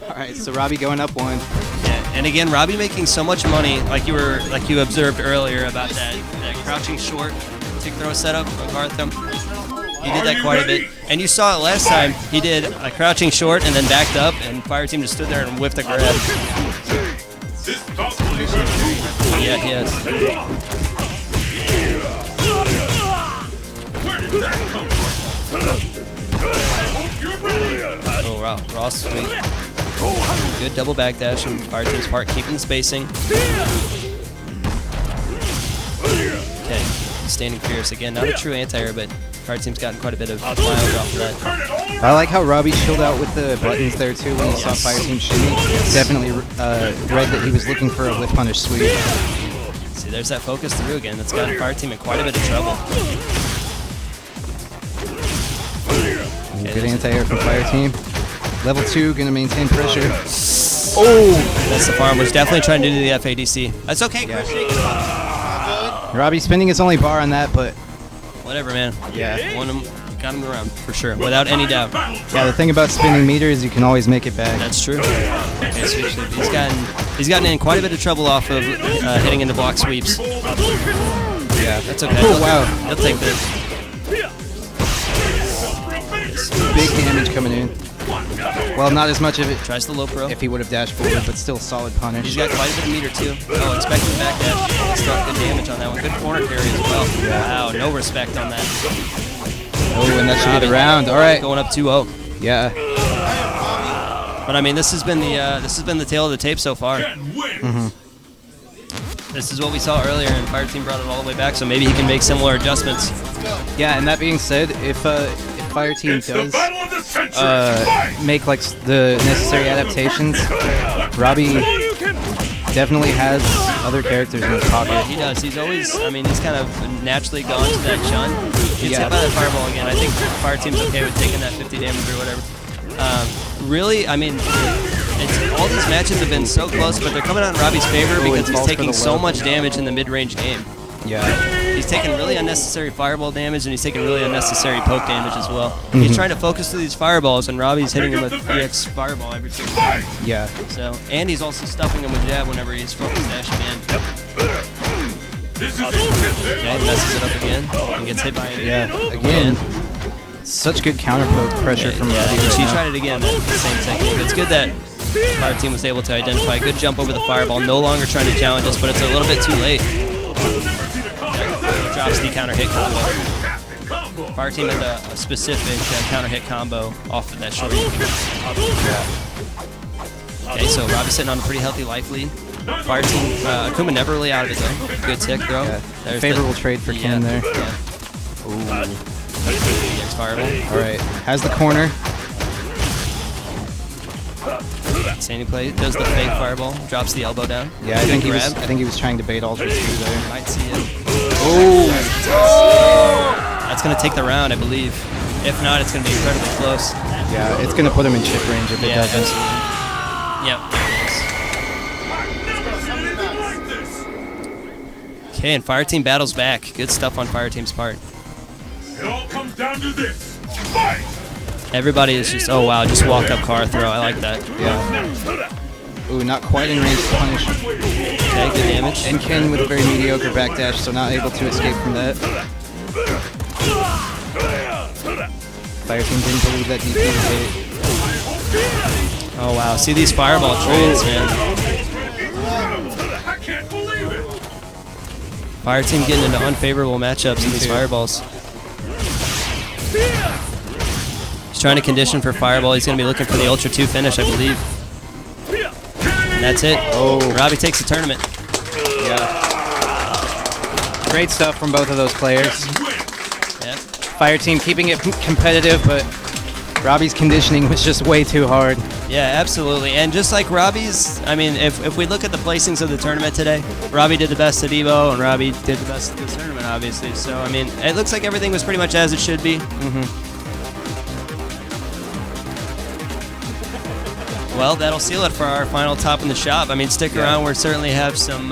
Speaker 3: All right, so Robbie going up 1.
Speaker 2: Yeah, and again, Robbie making so much money, like you observed earlier about that crouching short tick throw setup on Gartham. He did that quite a bit, and you saw it last time. He did a crouching short and then backed up, and Fireteam just stood there and whiffed a grab. Yeah, he is. Oh wow, Ross sweet. Good double backdash from Fireteam's part, keeping the spacing. Okay, standing fierce again. Not a true anti-air, but Fireteam's gotten quite a bit of miles off of that.
Speaker 3: I like how Robbie chilled out with the buttons there too when he saw Fireteam shimmy. Definitely read that he was looking for a whip punish sweep.
Speaker 2: See, there's that focus through again. That's gotten Fireteam in quite a bit of trouble.
Speaker 3: Okay, good anti-air from Fireteam. Level 2, gonna maintain pressure.
Speaker 2: Oh! That's the farm. Was definitely trying to do the FADC. That's okay, Chris.
Speaker 3: Robbie spending his only bar on that, but
Speaker 2: Whatever, man.
Speaker 3: Yeah.
Speaker 2: Got him around, for sure, without any doubt.
Speaker 3: yeah, the thing about spinning meter is you can always make it back.
Speaker 2: That's true. Okay, so he's gotten in quite a bit of trouble off of hitting into block sweeps.
Speaker 3: Yeah.
Speaker 2: That's okay.
Speaker 3: Oh, wow.
Speaker 2: He'll take this.
Speaker 3: Big damage coming in. Well, not as much of it.
Speaker 2: Tries the low pro.
Speaker 3: If he would have dashed forward, but still solid punish.
Speaker 2: He's got quite a bit of meter too. Oh, expecting the back dash. Struck good damage on that one. Good corner carry as well. Wow, no respect on that.
Speaker 3: Oh, and that should be the round. All right.
Speaker 2: Going up 2-0.
Speaker 3: Yeah.
Speaker 2: But I mean, this has been the tale of the tape so far. This is what we saw earlier, and Fireteam brought it all the way back. So maybe he can make similar adjustments.
Speaker 3: Yeah, and that being said, if Fireteam does make like the necessary adaptations, Robbie definitely has other characters in his pocket.
Speaker 2: Yeah, he does. He's always, I mean, he's kind of naturally gone to that Chun. He gets hit by that fireball again. I think Fireteam's okay with taking that 50 damage or whatever. Really, I mean, all these matches have been so close, but they're coming out in Robbie's favor because he's taking so much damage in the mid-range game.
Speaker 3: Yeah.
Speaker 2: He's taking really unnecessary fireball damage, and he's taking really unnecessary poke damage as well. He's trying to focus through these fireballs, and Robbie's hitting him with EX fireball every single time.
Speaker 3: Yeah.
Speaker 2: So, and he's also stuffing him with jab whenever he's focus dashing in. Yeah, he messes it up again and gets hit by it.
Speaker 3: Yeah. Again. Such good counter poke pressure from Robbie.
Speaker 2: She tried it again, the same technique. It's good that Fireteam was able to identify a good jump over the fireball, no longer trying to challenge us, but it's a little bit too late. Drops the counter hit combo. Fireteam has a specific counter hit combo off of that short. Okay, so Robbie's sitting on a pretty healthy life lead. Fireteam, Akuma never really out of it though. Good tick throw.
Speaker 3: Yeah. Favorable trade for Ken there.
Speaker 2: Yeah. Ooh. EX fireball.
Speaker 3: Alright, has the corner.
Speaker 2: Standing play, does the fake fireball, drops the elbow down.
Speaker 3: Yeah, I think he was trying to bait Ultra 2 there.
Speaker 2: Might see it.
Speaker 3: Oh!
Speaker 2: That's gonna take the round, I believe. If not, it's gonna be incredibly close.
Speaker 3: Yeah, it's gonna put him in chip range if it doesn't.
Speaker 2: Yep. Okay, and Fireteam battles back. Good stuff on Fireteam's part.
Speaker 4: It all comes down to this. Fight!
Speaker 2: Everybody is just, oh wow, just walk up car throw. I like that.
Speaker 3: Yeah. Ooh, not quite in range to punish.
Speaker 2: Okay, good damage.
Speaker 3: And Ken with a very mediocre backdash, so not able to escape from that. Fireteam didn't believe that DP would hit.
Speaker 2: Oh wow, see these fireball trades, man.
Speaker 4: I can't believe it.
Speaker 2: Fireteam getting into unfavorable matchups in these fireballs. He's trying to condition for fireball. He's going to be looking for the Ultra 2 finish, I believe. And that's it. Oh, Robbie takes the tournament.
Speaker 3: Yeah. Great stuff from both of those players.
Speaker 2: Yep.
Speaker 3: Fireteam keeping it competitive, but Robbie's conditioning was just way too hard.
Speaker 2: Yeah, absolutely. And just like Robbie's, I mean, if we look at the placings of the tournament today, Robbie did the best at Evo, and Robbie did the best at this tournament, obviously. So, I mean, it looks like everything was pretty much as it should be. Well, that'll seal it for our final top in the shop. I mean, stick around. We'll certainly have some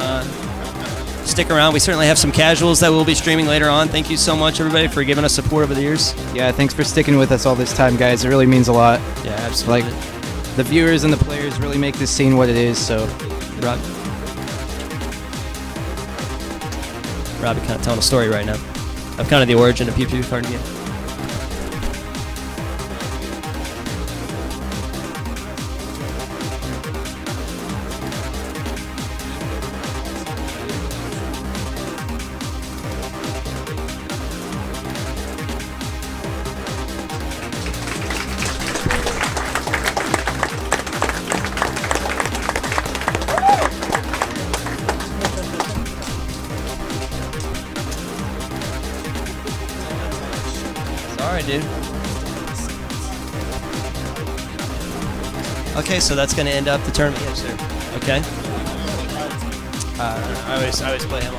Speaker 2: stick around. We certainly have some casuals that we'll be streaming later on. Thank you so much, everybody, for giving us support over the years.
Speaker 3: Yeah, thanks for sticking with us all this time, guys. It really means a lot.
Speaker 2: Yeah, absolutely.
Speaker 3: Like, the viewers and the players really make this scene what it is, so.
Speaker 2: Robbie kind of telling a story right now of kind of the origin of PvP Fighting Game. Sorry, dude. Okay, so that's going to end up the tournament. Yes, sir. Okay. I always play him.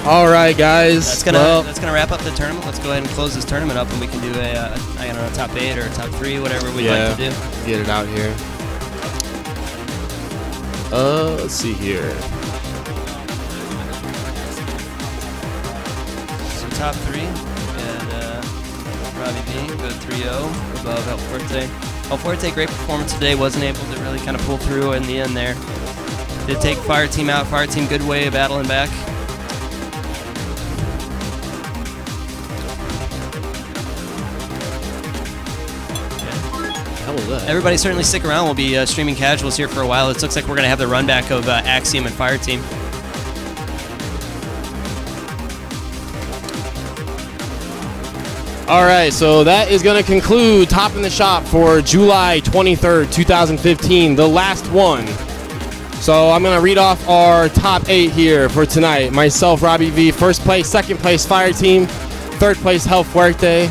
Speaker 6: All right, guys.
Speaker 2: That's gonna wrap up the tournament. Let's go ahead and close this tournament up, and we can do a I don't know, top 8 or top 3, whatever we'd like to do.
Speaker 6: Get it out here. Let's see here.
Speaker 2: So top 3, and Robbie B, go 3-0 above El Fuerte. El Fuerte, great performance today. Wasn't able to really kind of pull through in the end there. Did take Fire Team out. Fire Team, good way of battling back. Everybody certainly stick around. We'll be streaming casuals here for a while. It looks like we're going to have the run back of Axiom and Fire Team.
Speaker 6: All right, so that is going to conclude Top in the Shop for July 23rd, 2015, the last one. So I'm going to read off our top 8 here for tonight. Myself, Robbie V, first place, second place, Fire Team, third place, El Fuerte,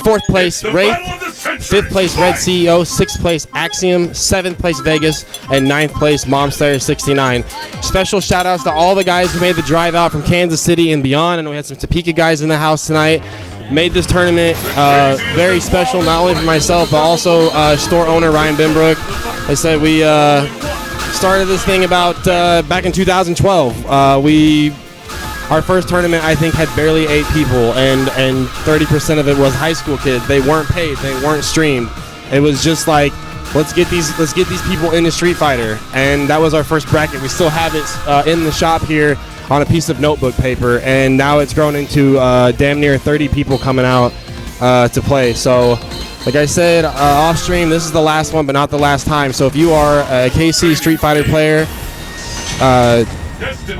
Speaker 6: fourth place, Wraith, fifth place, Red CEO, sixth place, Axiom, seventh place, Vegas, and ninth place, Momslayer 69. Special shout outs to all the guys who made the drive out from Kansas City and beyond. I know we had some Topeka guys in the house tonight. Made this tournament very special, not only for myself, but also store owner Ryan Binbrook. I said we started this thing about back in 2012. Our first tournament, I think, had barely 8 people, and 30% of it was high school kids. They weren't paid, they weren't streamed. It was just like, let's get these people into Street Fighter, and that was our first bracket. We still have it in the shop here on a piece of notebook paper, and now it's grown into damn near 30 people coming out to play. So, like I said, off stream, this is the last one, but not the last time. So if you are a KC Street Fighter player, it's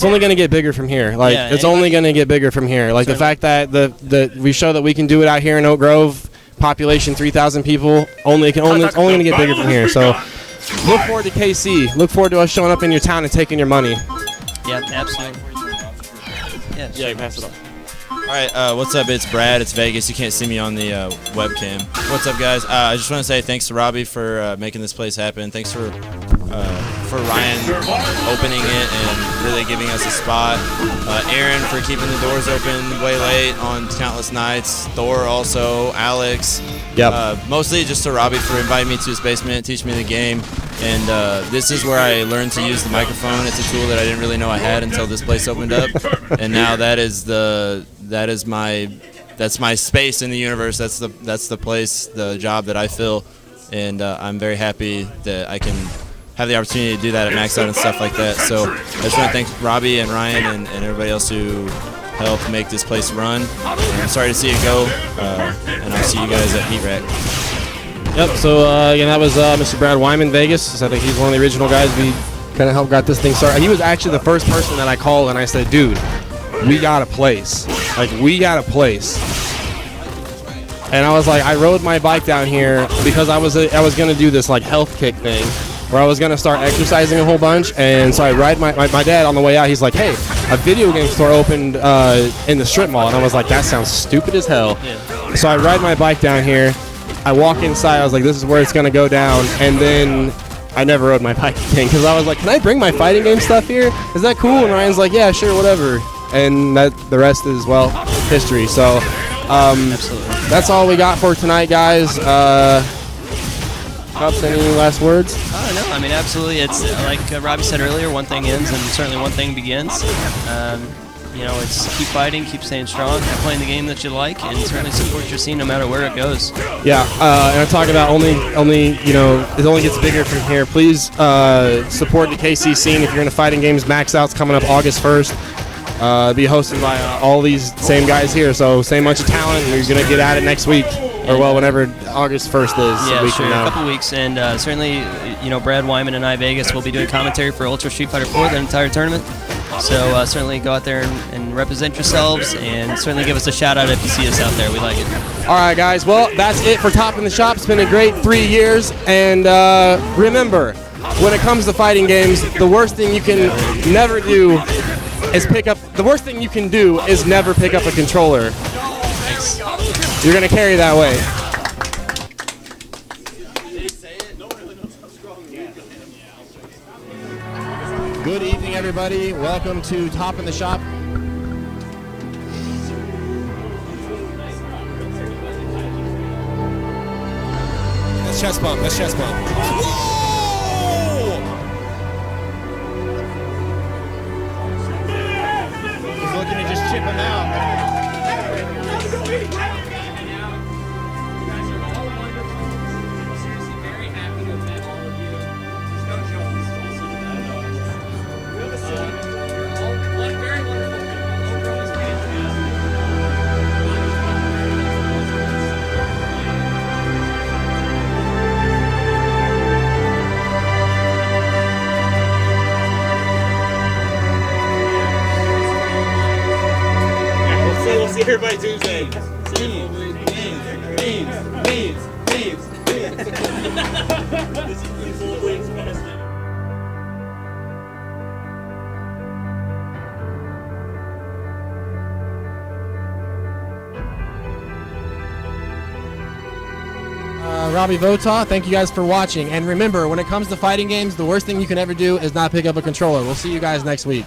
Speaker 6: only going to get bigger from here. Like, it's only going to get bigger from here. Like, the fact that we show that we can do it out here in Oak Grove, population 3,000 people, it's only going to get bigger from here. So look forward to KC. Look forward to us showing up in your town and taking your money.
Speaker 2: Yeah, absolutely. Yeah,
Speaker 6: you pass it on.
Speaker 11: All right, what's up? It's Brad. It's Vegas. You can't see me on the webcam. What's up, guys? I just want to say thanks to Robbie for making this place happen. Thanks for Ryan opening it and really giving us a spot. Aaron for keeping the doors open way late on countless nights. Thor also. Alex.
Speaker 6: Yep.
Speaker 11: Mostly just to Robbie for inviting me to his basement, teaching me the game. And this is where I learned to use the microphone. It's a tool that I didn't really know I had until this place opened up. And now that's my space in the universe. That's the place, the job that I fill. And I'm very happy that I can have the opportunity to do that at Max Out and stuff like that. So I just want to thank Robbie and Ryan and everybody else who helped make this place run. I'm sorry to see it go, and I'll see you guys at Heat Rack.
Speaker 6: Yep, so again, that was Mr. Brad Wyman, Vegas. So I think he's one of the original guys we kind of helped got this thing started. He was actually the first person that I called and I said, dude, we got a place. Like, we got a place. And I was like, I rode my bike down here because I was going to do this like health kick thing where I was going to start exercising a whole bunch. And so I ride my dad on the way out. He's like, hey, a video game store opened in the strip mall. And I was like, that sounds stupid as hell. Yeah. So I ride my bike down here. I walk inside. I was like, this is where it's going to go down. And then I never rode my bike again because I was like, can I bring my fighting game stuff here? Is that cool? And Ryan's like, yeah, sure, whatever. And the rest is, well, history. So that's all we got for tonight, guys.
Speaker 12: Cups, any last words?
Speaker 2: Oh, no, I mean, absolutely. It's like Robbie said earlier, one thing ends and certainly one thing begins. You know, it's keep fighting, keep staying strong, keep playing the game that you like, and certainly support your scene no matter where it goes.
Speaker 12: Yeah, and I'm talking about only, you know, it only gets bigger from here. Please support the KC scene. If you're into fighting games, Max Out's coming up August 1st. Be hosted by all these same guys here, so same bunch of talent, and you're going to get at it next week, or well, whenever August 1st is.
Speaker 2: Yeah,
Speaker 12: so we
Speaker 2: sure,
Speaker 12: can know.
Speaker 2: a couple weeks, and certainly, you know, Brad Wyman and I, Vegas, will be doing commentary for Ultra Street Fighter 4 the entire tournament. So certainly go out there and represent yourselves, and certainly give us a shout out if you see us out there. We like it.
Speaker 12: All right, guys. Well, that's it for Top in the Shop. It's been a great 3 years, and remember, when it comes to fighting games, the worst thing you can never do is pick up. The worst thing you can do is never pick up a controller.
Speaker 2: Thanks.
Speaker 12: You're gonna carry that way. Good evening, everybody. Welcome to Top in the Shop. That's chest bump. That's chest bump. He's looking to just chip him out.
Speaker 10: We'll see everybody Tuesday.
Speaker 12: Robbie Vota, thank you guys for watching. And remember, when it comes to fighting games, the worst thing you can ever do is not pick up a controller. We'll see you guys next week.